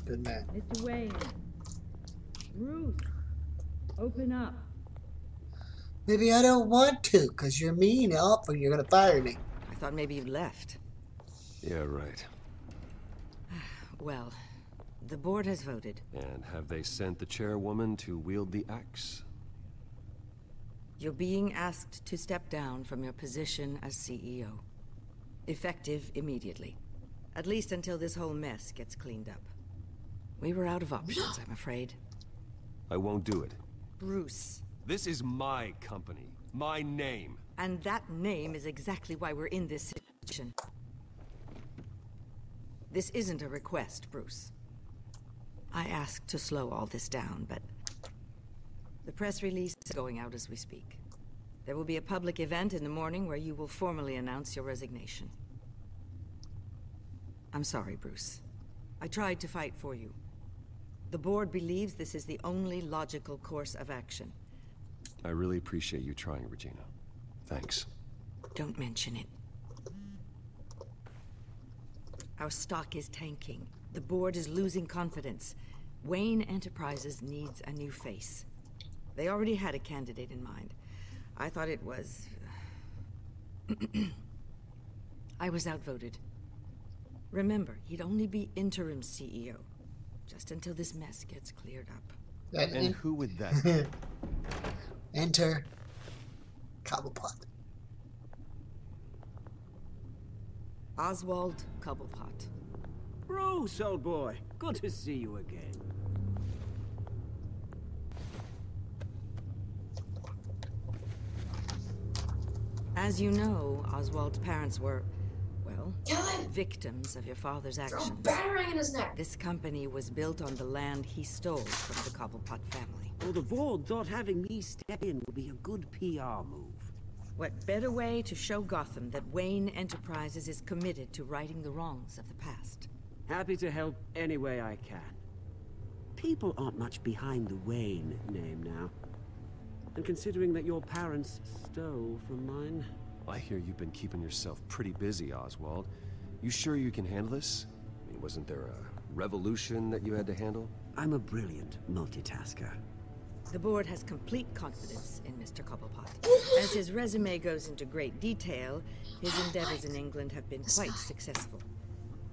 A: Good man.
U: Mr. Wayne. Bruce. Open up.
A: Maybe I don't want to, because you're mean, Elf, and you're going to fire me.
N: I thought maybe you left.
I: Yeah, right.
N: Well, the board has voted.
I: And have they sent the chairwoman to wield the axe?
N: You're being asked to step down from your position as CEO. Effective immediately. At least until this whole mess gets cleaned up. We were out of options, I'm afraid.
I: I won't do it.
N: Bruce.
I: This is my company. My name.
N: And that name is exactly why we're in this situation. This isn't a request, Bruce. I asked to slow all this down, but... the press release is going out as we speak. There will be a public event in the morning where you will formally announce your resignation. I'm sorry, Bruce. I tried to fight for you. The board believes this is the only logical course of action.
I: I really appreciate you trying, Regina. Thanks.
N: Don't mention it. Our stock is tanking. The board is losing confidence. Wayne Enterprises needs a new face. They already had a candidate in mind. I thought it was... I was outvoted. Remember, he'd only be interim CEO. Just until this mess gets cleared up.
I: And who would that be?
A: Enter Cobblepot.
N: Oswald Cobblepot.
M: Bruce, old boy. Good to see you again.
N: As you know, Oswald's parents were, well, victims of your father's actions.
L: Batarang in his neck.
N: This company was built on the land he stole from the Cobblepot family.
M: Well, the board thought having me step in would be a good PR move.
N: What better way to show Gotham that Wayne Enterprises is committed to righting the wrongs of the past?
M: Happy to help any way I can. People aren't much behind the Wayne name now. And considering that your parents stole from mine...
I: I hear you've been keeping yourself pretty busy, Oswald. You sure you can handle this? I mean, wasn't there a revolution that you had to handle?
M: I'm a brilliant multitasker.
N: The board has complete confidence in Mr. Cobblepot. As his resume goes into great detail, his endeavors in England have been quite successful.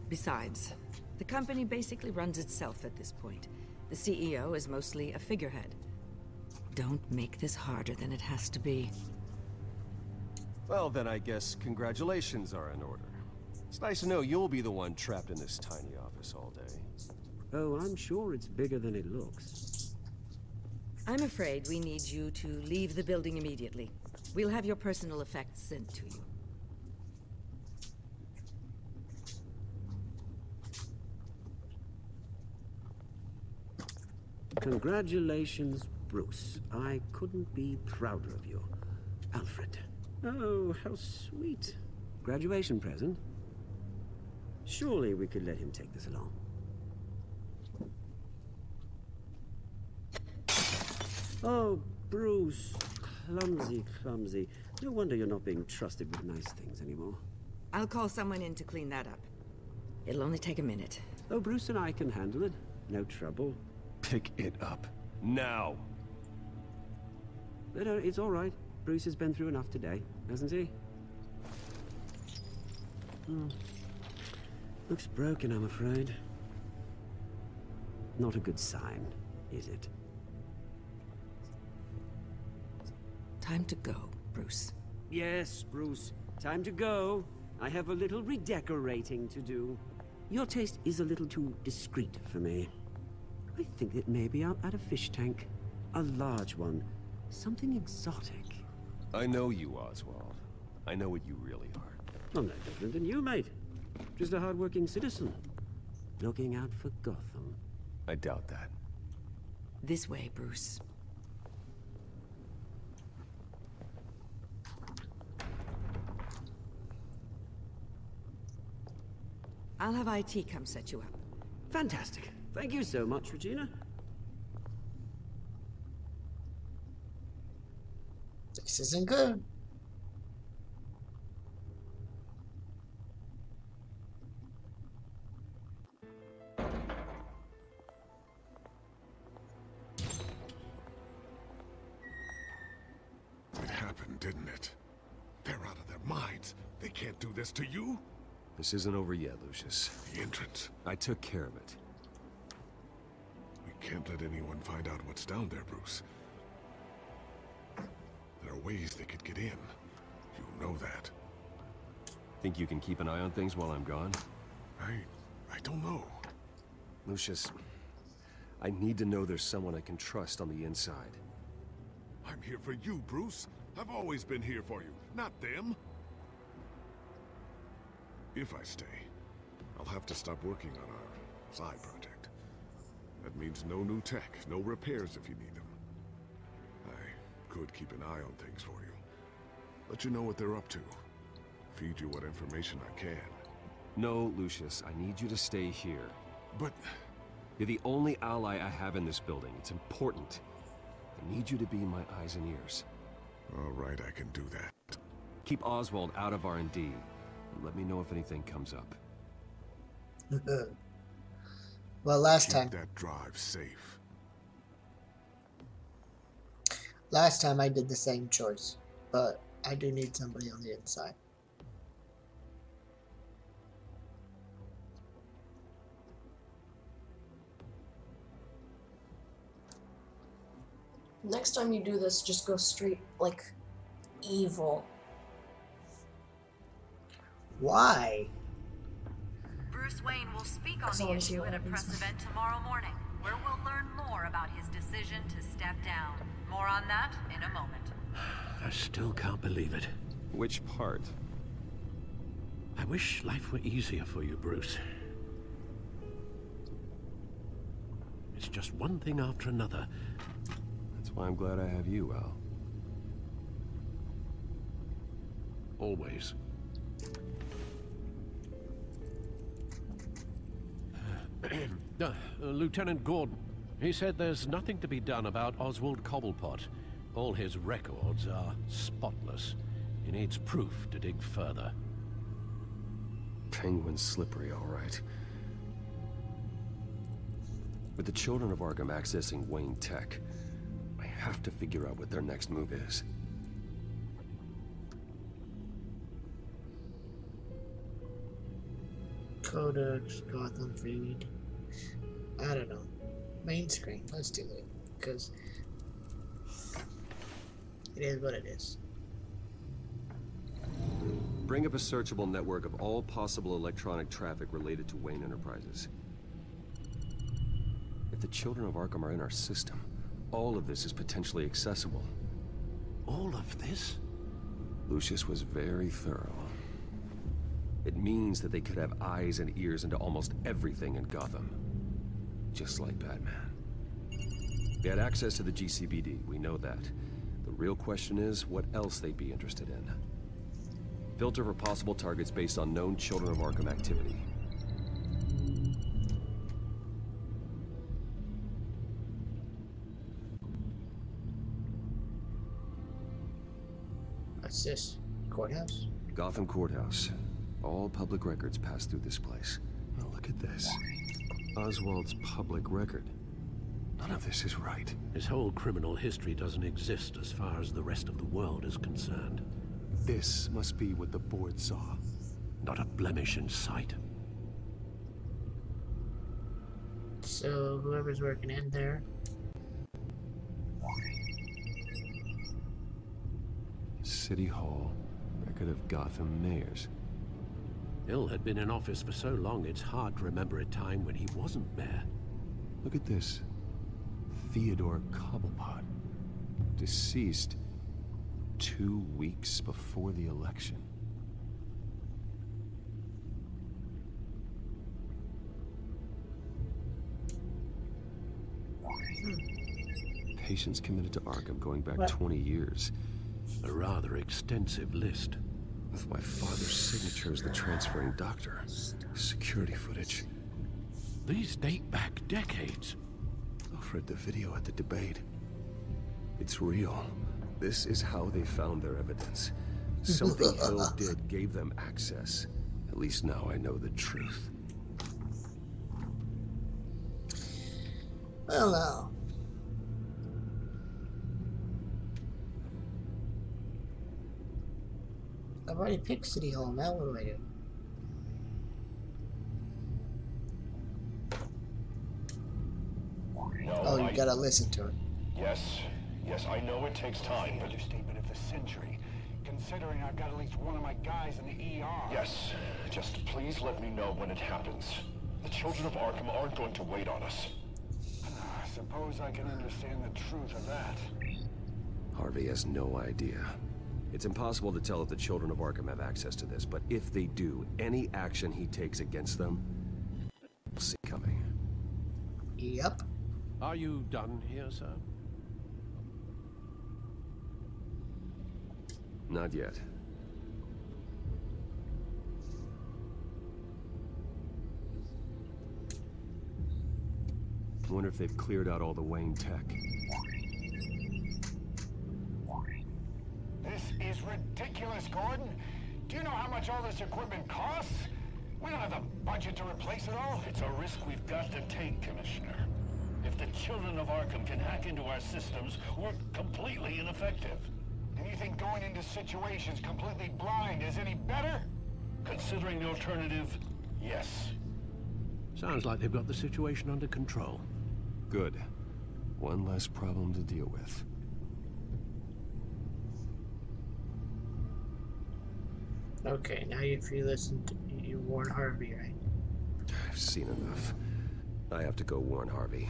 N: Besides, the company basically runs itself at this point. The CEO is mostly a figurehead. Don't make this harder than it has to be.
I: Well, then I guess congratulations are in order. It's nice to know you'll be the one trapped in this tiny office all day.
M: Oh, I'm sure it's bigger than it looks.
N: I'm afraid we need you to leave the building immediately. We'll have your personal effects sent to you.
M: Congratulations, Bruce. I couldn't be prouder of you. Alfred. Oh, how sweet. Graduation present? Surely we could let him take this along. Oh, Bruce. Clumsy, clumsy. No wonder you're not being trusted with nice things anymore.
N: I'll call someone in to clean that up. It'll only take a minute.
M: Oh, Bruce and I can handle it. No trouble.
I: Pick it up. Now!
M: No, it's all right. Bruce has been through enough today, hasn't he? Looks broken, I'm afraid. Not a good sign, is it?
N: Time to go, Bruce.
M: Yes, Bruce. Time to go. I have a little redecorating to do. Your taste is a little too discreet for me. I think that maybe I'll add a fish tank. A large one. Something exotic.
I: I know you, Oswald. I know what you really are.
M: I'm no different than you, mate. Just a hard-working citizen. Looking out for Gotham.
I: I doubt that.
N: This way, Bruce. I'll have IT come set you up.
M: Fantastic. Thank you so much, Regina.
A: This isn't good.
P: It happened, didn't it? They're out of their minds. They can't do this to you.
I: This isn't over yet, Lucius.
P: The entrance.
I: I took care of it.
P: We can't let anyone find out what's down there, Bruce. There are ways they could get in. You know that.
I: Think you can keep an eye on things while I'm gone?
P: I don't know.
I: Lucius, I need to know there's someone I can trust on the inside.
P: I'm here for you, Bruce. I've always been here for you, not them. If I stay, I'll have to stop working on our side project. That means no new tech, no repairs if you need them. I could keep an eye on things for you. Let you know what they're up to. Feed you what information I can.
I: No, Lucius, I need you to stay here.
P: But...
I: You're the only ally I have in this building. It's important. I need you to be my eyes and ears.
P: All right, I can do that.
I: Keep Oswald out of R&D. And let me know if anything comes up.
A: Well, last
P: Keep
A: time.
P: that drive safe.
A: Last time I did the same choice, but I do need somebody on the inside.
L: Next time you do this, just go straight, like, evil.
A: Why?
J: Bruce Wayne will speak on the issue at a press event tomorrow morning, where we'll learn more about his decision to step down. More on that in a moment.
H: I still can't believe it.
I: Which part?
H: I wish life were easier for you, Bruce. It's just one thing after another.
I: That's why I'm glad I have you, Al.
H: Always. Lieutenant Gordon. He said there's nothing to be done about Oswald Cobblepot. All his records are spotless. He needs proof to dig further.
I: Penguin's slippery, all right. With the children of Arkham accessing Wayne Tech, I have to figure out what their next move is.
A: Codex, Gotham feed. I don't know. Main screen. Let's do it. Because it is what it is.
I: Bring up a searchable network of all possible electronic traffic related to Wayne Enterprises. If the children of Arkham are in our system, all of this is potentially accessible.
H: All of this?
I: Lucius was very thorough. It means that they could have eyes and ears into almost everything in Gotham. Just like Batman. They had access to the GCPD, we know that. The real question is, what else they'd be interested in. Filter for possible targets based on known Children of Arkham activity.
A: What's this? Courthouse?
I: Gotham Courthouse. All public records pass through this place. Oh, look at this. Oswald's public record. None of this is right.
H: His whole criminal history doesn't exist as far as the rest of the world is concerned.
I: This must be what the board saw.
H: Not a blemish in sight.
A: So, whoever's working in there.
I: City Hall. Record of Gotham mayors.
H: Hill had been in office for so long, it's hard to remember a time when he wasn't mayor.
I: Look at this. Theodore Cobblepot. Deceased 2 weeks before the election. Patients committed to Arkham going back 20 years.
H: A rather extensive list.
I: With my father's signature as the transferring doctor. Security footage.
H: These date back decades.
I: I've read the video at the debate. It's real. This is how they found their evidence. Something Hill did gave them access. At least now I know the truth.
A: Well, now. I've already picked City Hall, now what do I do?
G: No,
A: oh, you gotta listen to it.
G: Yes, I know it takes time, but... Understatement of the century, considering I've got at least one of my guys in the ER. Yes, just please let me know when it happens. The children of Arkham aren't going to wait on us. I suppose I can understand the truth of that.
I: Harvey has no idea. It's impossible to tell if the children of Arkham have access to this, but if they do, any action he takes against them, we'll see coming.
A: Yep.
H: Are you done here, sir?
I: Not yet. I wonder if they've cleared out all the Wayne tech.
G: This is ridiculous, Gordon. Do you know how much all this equipment costs? We don't have the budget to replace it all.
E: It's a risk we've got to take, Commissioner. If the children of Arkham can hack into our systems, we're completely ineffective.
G: And you think going into situations completely blind is any better?
E: Considering the alternative, yes.
H: Sounds like they've got the situation under control.
I: Good. One less problem to deal with.
A: Okay, now if you listen to... You warn Harvey, right?
I: I've seen enough. I have to go warn Harvey.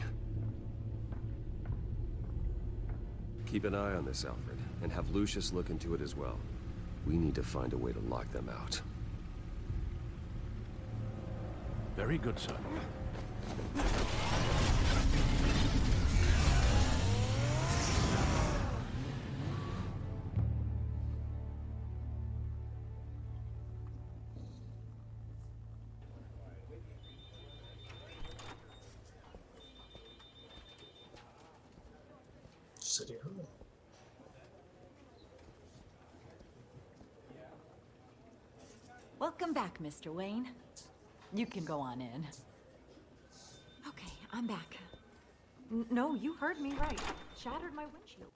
I: Keep an eye on this, Alfred, and have Lucius look into it as well. We need to find a way to lock them out.
H: Very good, sir.
A: City Hall.
S: Welcome back, Mr. Wayne. You can go on in. Okay, I'm back. No, you heard me right. Shattered my windshield.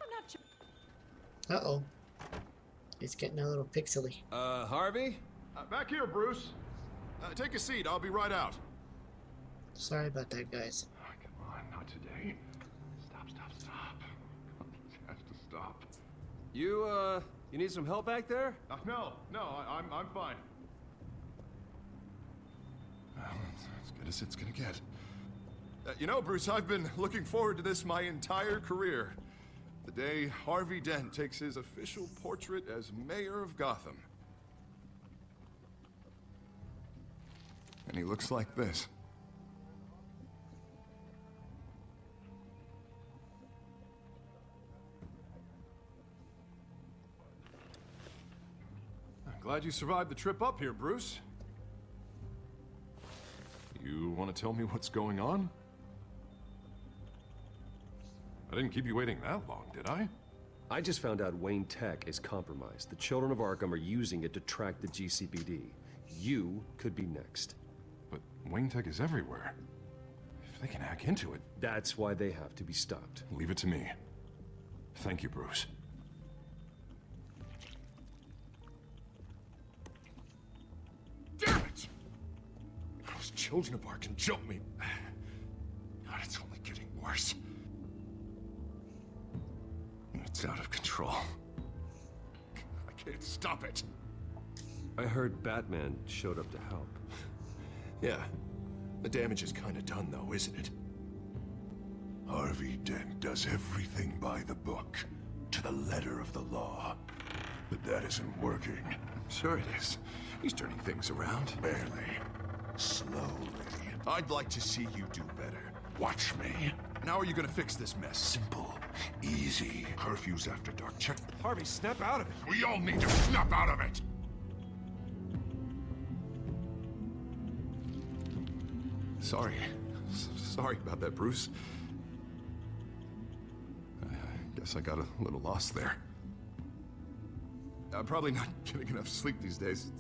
S: I'm not sure.
A: Uh-oh. It's getting a little pixely.
C: Harvey?
P: Back here, Bruce.
C: Take a seat. I'll be right out.
A: Sorry about that, guys.
P: Oh, come on, not today. Stop. It has to stop.
I: You need some help back there?
C: No, I'm fine. Well, as good as it's gonna get. You know, Bruce, I've been looking forward to this my entire career. The day Harvey Dent takes his official portrait as mayor of Gotham. And he looks like this. I'm glad you survived the trip up here, Bruce. You want to tell me what's going on? I didn't keep you waiting that long, did I?
I: I just found out Wayne Tech is compromised. The children of Arkham are using it to track the GCPD. You could be next.
C: But Wayne Tech is everywhere. If they can hack into it...
I: That's why they have to be stopped.
C: Leave it to me. Thank you, Bruce. Damn it! Those children of Arkham jumped me. God, it's only getting worse. It's out of control. I can't stop it.
I: I heard Batman showed up to help.
C: Yeah. The damage is kind of done, though, isn't it?
T: Harvey Dent does everything by the book, to the letter of the law. But that isn't working.
C: Sure it is. He's turning things around.
T: Barely. Slowly.
C: I'd like to see you do better.
T: Watch me.
C: Now are you gonna fix this mess?
T: Simple. Easy. Curfews after dark. Check.
C: Harvey, snap out of it.
T: We all need to snap out of it.
C: Sorry. Sorry about that, Bruce. I guess I got a little lost there. I'm probably not getting enough sleep these days.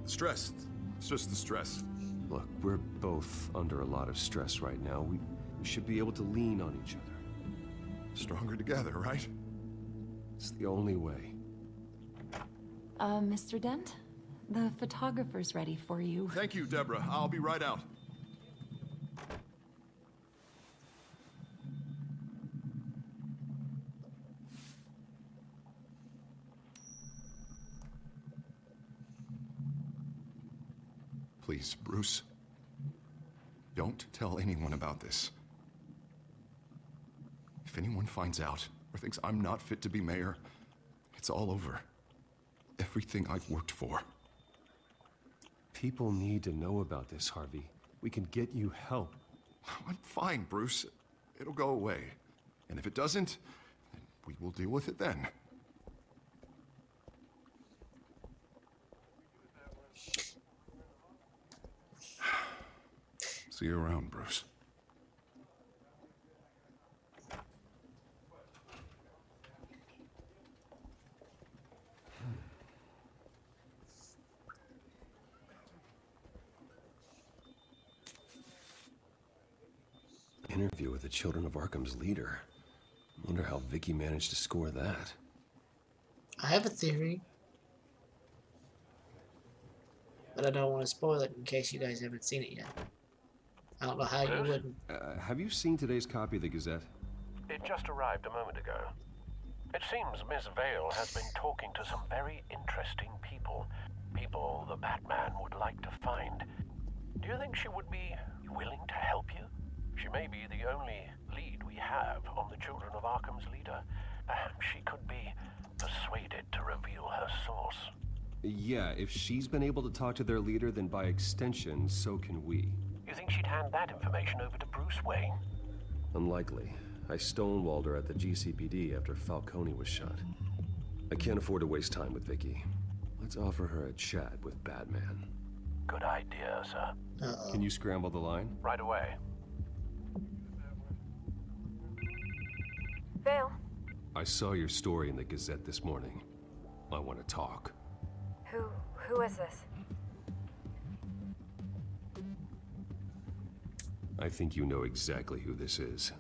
C: Stress. It's just the stress.
I: Look, we're both under a lot of stress right now. We should be able to lean on each other.
C: Stronger together, right?
I: It's the only way.
S: Mr. Dent? The photographer's ready for you.
C: Thank you, Deborah. I'll be right out. Please, Bruce. Don't tell anyone about this. If anyone finds out or thinks I'm not fit to be mayor, it's all over. Everything I've worked for.
I: People need to know about this, Harvey. We can get you help.
C: I'm fine, Bruce. It'll go away. And if it doesn't, then we will deal with it then. See you around, Bruce.
I: Interview with the Children of Arkham's leader. Wonder how Vicky managed to score that.
A: I have a theory, but I don't want to spoil it in case you guys haven't seen it yet. I don't know how you wouldn't.
I: Have you seen today's copy of the Gazette?
H: It just arrived a moment ago. It seems Miss Vale has been talking to some very interesting people. People the Batman would like to find. Do you think she would be willing to help you? She may be the only lead we have on the Children of Arkham's leader. Perhaps she could be persuaded to reveal her source.
I: Yeah, if she's been able to talk to their leader, then by extension, so can we.
H: You think she'd hand that information over to Bruce Wayne?
I: Unlikely. I stonewalled her at the GCPD after Falcone was shot. I can't afford to waste time with Vicky. Let's offer her a chat with Batman.
H: Good idea, sir.
I: Can you scramble the line?
H: Right away.
D: Vale.
I: I saw your story in the Gazette this morning. I want to talk.
D: Who is this?
I: I think you know exactly who this is.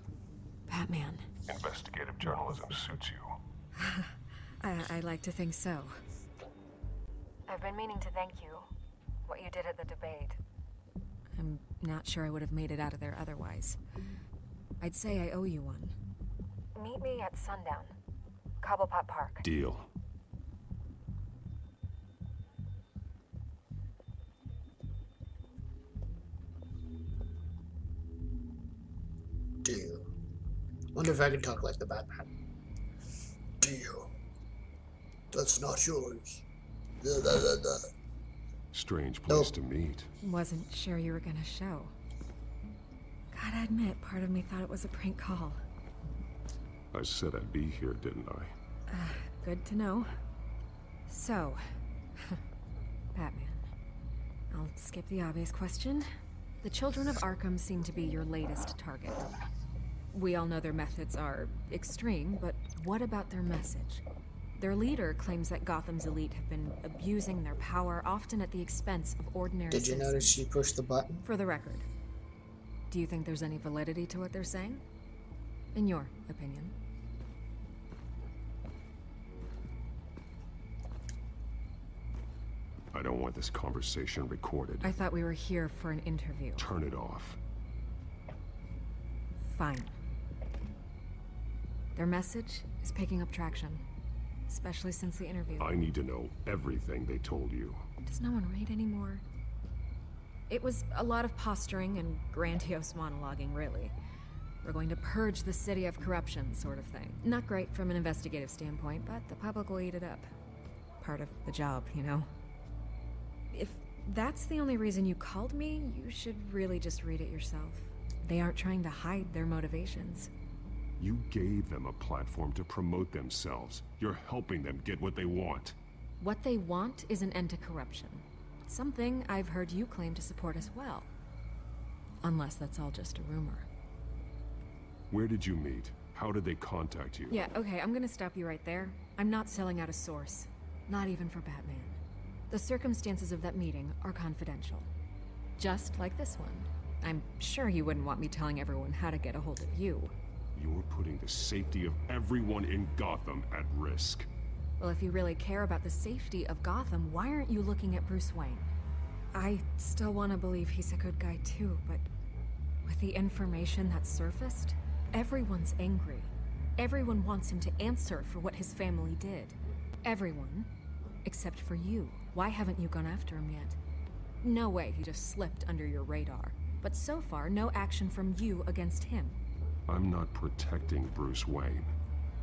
D: Batman.
T: Investigative journalism suits you.
D: I like to think so.
F: I've been meaning to thank you. What you did at the debate.
D: I'm not sure I would have made it out of there otherwise. I'd say I owe you one.
F: Meet me at sundown. Cobblepot Park.
I: Deal.
A: Deal. Wonder if I can talk like the Batman. Deal. That's not yours. Da, da, da, da.
I: Strange place to meet.
D: Wasn't sure you were gonna show. Gotta admit, part of me thought it was a prank call.
I: I said I'd be here, didn't I?
D: Good to know. So, Batman. I'll skip the obvious question. The Children of Arkham seem to be your latest target. We all know their methods are extreme, but what about their message? Their leader claims that Gotham's elite have been abusing their power, often at the expense of ordinary
A: citizens. Did you notice she pushed the button?
D: For the record, do you think there's any validity to what they're saying? In your opinion?
I: I don't want this conversation recorded.
D: I thought we were here for an interview.
I: Turn it off.
D: Fine. Their message is picking up traction, especially since the interview.
I: I need to know everything they told you.
D: Does no one read anymore? It was a lot of posturing and grandiose monologuing, really. We're going to purge the city of corruption, sort of thing. Not great from an investigative standpoint, but the public will eat it up. Part of the job, you know? If that's the only reason you called me, you should really just read it yourself. They aren't trying to hide their motivations.
I: You gave them a platform to promote themselves. You're helping them get what they want.
D: What they want is an end to corruption. Something I've heard you claim to support as well. Unless that's all just a rumor.
I: Where did you meet? How did they contact you?
D: Yeah, okay, I'm gonna stop you right there. I'm not selling out a source. Not even for Batman. The circumstances of that meeting are confidential. Just like this one. I'm sure you wouldn't want me telling everyone how to get a hold of you.
I: You're putting the safety of everyone in Gotham at risk.
D: Well, if you really care about the safety of Gotham, why aren't you looking at Bruce Wayne? I still want to believe he's a good guy too, but with the information that's surfaced, everyone's angry. Everyone wants him to answer for what his family did. Everyone, except for you. Why haven't you gone after him yet? No way he just slipped under your radar. But so far, no action from you against him.
I: I'm not protecting Bruce Wayne.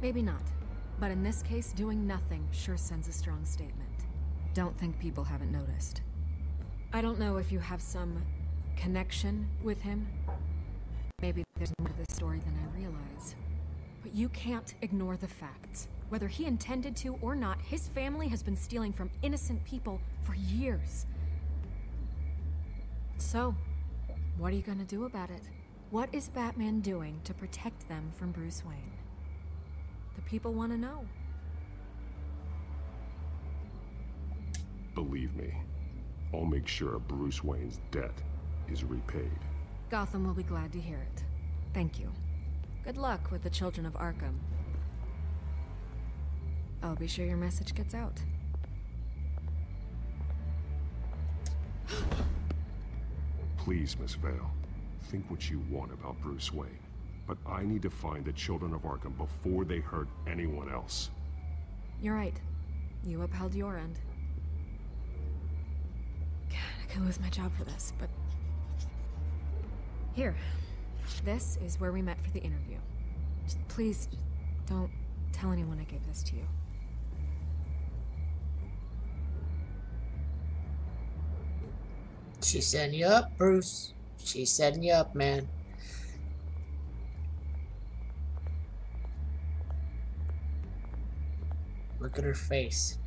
D: Maybe not. But in this case, doing nothing sure sends a strong statement. Don't think people haven't noticed. I don't know if you have some connection with him. Maybe there's more to this story than I realize. But you can't ignore the facts. Whether he intended to or not, his family has been stealing from innocent people for years. So, what are you gonna do about it? What is Batman doing to protect them from Bruce Wayne? The people want to know.
I: Believe me, I'll make sure Bruce Wayne's debt is repaid.
D: Gotham will be glad to hear it. Thank you. Good luck with the Children of Arkham. I'll be sure your message gets out.
I: Please, Miss Vale, think what you want about Bruce Wayne. But I need to find the Children of Arkham before they hurt anyone else.
D: You're right. You upheld your end. God, I could lose my job for this, but... Here. This is where we met for the interview. Just please, don't tell anyone I gave this to you.
A: She's setting you up, Bruce. She's setting you up, man. Look at her face.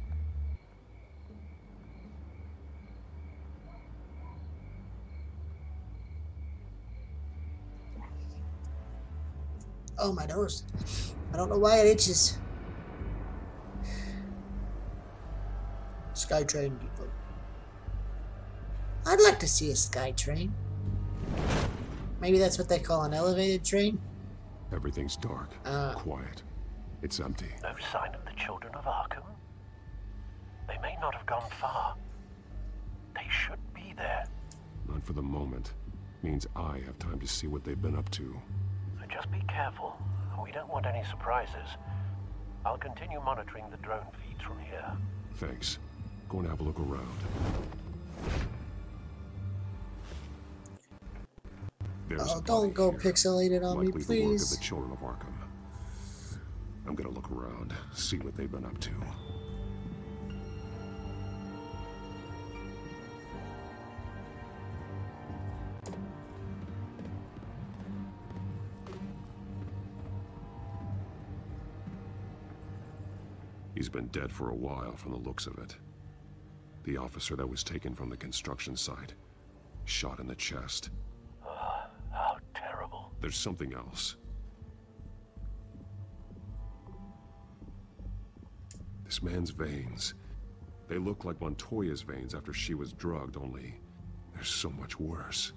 A: Oh, my nose. I don't know why it itches. SkyTrain depot. I'd like to see a SkyTrain. Maybe that's what they call an elevated train?
I: Everything's dark, quiet. It's empty.
K: No sign of the Children of Arkham? They may not have gone far. They should be there.
I: Not for the moment. Means I have time to see what they've been up to.
K: So just be careful. We don't want any surprises. I'll continue monitoring the drone feeds from here.
C: Thanks. Going to have a look around.
A: Oh, don't go pixelated on me,
C: Likely the work of the
A: please.
C: children of Arkham. I'm gonna look around, see what they've been up to. He's been dead for a while from the looks of it. The officer that was taken from the construction site. Shot in the chest.
K: How terrible.
C: There's something else. This man's veins. They look like Montoya's veins after she was drugged, only they're so much worse.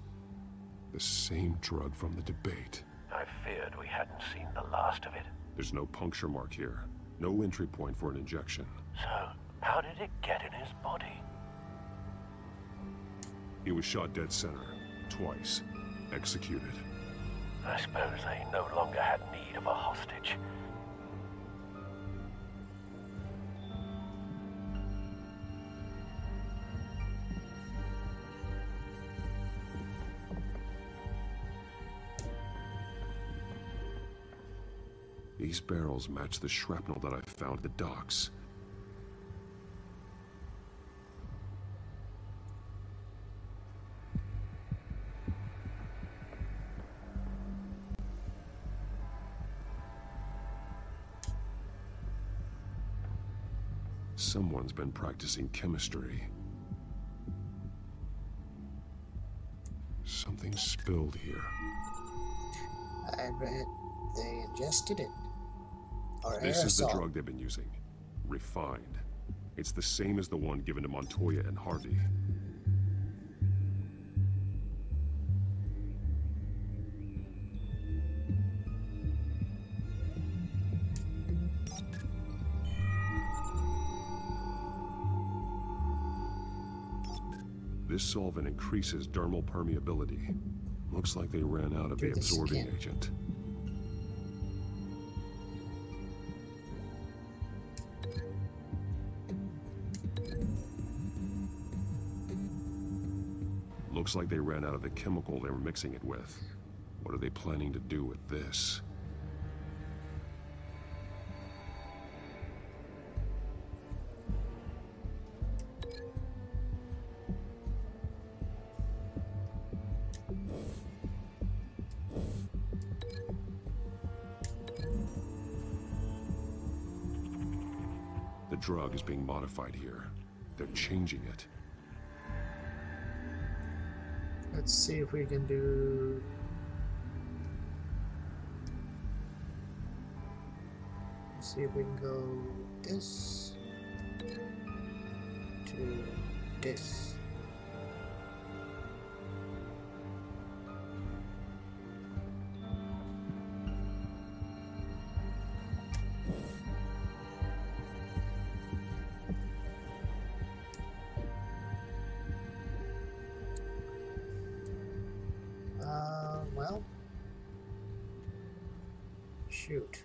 C: The same drug from the debate.
K: I feared we hadn't seen the last of it.
C: There's no puncture mark here. No entry point for an injection.
K: So, how did it get in his body?
C: He was shot dead center. Twice. Executed.
K: I suppose they no longer had need of a hostage.
C: These barrels match the shrapnel that I found at the docks. Someone's been practicing chemistry. Something spilled here.
A: I bet they ingested it. Or
C: This is the
A: aerosol.
C: drug they've been using. Refined. It's the same as the one given to Montoya and Harvey. This solvent increases dermal permeability. Looks like they ran out of the
A: Through the
C: absorbing
A: skin.
C: agent. Looks like they ran out of the chemical they were mixing it with. What are they planning to do with this? The drug is being modified here. They're changing it.
A: Let's see if we can do... Let's see if we can go this to this. Well, shoot.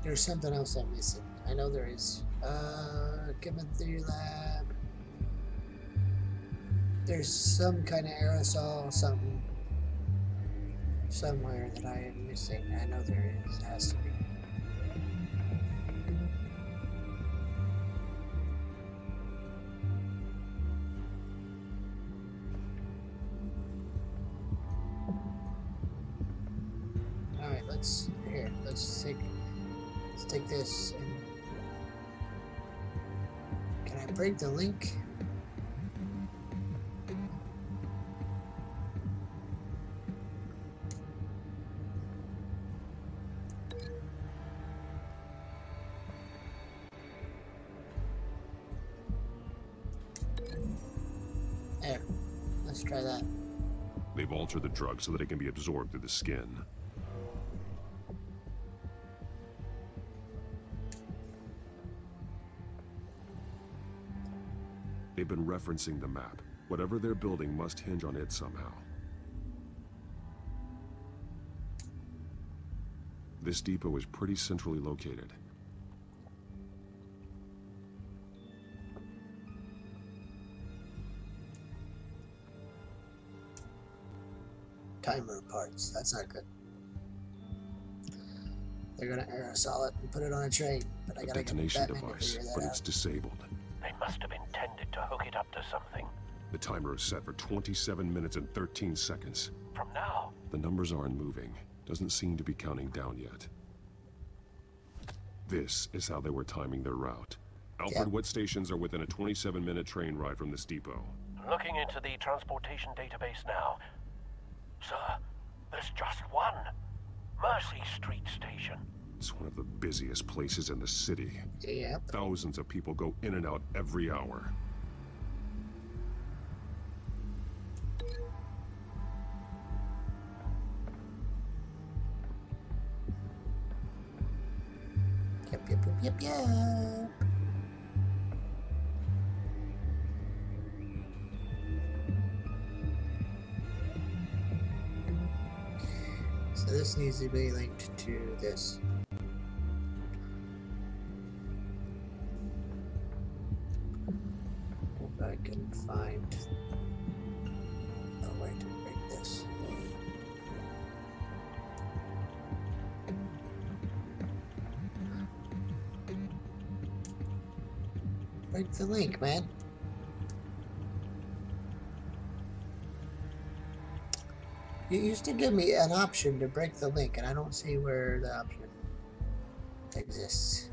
A: There's something else I'm missing. I know there is. Chemistry lab. There's some kind of aerosol, something somewhere that I am missing. I know there is. It has to be. All right, let's take this and can I break the link? There. Let's try that.
I: They've altered the drug so that it can be absorbed through the skin. They've been referencing the map. Whatever they're building must hinge on it somehow. This depot is pretty centrally located.
A: Timer parts. That's not good. They're gonna aerosol it and put it on a train, but I gotta get
I: Detonation
A: Batman to
I: device,
A: figure that
I: but
A: out.
I: it's disabled.
K: They must have intended to hook it up to something.
I: The timer is set for 27 minutes and 13 seconds.
K: From now?
I: The numbers aren't moving. Doesn't seem to be counting down yet. This is how they were timing their route. Alfred, what stations are within a 27-minute train ride from this depot?
K: Looking into the transportation database now. Sir, there's just one. Mercy Street Station.
I: It's one of the busiest places in the city.
A: Yep.
I: Thousands of people go in and out every hour.
A: Yep. So this needs to be linked to this. If I can find a way to break this. Break the link, man. You used to give me an option to break the link, and I don't see where the option exists.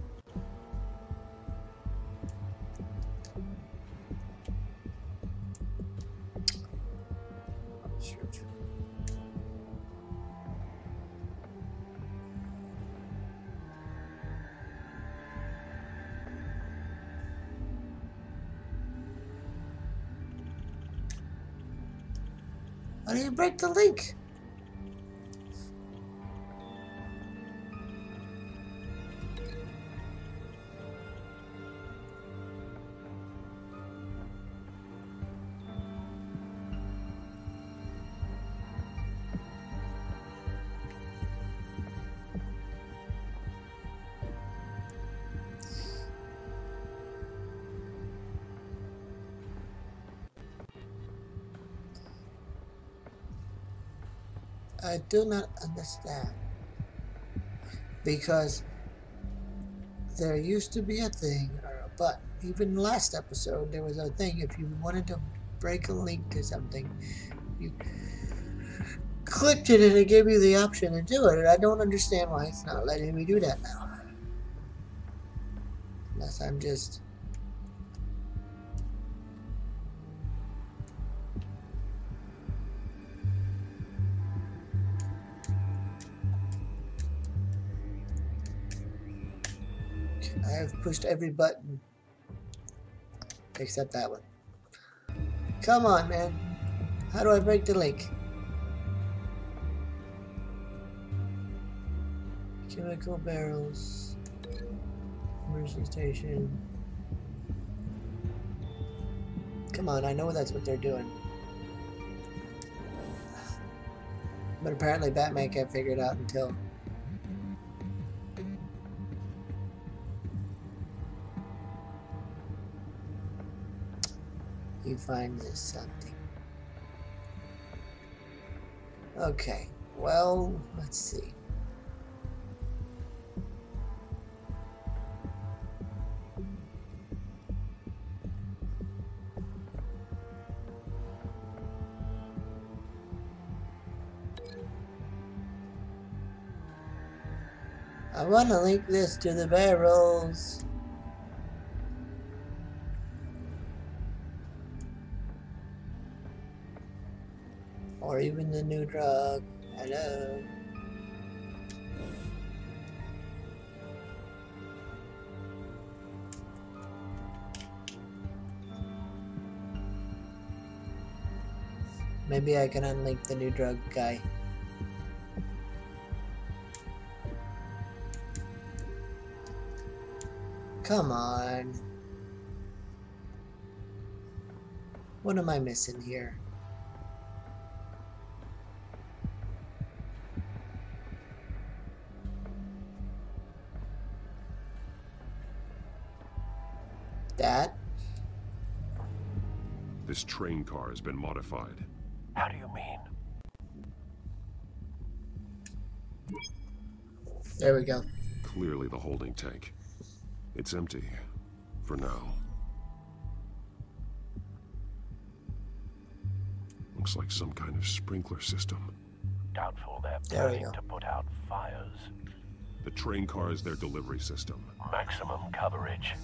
A: Oh, shoot. How do you break the link? I do not understand, because there used to be a thing or a button. Even last episode there was a thing. If you wanted to break a link to something, you clicked it and it gave you the option to do it, and I don't understand why it's not letting me do that now. Unless I'm just I have pushed every button except that one. Come on, man. How do I break the link? Chemical barrels. Immersion station. Come on, I know that's what they're doing. But apparently Batman can't figure it out until he finds us something. Okay, well, let's see. I want to link this to the barrels. Or even the new drug. Hello. Maybe I can unlink the new drug guy. Come on. What am I missing here? That?
P: This train car has been modified.
K: How do you mean?
A: There we go.
P: Clearly the holding tank. It's empty. For now. Looks like some kind of sprinkler system.
K: Doubtful they're
A: There we
K: planning
A: go.
K: to put out fires.
P: The train car is their delivery system.
K: Maximum coverage.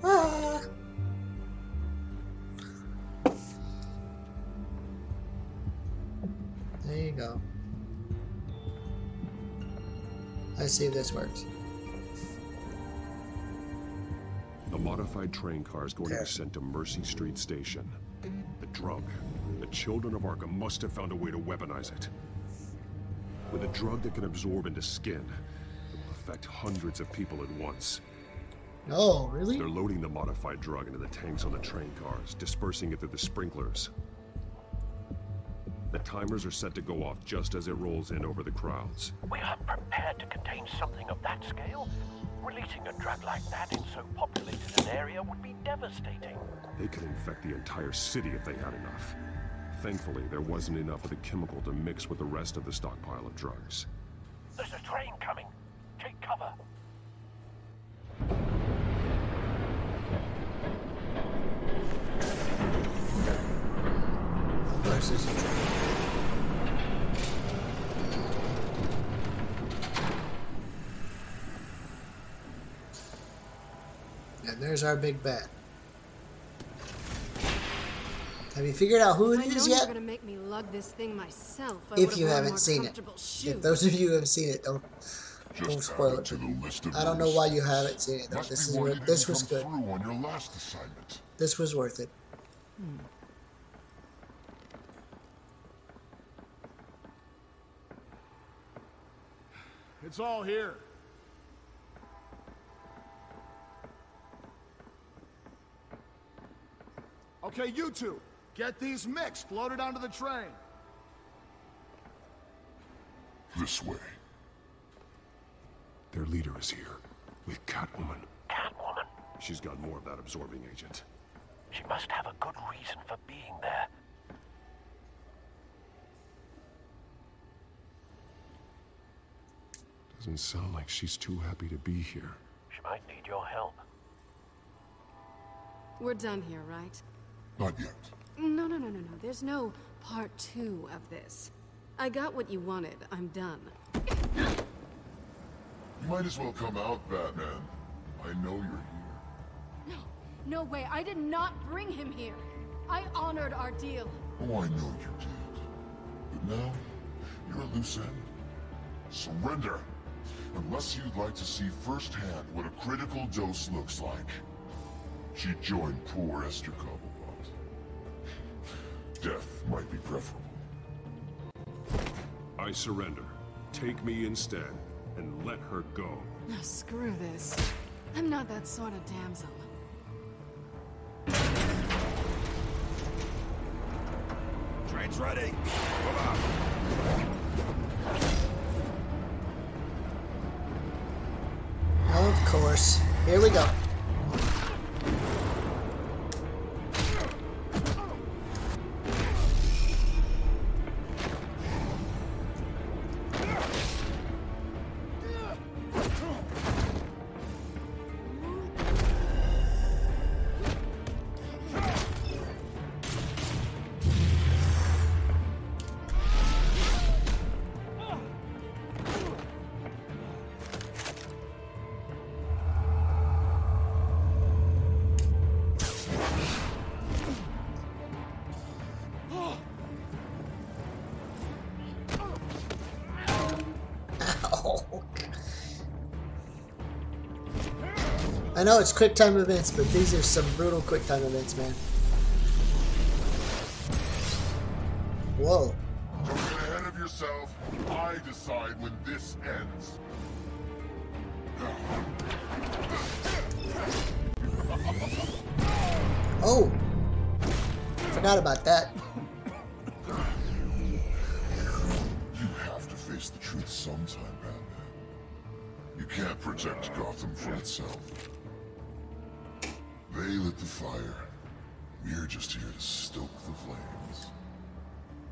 A: Ah. There you go. I see if this works.
P: The modified train car is going to be sent to Mercy Street Station. The drug. The children of Arkham must have found a way to weaponize it. With a drug that can absorb into skin, it will affect hundreds of people at once.
A: Oh, really?
P: They're loading the modified drug into the tanks on the train cars, dispersing it through the sprinklers. The timers are set to go off just as it rolls in over the crowds.
K: We aren't prepared to contain something of that scale. Releasing a drug like that in so populated an area would be devastating.
P: They could infect the entire city if they had enough. Thankfully, there wasn't enough of the chemical to mix with the rest of the stockpile of drugs.
K: There's a train coming. Take cover.
A: Of course there's a train. And there's our big bat. Have you figured out who it is
O: You're
A: yet?
O: gonna make me lug this thing myself.
A: If you haven't seen it. If those of you who have seen it, don't spoil it. I don't know why you haven't seen it though. This was good.
T: On your last assignment.
A: This was worth it.
Q: It's all here. Okay, you two, get these mixed, loaded onto the train.
T: This way.
P: Their leader is here, with Catwoman.
K: Catwoman?
P: She's got more of that absorbing agent.
K: She must have a good reason for being there.
P: Doesn't sound like she's too happy to be here.
K: She might need your help.
O: We're done here, right?
T: Not yet.
O: No. There's no part 2 of this. I got what you wanted. I'm done.
T: You might as well come out, Batman. I know you're here.
O: No way. I did not bring him here. I honored our deal.
T: Oh, I know you did. But now, you're a loose end. Surrender! Unless you'd like to see firsthand what a critical dose looks like. She joined poor Esther Cobblepot. Death might be preferable.
P: I surrender. Take me instead, and let her go.
O: No, screw this. I'm not that sort of damsel.
B: Train's ready. Come on.
A: Of course. Here we go. I know it's quick time events, but these are some brutal quick time events, man. Whoa.
T: Don't get ahead of yourself. I decide when this ends.
A: Oh. Forgot about that.
T: You have to face the truth sometime, Batman. You can't protect Gotham from itself. They lit the fire. We're just here to stoke the flames.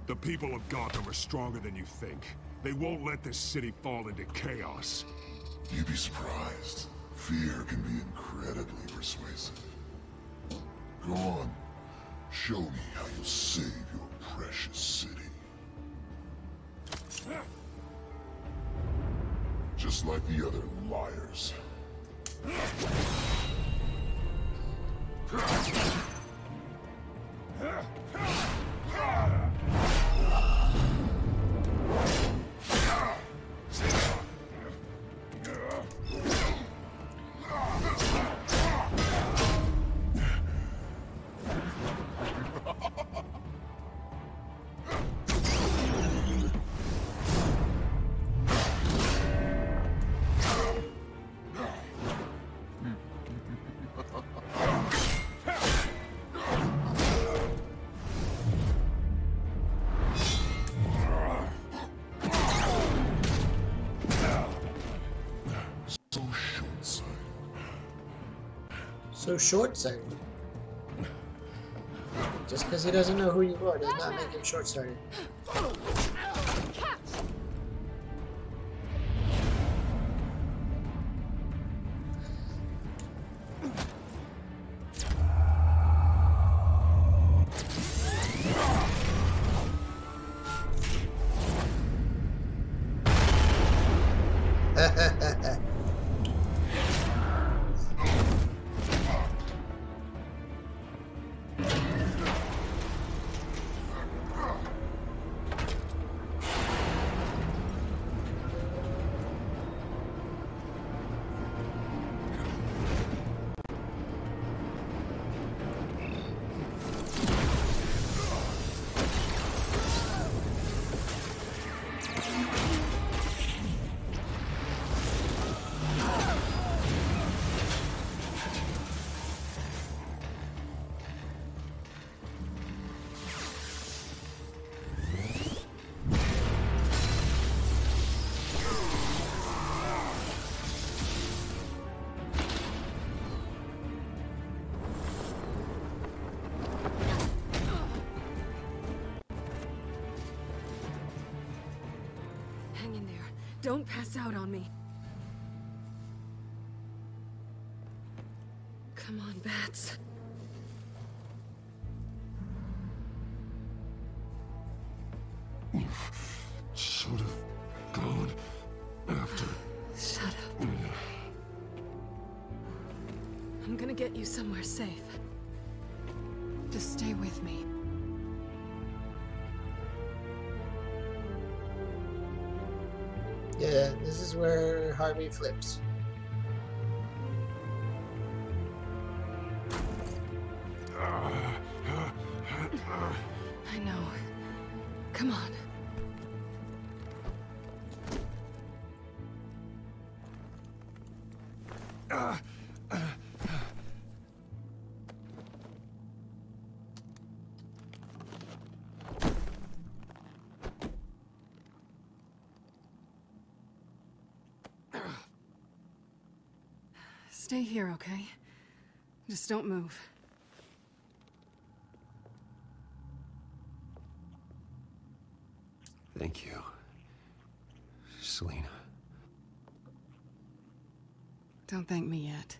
C: The people of Gotham are stronger than you think. They won't let this city fall into chaos.
T: You'd be surprised. Fear can be incredibly persuasive. Go on. Show me how you'll save your precious city. Just like the other liars.
A: So short-sighted. Just because he doesn't know who you are does not make him short-sighted.
D: Hang in there. Don't pass out on me. Come on, bats.
T: Should have gone after.
D: Shut up. I'm gonna get you somewhere safe. Just stay with me.
A: Yeah, this is where Harvey flips.
D: I know. Come on. Stay here, okay? Just don't move.
I: Thank you, Selina.
D: Don't thank me yet.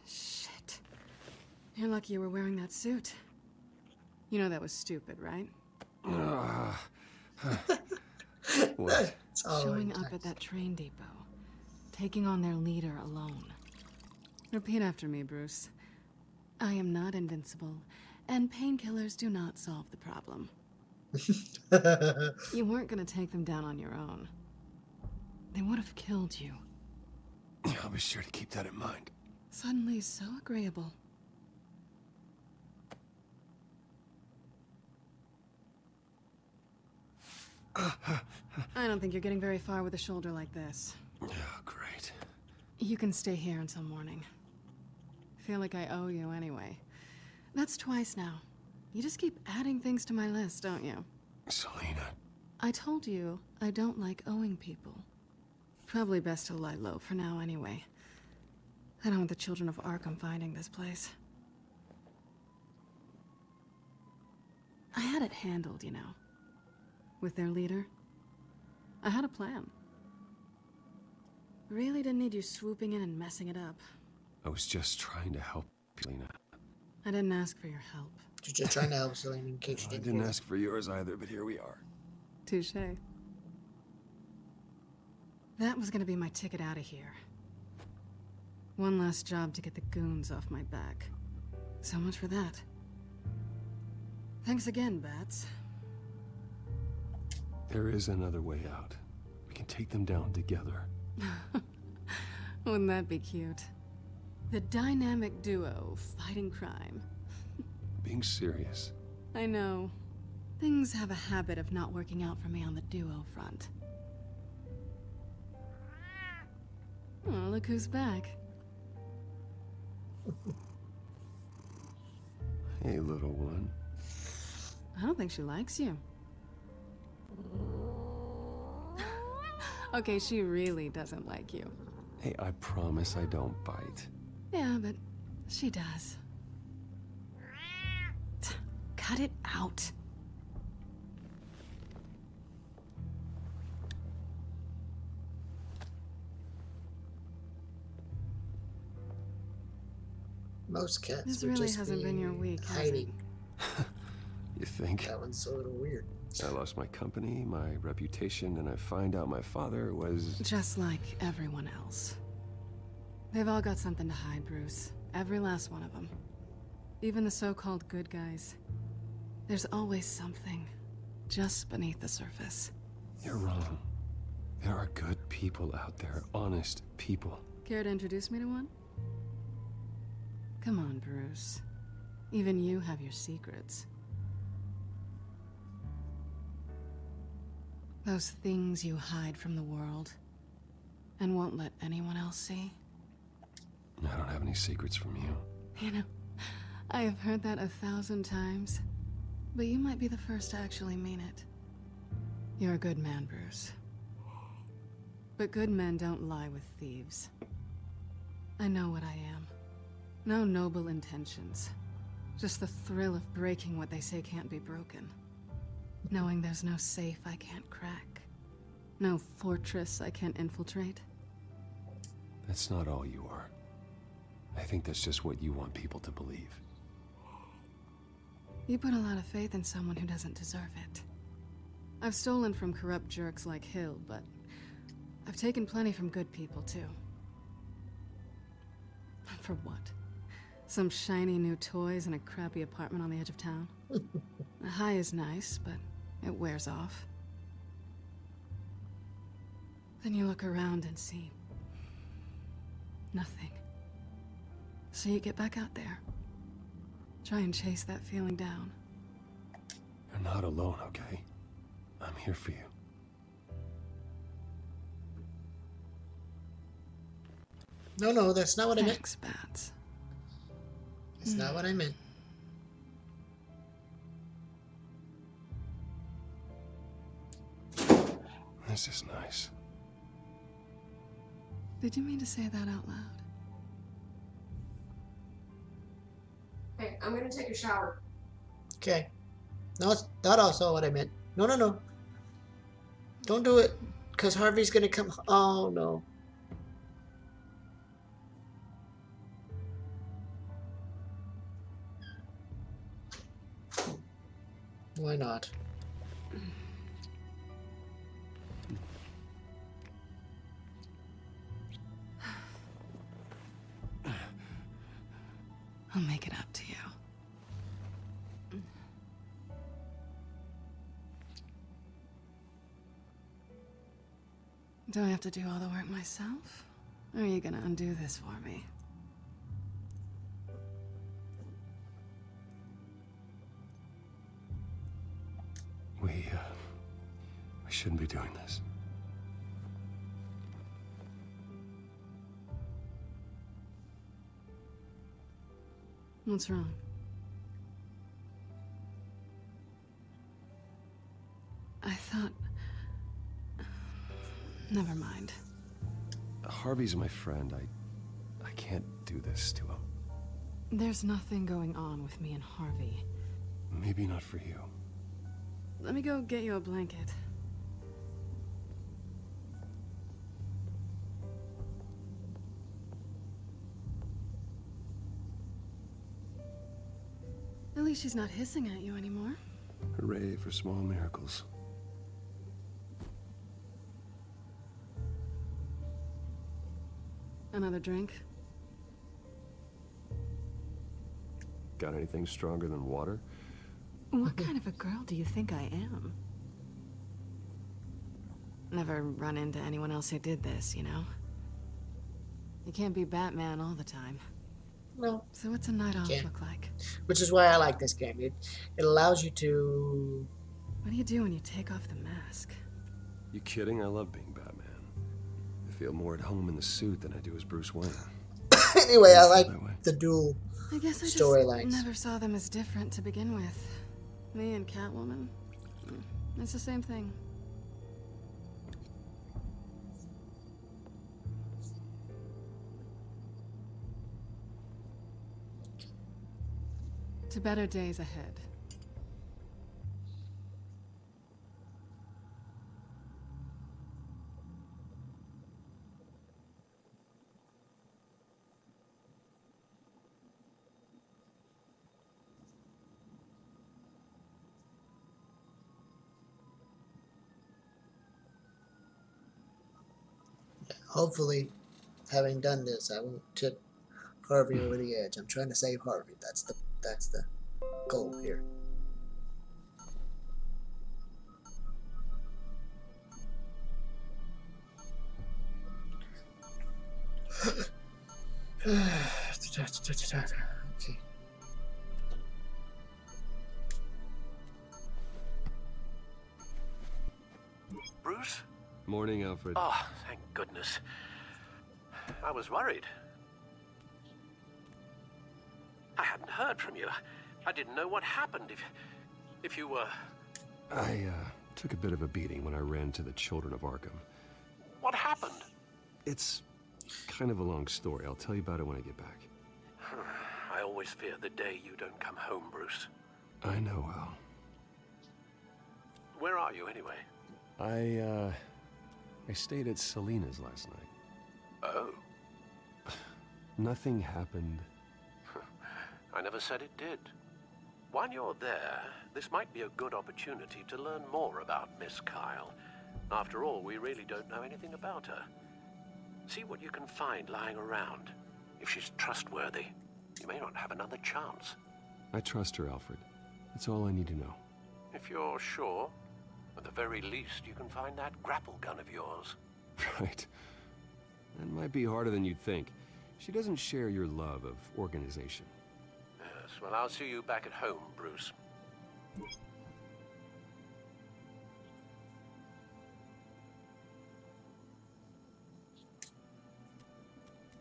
D: Shit. You're lucky you were wearing that suit. You know that was stupid, right?
I: What?
D: Showing up at that train depot. Taking on their leader alone. Repeat after me, Bruce. I am not invincible, and painkillers do not solve the problem. You weren't gonna take them down on your own. They would have killed you.
I: I'll be sure to keep that in mind.
O: Suddenly so agreeable. I don't think you're getting very far with a shoulder like this.
I: Oh, great.
O: You can stay here until morning. Feel like I owe you anyway. That's twice now. You just keep adding things to my list, don't you?
I: Selena.
O: I told you I don't like owing people. Probably best to lie low for now anyway. I don't want the children of Arkham finding this place. I had it handled, you know. With their leader. I had a plan. Really didn't need you swooping in and messing it up.
I: I was just trying to help, Selena.
O: I didn't ask for your help.
A: You're just trying to help Selena in case you
I: I
A: didn't
I: didn't
A: hear.
I: ask for yours either, but here we are.
O: Touché. That was gonna be my ticket out of here. One last job to get the goons off my back. So much for that. Thanks again, Bats.
I: There is another way out. We can take them down together.
O: Wouldn't that be cute? The dynamic duo fighting crime.
I: Being serious.
O: I know. Things have a habit of not working out for me on the duo front. Oh, look who's back.
I: Hey, little one.
O: I don't think she likes you. Okay, she really doesn't like you.
I: Hey, I promise I don't bite.
O: Yeah, but she does. Cut it out.
A: Most cats
O: This
A: would
O: really
A: just
O: hasn't
A: be
O: been your week, has it?
A: hiding.
I: You think?
A: That one's a little weird.
I: I lost my company, my reputation, and I find out my father was...
O: Just like everyone else. They've all got something to hide, Bruce. Every last one of them. Even the so-called good guys. There's always something just beneath the surface.
I: You're wrong. There are good people out there, honest people.
O: Care to introduce me to one? Come on, Bruce. Even you have your secrets. Those things you hide from the world and won't let anyone else see.
I: I don't have any secrets from you.
O: You know, I have heard that 1,000 times, but you might be the first to actually mean it. You're a good man, Bruce. But good men don't lie with thieves. I know what I am. No noble intentions. Just the thrill of breaking what they say can't be broken. Knowing there's no safe I can't crack. No fortress I can't infiltrate.
I: That's not all you are. I think that's just what you want people to believe.
O: You put a lot of faith in someone who doesn't deserve it. I've stolen from corrupt jerks like Hill, but I've taken plenty from good people, too. For what? Some shiny new toys and a crappy apartment on the edge of town? The high is nice, but it wears off. Then you look around and see nothing. So you get back out there. Try and chase that feeling down.
I: You're not alone, okay? I'm here for you.
A: No, that's not what I meant.
O: Thanks, Bats.
A: That's not what I meant.
I: This is nice.
O: Did you mean to say that out loud?
L: Hey, I'm gonna take a shower.
A: Okay. No, it's not also what I meant. No. Don't do it. Because Harvey's gonna come. Oh, no. Why not?
O: I'll make it up to you. Do I have to do all the work myself? Or are you gonna undo this for me?
I: We shouldn't be doing this.
O: What's wrong? I thought... Never mind.
I: Harvey's my friend. I can't do this to him.
O: There's nothing going on with me and Harvey.
I: Maybe not for you.
O: Let me go get you a blanket. At least she's not hissing at you anymore.
I: Hooray for small miracles.
O: Another drink?
I: Got anything stronger than water?
O: What kind of a girl do you think I am? Never run into anyone else who did this, you know? You can't be Batman all the time.
A: No.
O: So what's a night off look like?
A: Which is why I like this game. It allows you to...
O: What do you do when you take off the mask?
I: You kidding? I love being Batman. I feel more at home in the suit than I do as Bruce Wayne.
A: Anyway, I like the dual
O: I guess I
A: storylines.
O: just never saw them as different to begin with. Me and Catwoman. It's the same thing. To better days ahead.
A: Hopefully, having done this, I won't tip Harvey over the edge. I'm trying to save Harvey. That's the goal here. Okay.
K: Bruce?
I: Morning, Alfred.
K: Oh, thank goodness. I was worried. I hadn't heard from you. I didn't know what happened. If you were...
I: I took a bit of a beating when I ran to the Children of Arkham.
K: What happened?
I: It's kind of a long story. I'll tell you about it when I get back.
K: I always fear the day you don't come home, Bruce.
I: I know, Al.
K: Where are you, anyway?
I: I stayed at Selena's last night.
K: Oh.
I: Nothing happened.
K: I never said it did. While you're there, this might be a good opportunity to learn more about Miss Kyle. After all, we really don't know anything about her. See what you can find lying around. If she's trustworthy, you may not have another chance.
I: I trust her, Alfred. That's all I need to know.
K: If you're sure, at the very least, you can find that grapple gun of yours.
I: Right. That might be harder than you'd think. She doesn't share your love of organization.
K: Yes, well, I'll see you back at home, Bruce.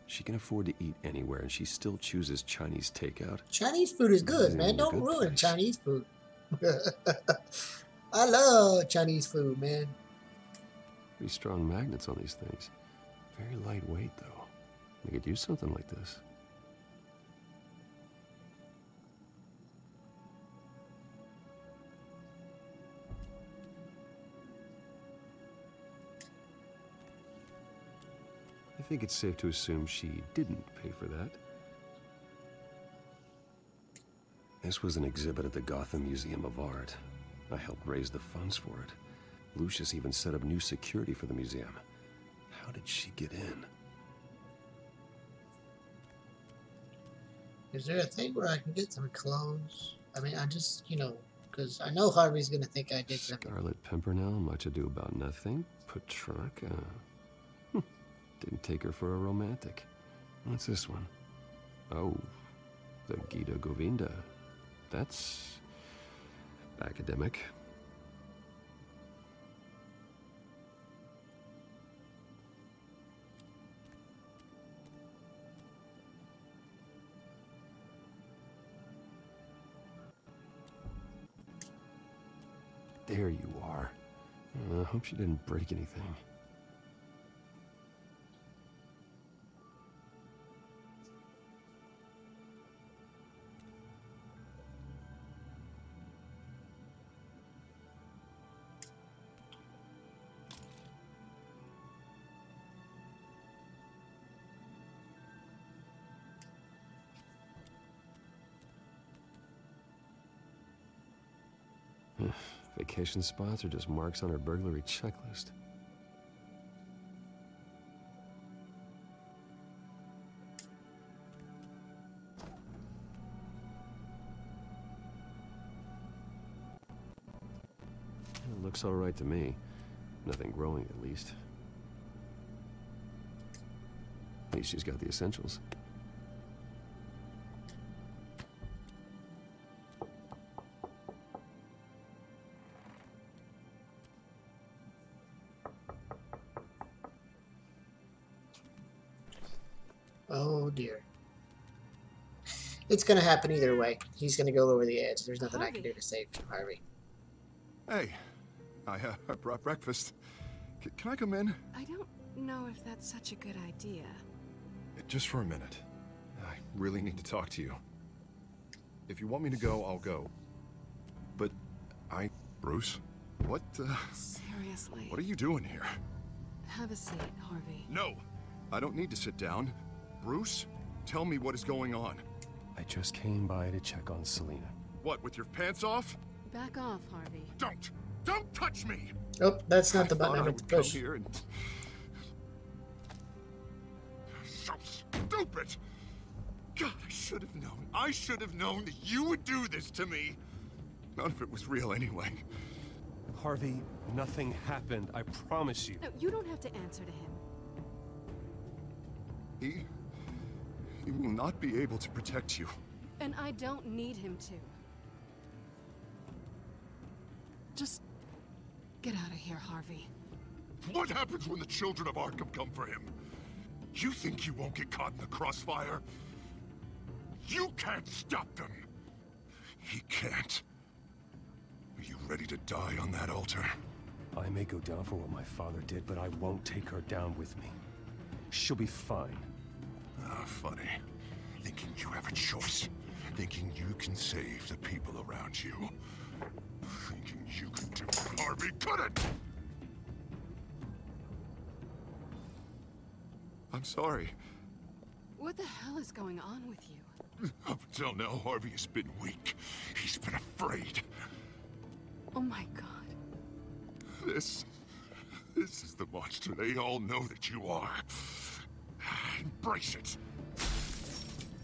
I: She can afford to eat anywhere, and she still chooses Chinese takeout.
A: Chinese food is good, man. Don't ruin Chinese food. I love Chinese food, man.
I: Pretty strong magnets on these things. Very lightweight, though. They could use something like this. I think it's safe to assume she didn't pay for that. This was an exhibit at the Gotham Museum of Art. I helped raise the funds for it. Lucius even set up new security for the museum. How did she get in?
A: Is there a thing where I can get some clothes? I mean, I just, you know, because I know Harvey's going to think I did something.
I: Scarlet Pimpernel, much ado about nothing. Petrarca. Didn't take her for a romantic. What's this one? Oh, the Gita Govinda. That's academic. There you are. I hope she didn't break anything. Vacation spots are just marks on her burglary checklist. It looks all right to me. Nothing growing, at least. At least she's got the essentials.
A: Oh dear. It's gonna happen either way. He's gonna go over the edge. There's nothing I can do to save Harvey.
C: Hey, I brought breakfast. Can I come in?
O: I don't know if that's such a good idea.
C: Just for a minute. I really need to talk to you. If you want me to go, I'll go. But Bruce? What,
O: Seriously.
C: What are you doing here?
O: Have a seat, Harvey.
C: No! I don't need to sit down. Bruce, tell me what is going on.
I: I just came by to check on Selina.
C: What, with your pants off?
O: Back off, Harvey.
C: Don't touch me!
A: Oh, that's not the button I meant to push.
C: Here and... So stupid! God, I should have known. I should have known that you would do this to me. None of it was real anyway.
I: Harvey, nothing happened. I promise you.
O: No, you don't have to answer to him.
C: He will not be able to protect you.
O: And I don't need him to. Just get out of here, Harvey.
C: What happens when the children of Arkham come for him? You think you won't get caught in the crossfire? You can't stop them. He can't. Are you ready to die on that altar?
I: I may go down for what my father did, but I won't take her down with me. She'll be fine.
C: Ah, funny. Thinking you have a choice. Thinking you can save the people around you. Thinking you can do what Harvey couldn't! I'm sorry.
O: What the hell is going on with you?
C: Up until now, Harvey has been weak. He's been afraid.
O: Oh my God.
C: This is the monster they all know that you are. Embrace it.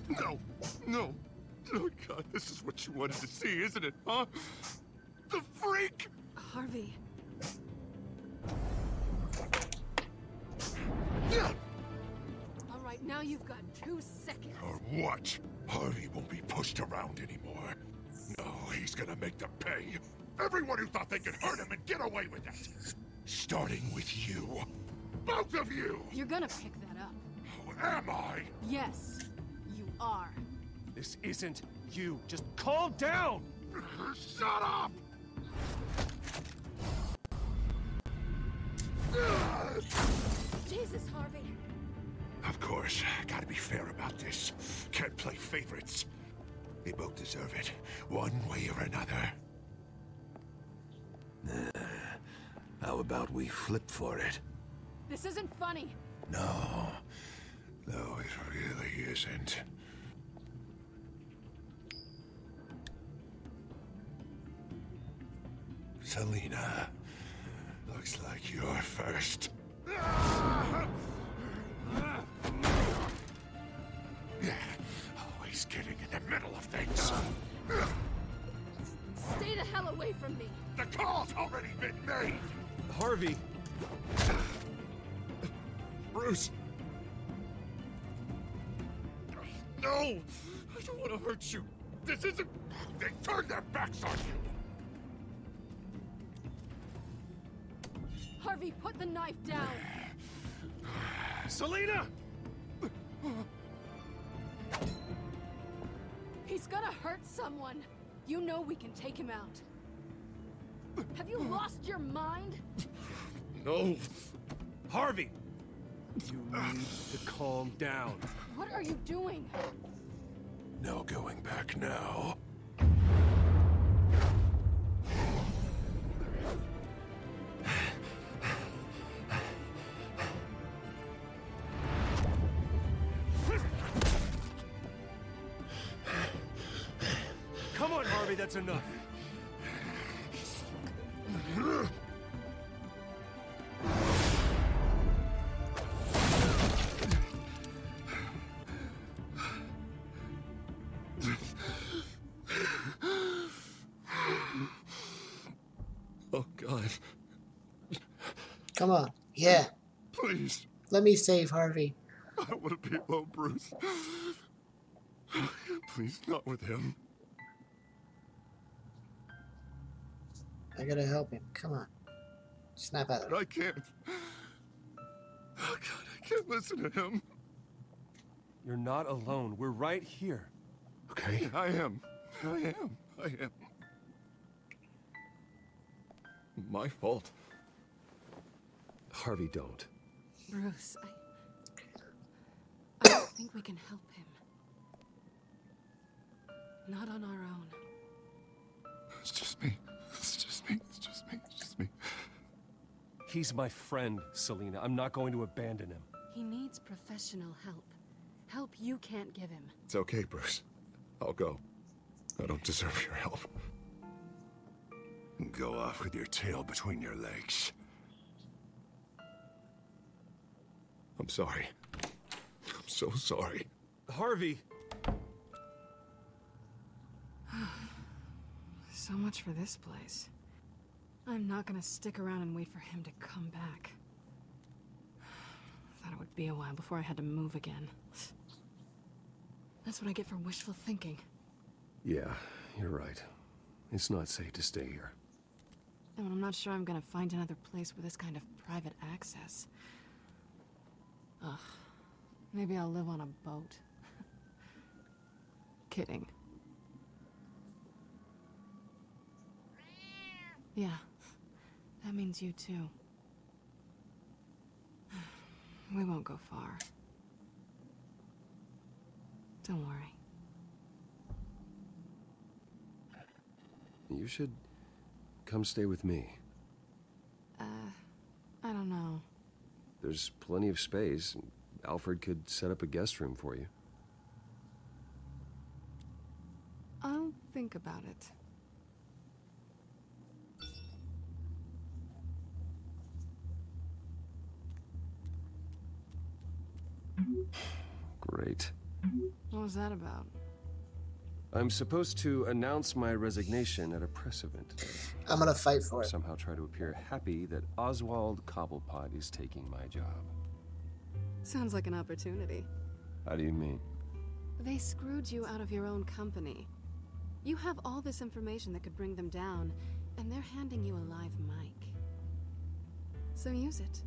C: No. Oh God, this is what you wanted to see, isn't it, huh? The freak!
O: Harvey. All right, now you've got 2 seconds.
C: Or what? Harvey won't be pushed around anymore. No, he's gonna make them pay. Everyone who thought they could hurt him and get away with it. Starting with you. Both of you!
O: You're gonna pick that up.
C: Who am I?
O: Yes, you are.
I: This isn't you. Just calm down!
C: Shut up!
O: Jesus, Harvey.
C: Of course, gotta be fair about this. Can't play favorites. They both deserve it, one way or another.
R: How about we flip for it?
O: This isn't funny.
C: No, it really isn't. Selina, looks like you're first. Always getting in the middle of things.
O: Stay the hell away from me.
C: The call's already been made.
I: Harvey.
C: Bruce, No! I don't want to hurt you. This isn't... They turned their backs on you!
O: Harvey, put the knife down!
C: Selina!
O: He's gonna hurt someone. You know we can take him out. Have you lost your mind?
C: No.
H: Harvey! You need to calm down.
O: What are you doing?
C: No going back now.
H: Come on, Harvey, that's enough.
C: Oh, God.
A: Come on. Yeah.
C: Please.
A: Let me save Harvey.
C: I don't want to be alone, Bruce. Please, not with him.
A: I gotta help him. Come on. Snap out of it.
C: I can't. Oh, God, I can't listen to him.
H: You're not alone. We're right here.
C: Okay? I am. My fault.
I: Harvey, don't.
O: Bruce, I think we can help him. Not on our own.
C: It's just me.
H: He's my friend, Selina. I'm not going to abandon him.
O: He needs professional help. Help you can't give him.
C: It's okay, Bruce. I'll go. I don't deserve your help. Go off with your tail between your legs. I'm sorry. I'm so sorry.
H: Harvey!
O: So much for this place. I'm not gonna stick around and wait for him to come back. Thought it would be a while before I had to move again. That's what I get for wishful thinking.
I: Yeah, you're right. It's not safe to stay here.
O: And I'm not sure I'm gonna find another place with this kind of private access. Ugh. Maybe I'll live on a boat. Kidding. Yeah. That means you too. We won't go far. Don't worry.
I: You should come stay with me.
O: I don't know.
I: There's plenty of space. Alfred could set up a guest room for you.
O: I'll think about it.
I: Great.
O: What was that about?
I: I'm supposed to announce my resignation at a press event today.
A: I'm gonna fight for it.
I: Somehow try to appear happy that Oswald Cobblepot is taking my job.
O: Sounds like an opportunity.
I: How do you mean?
O: They screwed you out of your own company. You have all this information that could bring them down, and they're handing you a live mic. So use it.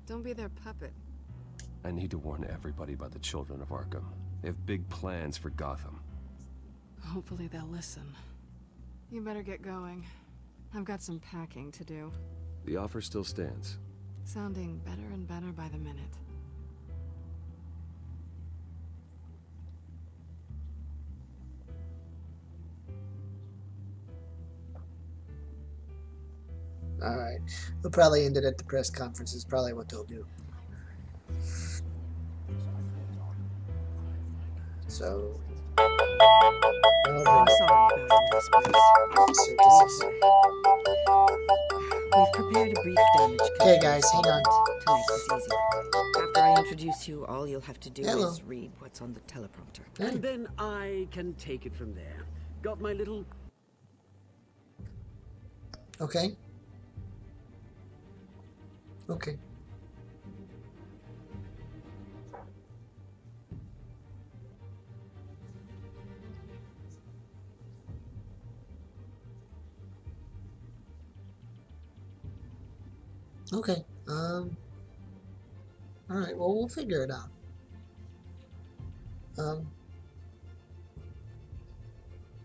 O: Don't be their puppet.
I: I need to warn everybody about the children of Arkham. They have big plans for Gotham.
O: Hopefully they'll listen. You better get going. I've got some packing to do.
I: The offer still stands.
O: Sounding better and better by the minute.
A: Alright. They'll probably end it at the press conference, is probably what they'll do. So...
N: I'm sorry about all this, Bruce. We've prepared a brief damage control
A: Okay, guys, hang on.
N: to make this easier. After I introduce you, all you'll have to do
A: Hello.
N: is read what's on the teleprompter.
M: And then I can take it from there. Got my little...
A: Okay. Okay. Okay. Alright, well, we'll figure it out.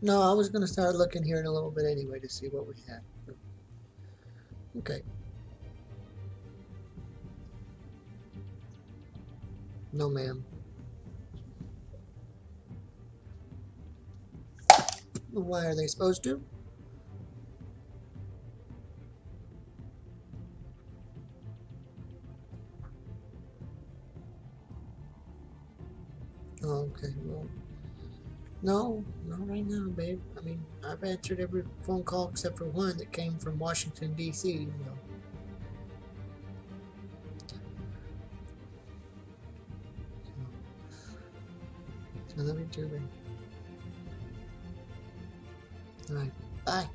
A: No, I was gonna start looking here in a little bit anyway to see what we had. Okay. No, ma'am. Why are they supposed to? Oh, okay, well, no, not right now, babe. I mean, I've answered every phone call except for one that came from Washington, D.C., you know. So, I love you too, babe. Alright, bye.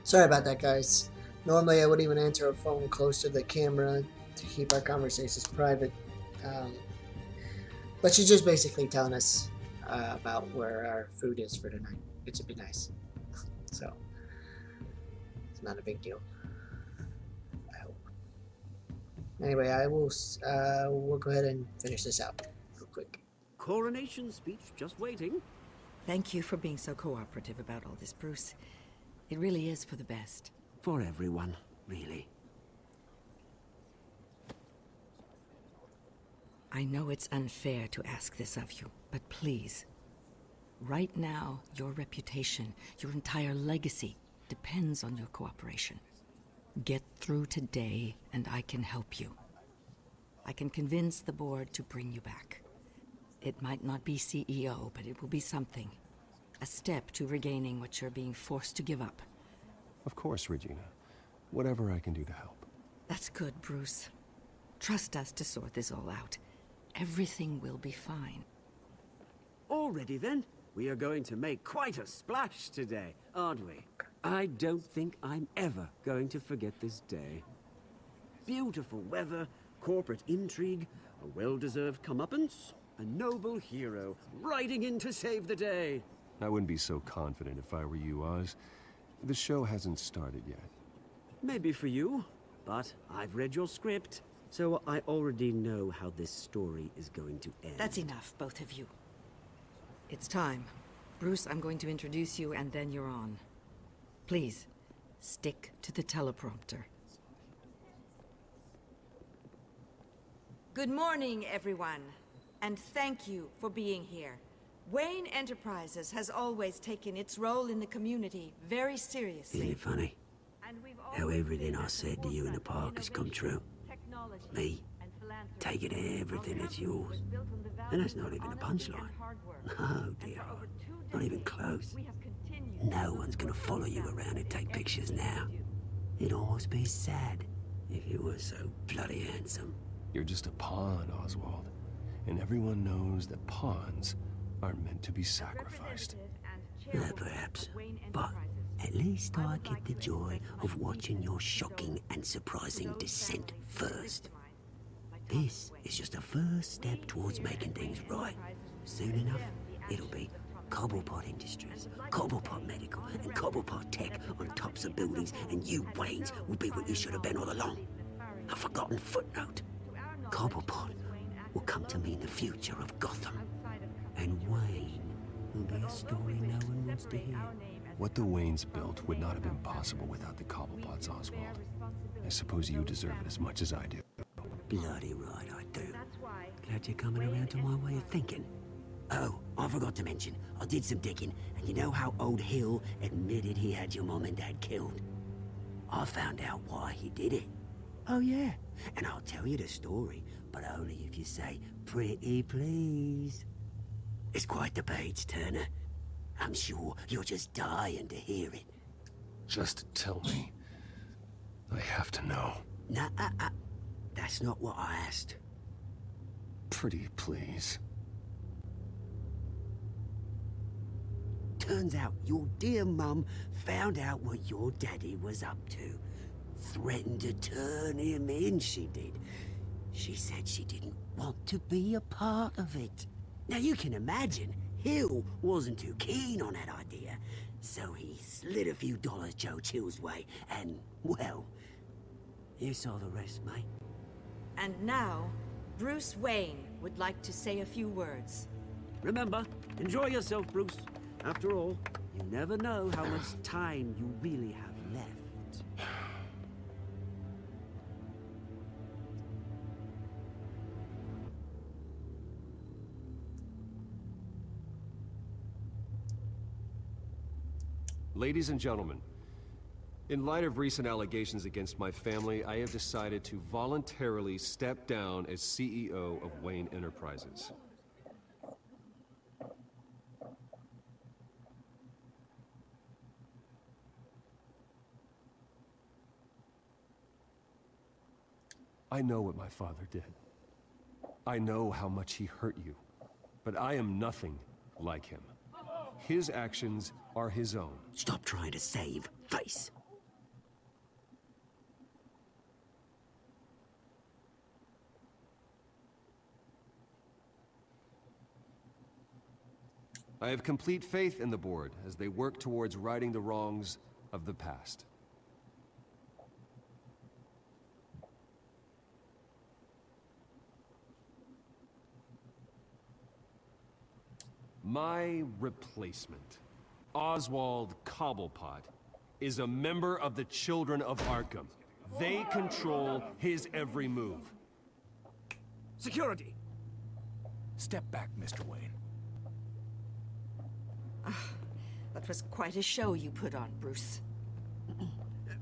A: Sorry about that, guys. Normally I would even answer a phone close to the camera to keep our conversations private. But she's just basically telling us about where our food is for tonight, which would be nice. So, it's not a big deal, I hope. Anyway, we'll go ahead and finish this out real quick.
M: Coronation speech just waiting.
N: Thank you for being so cooperative about all this, Bruce. It really is for the best.
M: For everyone, really.
N: I know it's unfair to ask this of you, but please. Right now, your reputation, your entire legacy, depends on your cooperation. Get through today, and I can help you. I can convince the board to bring you back. It might not be CEO, but it will be something. A step to regaining what you're being forced to give up.
I: Of course, Regina. Whatever I can do to help.
N: That's good, Bruce. Trust us to sort this all out. Everything will be fine.
M: Already then, we are going to make quite a splash today, aren't we? I don't think I'm ever going to forget this day. Beautiful weather, corporate intrigue, a well-deserved comeuppance, a noble hero riding in to save the day.
I: I wouldn't be so confident if I were you, Oz. The show hasn't started yet.
M: Maybe for you, but I've read your script, so I already know how this story is going to end.
N: That's enough, both of you. It's time. Bruce, I'm going to introduce you, and then you're on. Please, stick to the teleprompter. Good morning, everyone, and thank you for being here. Wayne Enterprises has always taken its role in the community very seriously.
M: Isn't it funny how everything I said to you in the park has come true? Me, taking everything that's yours. And that's not even a punchline. No, dear heart. Not even close. No one's gonna follow you around and take pictures now. It'd almost be sad if you were so bloody handsome.
I: You're just a pawn, Oswald. And everyone knows that pawns are meant to be sacrificed.
M: Perhaps. But at least I get the joy of watching your shocking and surprising descent first. This is just a first step towards making things right. Soon enough, it'll be Cobblepot Industries, Cobblepot Medical, and Cobblepot Tech on tops of buildings, and you, Waynes, will be what you should have been all along. A forgotten footnote. Cobblepot will come to mean the future of Gotham. And Wayne will be a story no one wants to hear.
I: What the Waynes built would not have been possible without the Cobblepots, Oswald. I suppose you deserve it as much as I do.
M: Bloody right I do. Glad you're coming around to my way of thinking. Oh, I forgot to mention, I did some digging, and you know how old Hill admitted he had your mom and dad killed? I found out why he did it. Oh yeah, and I'll tell you the story, but only if you say, pretty please. It's quite the page, Turner. I'm sure you're just dying to hear it.
I: Just tell me. I have to know.
M: Nah, that's not what I asked.
I: Pretty please.
M: Turns out your dear mum found out what your daddy was up to. Threatened to turn him in, she did. She said she didn't want to be a part of it. Now you can imagine, Hill wasn't too keen on that idea, so he slid a few dollars Joe Chill's way, and, well, you saw the rest, mate.
N: And now, Bruce Wayne would like to say a few words.
M: Remember, enjoy yourself, Bruce. After all, you never know how much time you really have left.
I: Ladies and gentlemen, in light of recent allegations against my family, I have decided to voluntarily step down as CEO of Wayne Enterprises. I know what my father did. I know how much he hurt you, but I am nothing like him. His actions are his own.
M: Stop trying to save face.
I: I have complete faith in the board as they work towards righting the wrongs of the past. My replacement, Oswald Cobblepot, is a member of the Children of Arkham. They control his every move.
M: Security!
R: Step back, Mr. Wayne.
N: That was quite a show you put on, Bruce.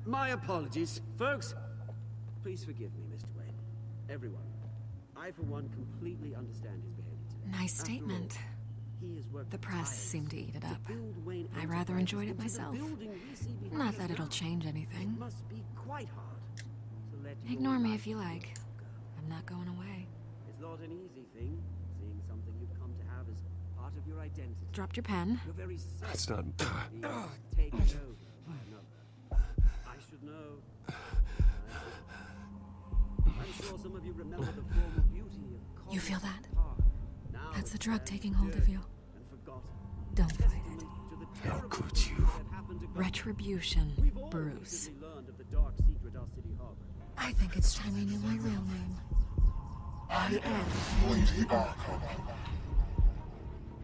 M: My apologies. Folks, please forgive me, Mr. Wayne. Everyone. I, for one, completely understand his behavior today.
D: Nice statement. The press seemed to eat it up. I rather enjoyed it myself. Not that it'll change anything.
M: Must be quite hard to let
D: Ignore me if you like. I'm not going away.
M: It's not an easy thing, seeing something you've come to have as part of your identity.
D: Dropped your pen.
M: You're very
I: That's not...
M: taken over by another. I should know. I'm sure some of you remember the former beauty of
D: You feel that?
M: Now
D: That's the drug taking hold of you.
M: and forgotten.
D: Don't fight it.
R: How could you?
D: Retribution, Bruce.
M: Learned of the dark secret our city harbor.
D: I think it's time you knew my real name.
T: I am Lady Arkham.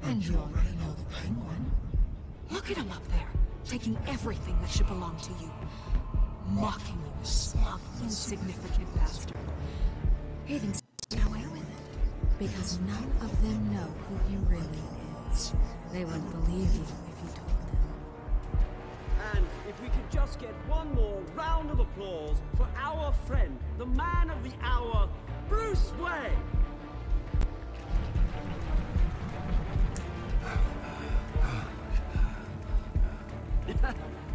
D: And you already know the Penguin. Look at him up there, taking everything that should belong to you. Mocking you, smug, insignificant bastard. He thinks he can get away with it. Because none of them know who he really is. They wouldn't believe you if you told them.
M: And if we could just get one more round of applause for our friend, the man of the hour, Bruce Wayne.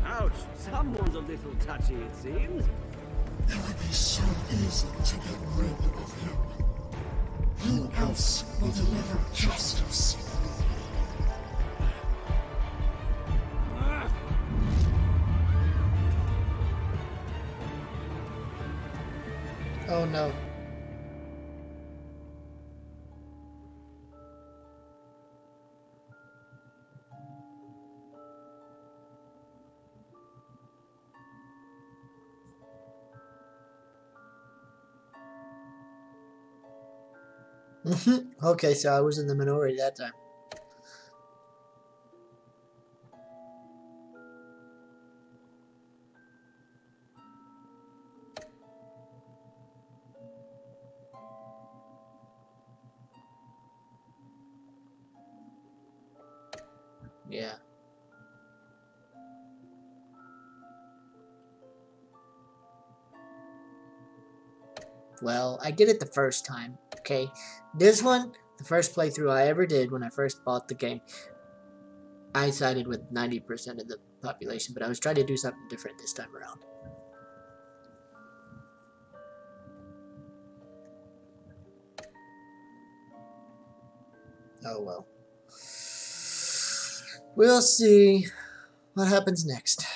M: Ouch, someone's a little touchy, it seems.
T: It would be so easy to get rid of him. Who else will deliver justice?
A: Oh no. Okay, so I was in the minority that time. Yeah. Well, I did it the first time, okay? This one, the first playthrough I ever did when I first bought the game, I sided with 90% of the population, but I was trying to do something different this time around. Oh well. We'll see what happens next.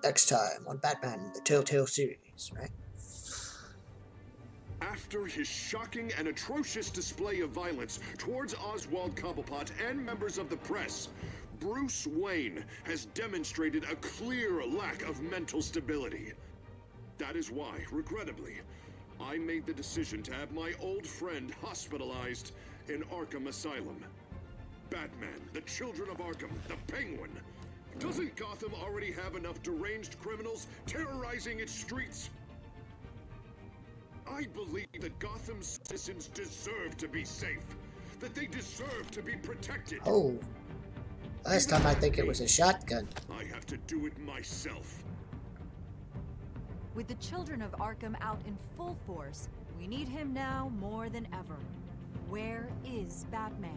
A: Next time on Batman, the Telltale series, right?
C: After his shocking and atrocious display of violence towards Oswald Cobblepot and members of the press, Bruce Wayne has demonstrated a clear lack of mental stability. That is why, regrettably, I made the decision to have my old friend hospitalized in Arkham Asylum. Batman, the Children of Arkham, the Penguin. Doesn't Gotham already have enough deranged criminals terrorizing its streets? I believe that Gotham's citizens deserve to be safe, that they deserve to be protected.
A: Oh, last time I think it was a shotgun.
C: I have to do it myself.
S: With the Children of Arkham out in full force, we need him now more than ever. Where is Batman?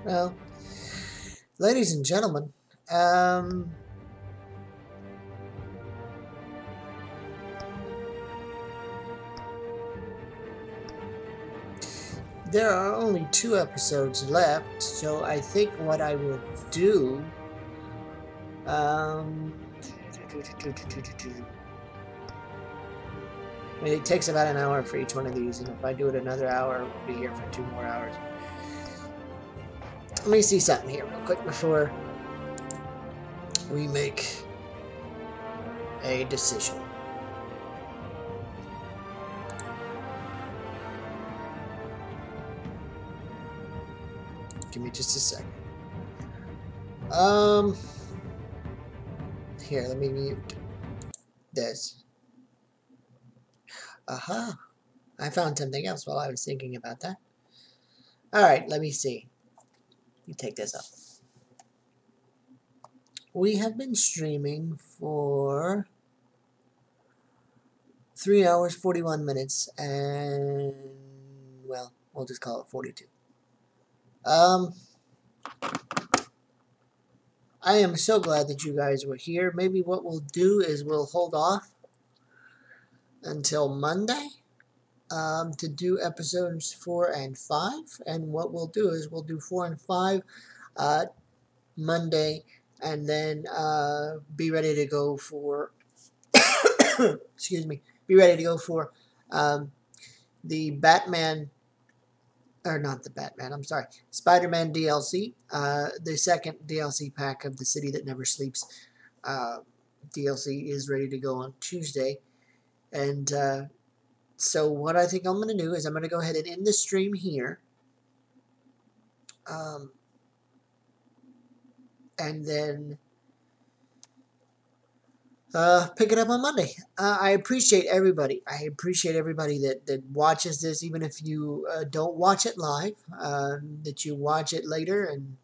A: Well, ladies and gentlemen, there are only 2 episodes left, so I think what I will do, I mean, it takes about an hour for each one of these, and if I do it another hour, we'll be here for 2 more hours. Let me see something here real quick before we make a decision. Give me just a second. Here, let me mute this. Aha! I found something else while I was thinking about that. Alright, let me see. You take this up. We have been streaming for 3 hours, 41 minutes, and, well, we'll just call it 42. I am so glad that you guys were here. Maybe what we'll do is we'll hold off until Monday to do episodes 4 and 5. And what we'll do is we'll do 4 and 5 Monday, and then be ready to go for excuse me, be ready to go for the Batman, or not the Batman, I'm sorry, Spider-Man DLC, the second DLC pack of the City That Never Sleeps DLC is ready to go on Tuesday. And so what I think I'm going to do is I'm going to go ahead and end the stream here. And then pick it up on Monday. I appreciate everybody. I appreciate everybody that watches this, even if you don't watch it live, that you watch it later and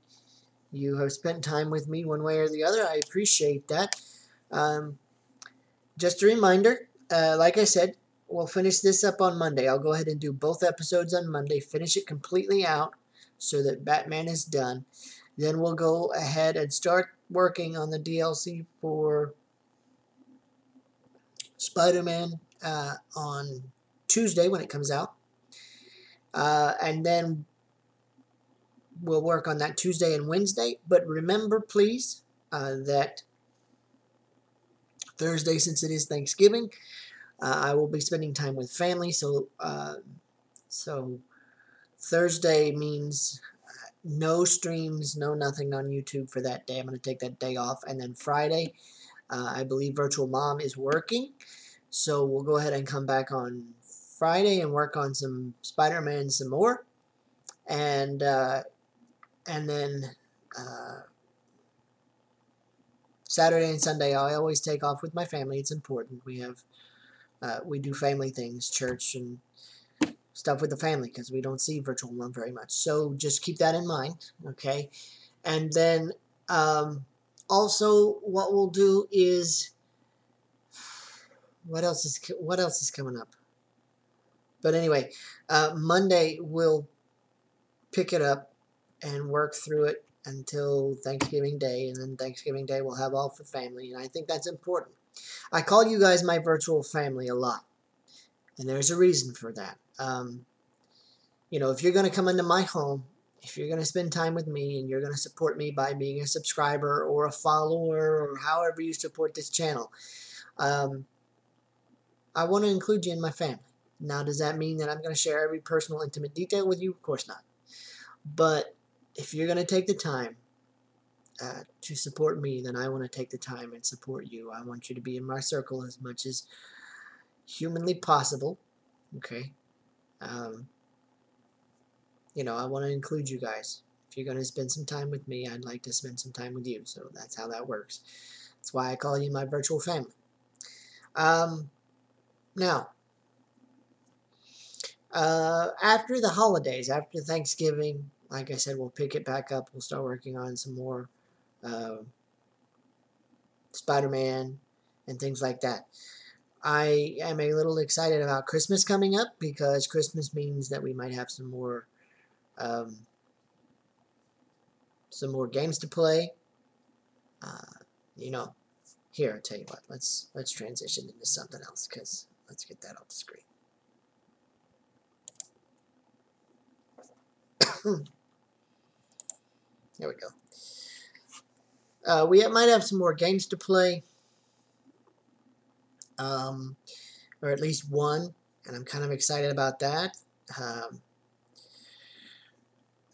A: you have spent time with me one way or the other. I appreciate that. Just a reminder, like I said, we'll finish this up on Monday. I'll go ahead and do both episodes on Monday, finish it completely out so that Batman is done. Then we'll go ahead and start working on the DLC for Spider-Man on Tuesday when it comes out. And then we'll work on that Tuesday and Wednesday. But remember, please, that Thursday, since it is Thanksgiving, I will be spending time with family. So Thursday means no streams, no nothing on YouTube for that day. I'm going to take that day off. And then Friday, I believe Virtual Mom is working. So we'll go ahead and come back on Friday and work on some Spider-Man some more. And then Saturday and Sunday, I always take off with my family. It's important. We do family things, church and stuff with the family, because we don't see Virtual Mom very much. So just keep that in mind, okay? And then also what we'll do is, what else is coming up? But anyway, Monday we'll pick it up and work through it until Thanksgiving Day, and then Thanksgiving Day we'll have all for family, and I think that's important. I call you guys my virtual family a lot. And there's a reason for that. You know, if you're going to come into my home, if you're going to spend time with me and you're going to support me by being a subscriber or a follower or however you support this channel, I want to include you in my family. Now, does that mean that I'm going to share every personal, intimate detail with you? Of course not. But if you're going to take the time to support me, then I want to take the time and support you. I want you to be in my circle as much as humanly possible. Okay? You know, I want to include you guys. If you're going to spend some time with me, I'd like to spend some time with you. So that's how that works. That's why I call you my virtual family. Now, after the holidays, after Thanksgiving, like I said, we'll pick it back up. We'll start working on some more Spider-Man and things like that. I am a little excited about Christmas coming up because Christmas means that we might have some more games to play. You know, here, I'll tell you what, let's transition into something else, because let's get that off the screen. There we go. We might have some more games to play, or at least one, and I'm kind of excited about that.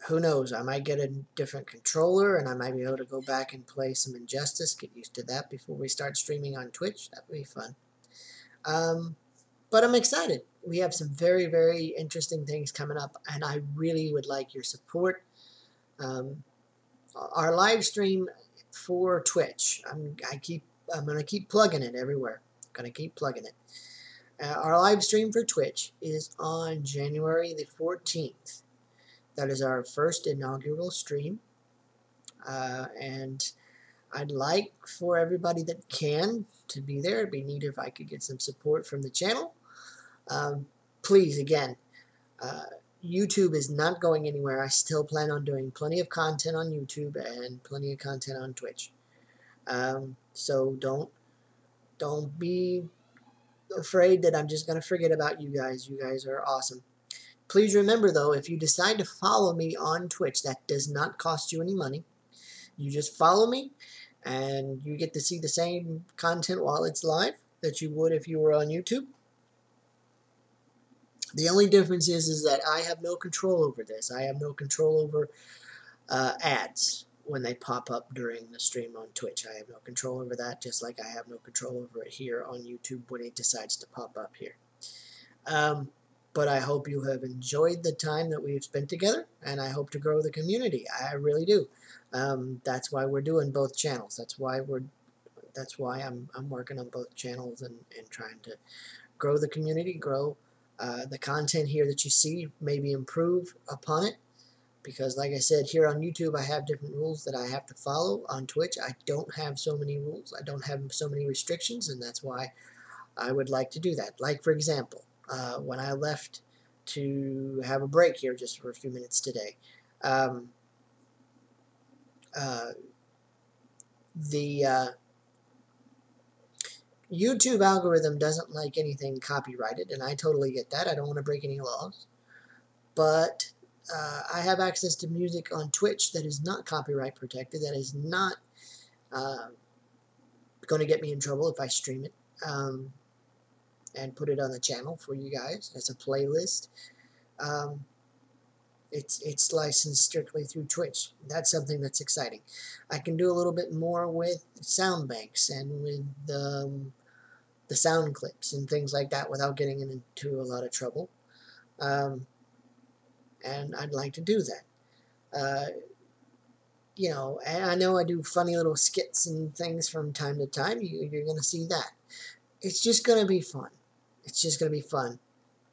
A: Who knows, I might get a different controller, and I might be able to go back and play some Injustice, get used to that before we start streaming on Twitch. That would be fun. But I'm excited. We have some very, very interesting things coming up, and I really would like your support. Our live stream for Twitch, I'm going to keep plugging it everywhere. I'm going to keep plugging it. Our live stream for Twitch is on January the 14th. That is our first inaugural stream, and I'd like for everybody that can to be there. It'd be neat if I could get some support from the channel. Please, again, YouTube is not going anywhere. I still plan on doing plenty of content on YouTube and plenty of content on Twitch. So don't be afraid that I'm just going to forget about you guys. You guys are awesome. Please remember, though, if you decide to follow me on Twitch, that does not cost you any money. You just follow me, and you get to see the same content while it's live that you would if you were on YouTube. The only difference is that I have no control over this. I have no control over ads when they pop up during the stream on Twitch. I have no control over that, just like I have no control over it here on YouTube when it decides to pop up here. But I hope you have enjoyed the time that we've spent together, and I hope to grow the community. I really do. That's why we're doing both channels. That's why I'm working on both channels and trying to grow the community, grow the content here that you see, maybe improve upon it. Because like I said, here on YouTube I have different rules that I have to follow. On Twitch I don't have so many rules. I don't have so many restrictions, and that's why I would like to do that. Like, for example, when I left to have a break here just for a few minutes today, the YouTube algorithm doesn't like anything copyrighted, and I totally get that. I don't want to break any laws. But I have access to music on Twitch that is not copyright protected, that is not going to get me in trouble if I stream it. And put it on the channel for you guys as a playlist. It's licensed strictly through Twitch. That's something that's exciting. I can do a little bit more with sound banks and with the sound clips and things like that without getting into a lot of trouble. And I'd like to do that. You know, and I know I do funny little skits and things from time to time. You're going to see that. It's just going to be fun. It's just going to be fun,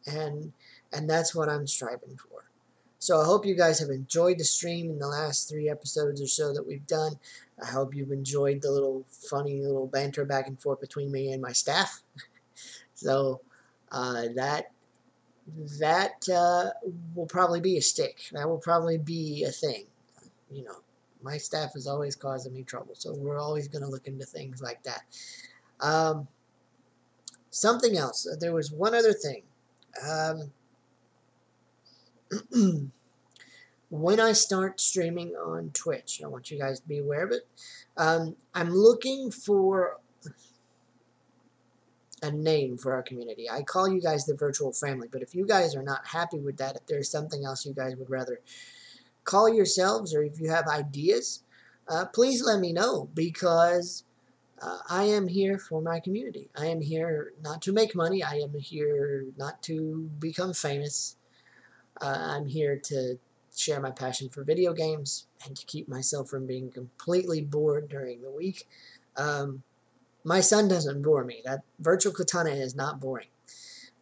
A: and that's what I'm striving for. So I hope you guys have enjoyed the stream in the last 3 episodes or so that we've done. I hope you've enjoyed the little funny little banter back and forth between me and my staff. So that will probably be a stick. That will probably be a thing. You know, my staff is always causing me trouble, so we're always going to look into things like that. Something else. There was one other thing. When I start streaming on Twitch, I want you guys to be aware of it. I'm looking for a name for our community. I call you guys the virtual family, but if you guys are not happy with that, if there's something else you guys would rather call yourselves, or if you have ideas, please let me know, because I am here for my community. I am here not to make money. I am here not to become famous. I'm here to share my passion for video games and to keep myself from being completely bored during the week. My son doesn't bore me. That Virtual Katana is not boring.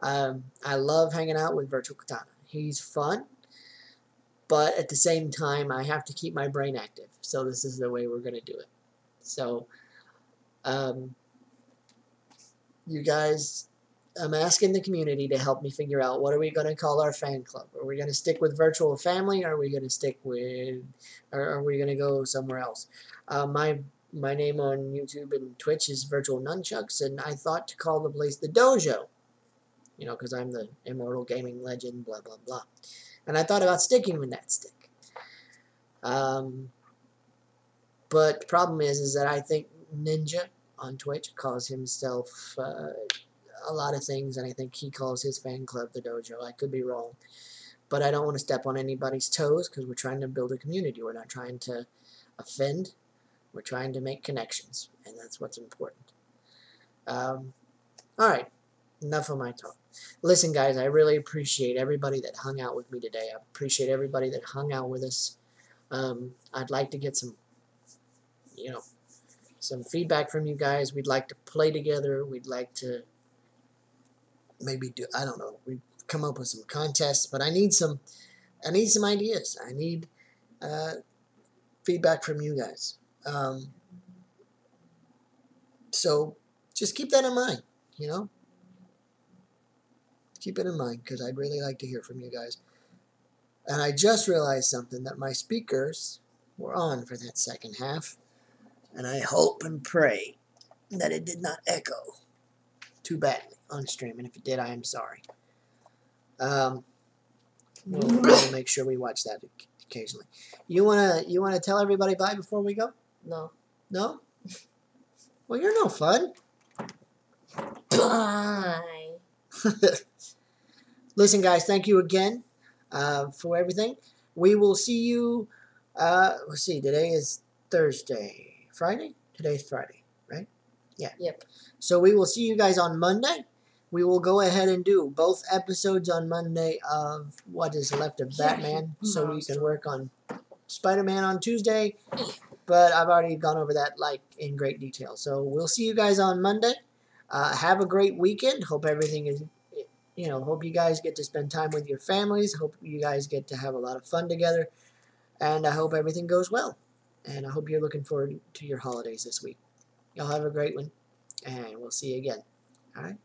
A: I love hanging out with Virtual Katana. He's fun, but at the same time, I have to keep my brain active. So this is the way we're going to do it. So, you guys, I'm asking the community to help me figure out, what are we going to call our fan club? Are we going to stick with Virtual Family? Or are we going to stick with, or are we going to go somewhere else? My name on YouTube and Twitch is Virtual Nunchucks, and I thought to call the place the Dojo. You know, because I'm the immortal gaming legend, blah, blah, blah. And I thought about sticking with that stick. But the problem is that I think Ninja on Twitch calls himself a lot of things, and I think he calls his fan club the Dojo. I could be wrong. But I don't want to step on anybody's toes, because we're trying to build a community. We're not trying to offend. We're trying to make connections, and that's what's important. All right, enough of my talk. Listen, guys, I really appreciate everybody that hung out with me today. I appreciate everybody that hung out with us. I'd like to get some, some feedback from you guys. We'd like to play together. We'd like to maybe do, I don't know, we come up with some contests, but I need some ideas. I need feedback from you guys. So just keep that in mind, Keep it in mind, because I'd really like to hear from you guys. And I just realized something, that my speakers were on for that second half, and I hope and pray that it did not echo too badly on stream, and if it did, I am sorry. We'll make sure we watch that occasionally. You wanna tell everybody bye before we go?
L: No.
A: No? Well, you're no fun.
L: Bye.
A: Listen, guys, thank you again for everything. We will see you. Let's see. Today is Thursday. Friday? Today's Friday, right? Yeah.
L: Yep.
A: So we will see you guys on Monday. We will go ahead and do both episodes on Monday of what is left of Batman, so we can work on Spider-Man on Tuesday. But I've already gone over that in great detail. So we'll see you guys on Monday. Have a great weekend. Hope everything is, hope you guys get to spend time with your families. Hope you guys get to have a lot of fun together. And I hope everything goes well. And I hope you're looking forward to your holidays this week. Y'all have a great one. And we'll see you again. All right?